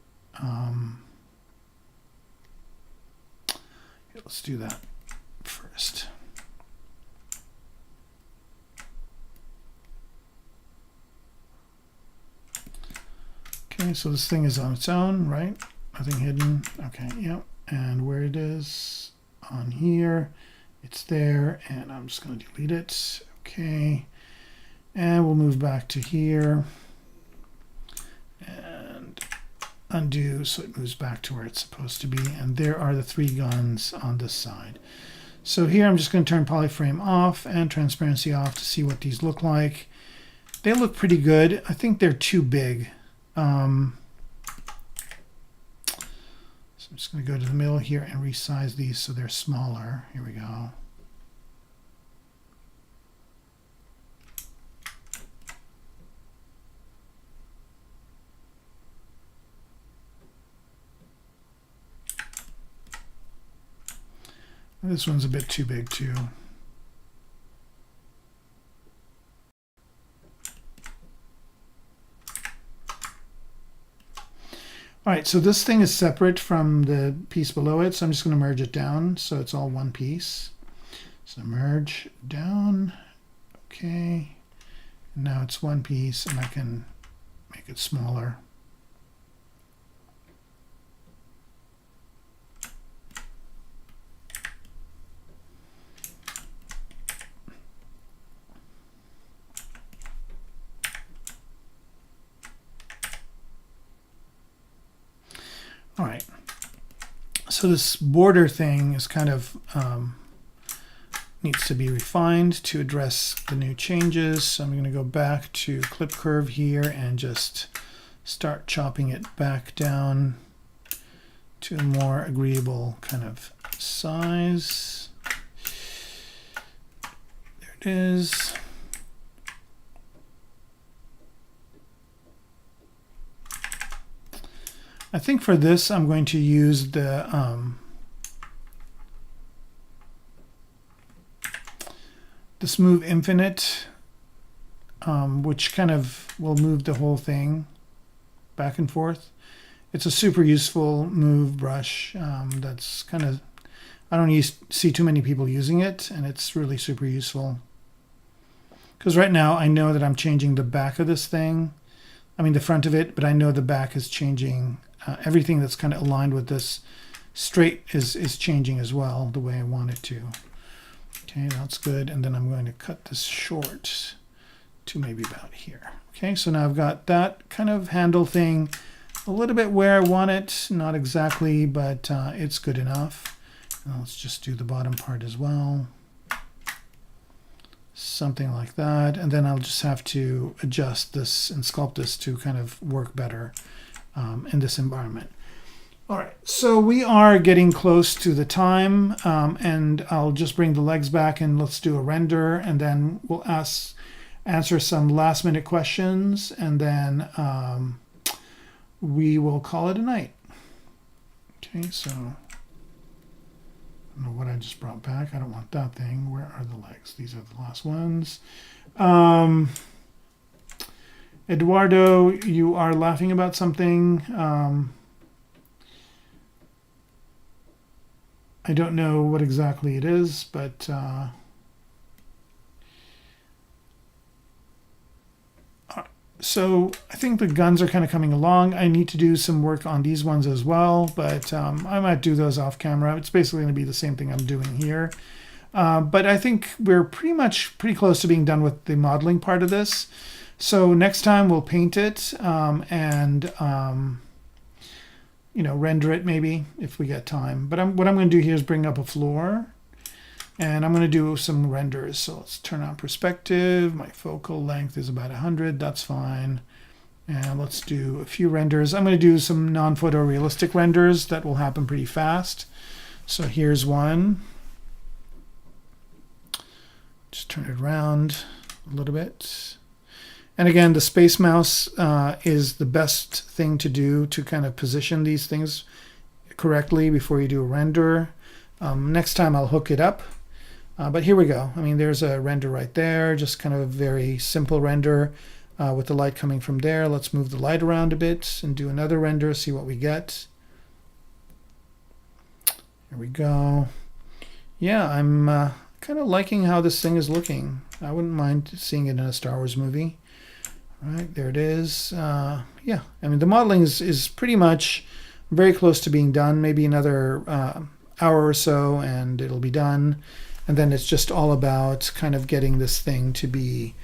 Let's do that first. Okay, so this thing is on its own, right? Nothing hidden. Okay, yep. And where it is on here, it's there, and I'm just going to delete it. Okay, and we'll move back to here and undo so it moves back to where it's supposed to be. And there are the three guns on this side. So here I'm just going to turn polyframe off and transparency off to see what these look like. They look pretty good. I think they're too big. So I'm just going to go to the middle here and resize these so they're smaller. Here we go. This one's a bit too big too. All right, so this thing is separate from the piece below it, so I'm just going to merge it down so it's all one piece. So merge down, okay. And now it's one piece, and I can make it smaller. So this border thing is kind of needs to be refined to address the new changes. So I'm going to go back to clip curve here and just start chopping it back down to a more agreeable kind of size. There it is. I think for this I'm going to use the Smooth Infinite, which kind of will move the whole thing back and forth. It's a super useful move brush. That's kind of, I don't see too many people using it, and it's really super useful. Because right now I know that I'm changing the back of this thing. I mean the front of it, but I know the back is changing. Everything that's kind of aligned with this straight is changing as well, the way I want it to. Okay, that's good. And then I'm going to cut this short to maybe about here. Okay, so now I've got that kind of handle thing a little bit where I want it. Not exactly, but it's good enough. Now let's just do the bottom part as well. Something like that. And then I'll just have to adjust this and sculpt this to kind of work better in this environment. All right, so we are getting close to the time, and I'll just bring the legs back and let's do a render, and then we'll answer some last minute questions, and then we will call it a night. Okay, so I don't know what I just brought back. I don't want that thing. Where are the legs? These are the last ones. Eduardo, you are laughing about something. I don't know what exactly it is, but so I think the guns are kind of coming along. I need to do some work on these ones as well, but I might do those off camera. It's basically going to be the same thing I'm doing here. But I think we're pretty close to being done with the modeling part of this. So next time we'll paint it and you know, render it maybe if we get time. But what I'm going to do here is bring up a floor, and I'm going to do some renders. So let's turn on perspective. My focal length is about 100. That's fine. And let's do a few renders. I'm going to do some non-photorealistic renders that will happen pretty fast. So here's one. Just turn it around a little bit. And again, the space mouse is the best thing to do to kind of position these things correctly before you do a render. Next time I'll hook it up. But here we go. I mean, there's a render right there, just kind of a very simple render with the light coming from there. Let's move the light around a bit and do another render, see what we get. Here we go. Yeah, I'm kind of liking how this thing is looking. I wouldn't mind seeing it in a Star Wars movie. All right, there it is. Yeah, I mean, the modeling is pretty much very close to being done. Maybe another hour or so and it'll be done. And then it's just all about kind of getting this thing to be,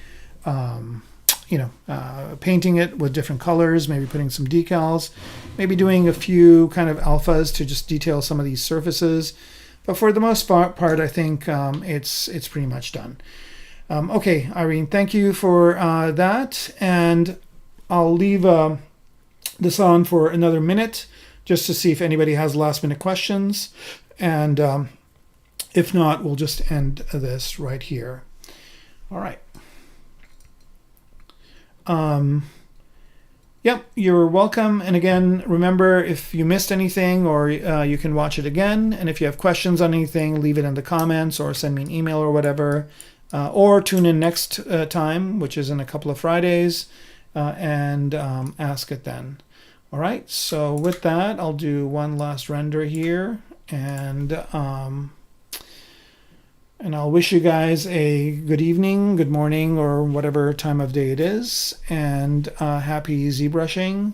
you know, painting it with different colors, maybe putting some decals, maybe doing a few kind of alphas to just detail some of these surfaces. But for the most part, I think it's pretty much done. Okay, Irene, thank you for that. And I'll leave this on for another minute just to see if anybody has last minute questions. And if not, we'll just end this right here. All right. Yep, you're welcome. And again, remember, if you missed anything, or you can watch it again. And if you have questions on anything, leave it in the comments or send me an email or whatever. Or tune in next time, which is in a couple of Fridays, and ask it then. All right, so with that, I'll do one last render here, and I'll wish you guys a good evening, good morning, or whatever time of day it is, and happy ZBrushing.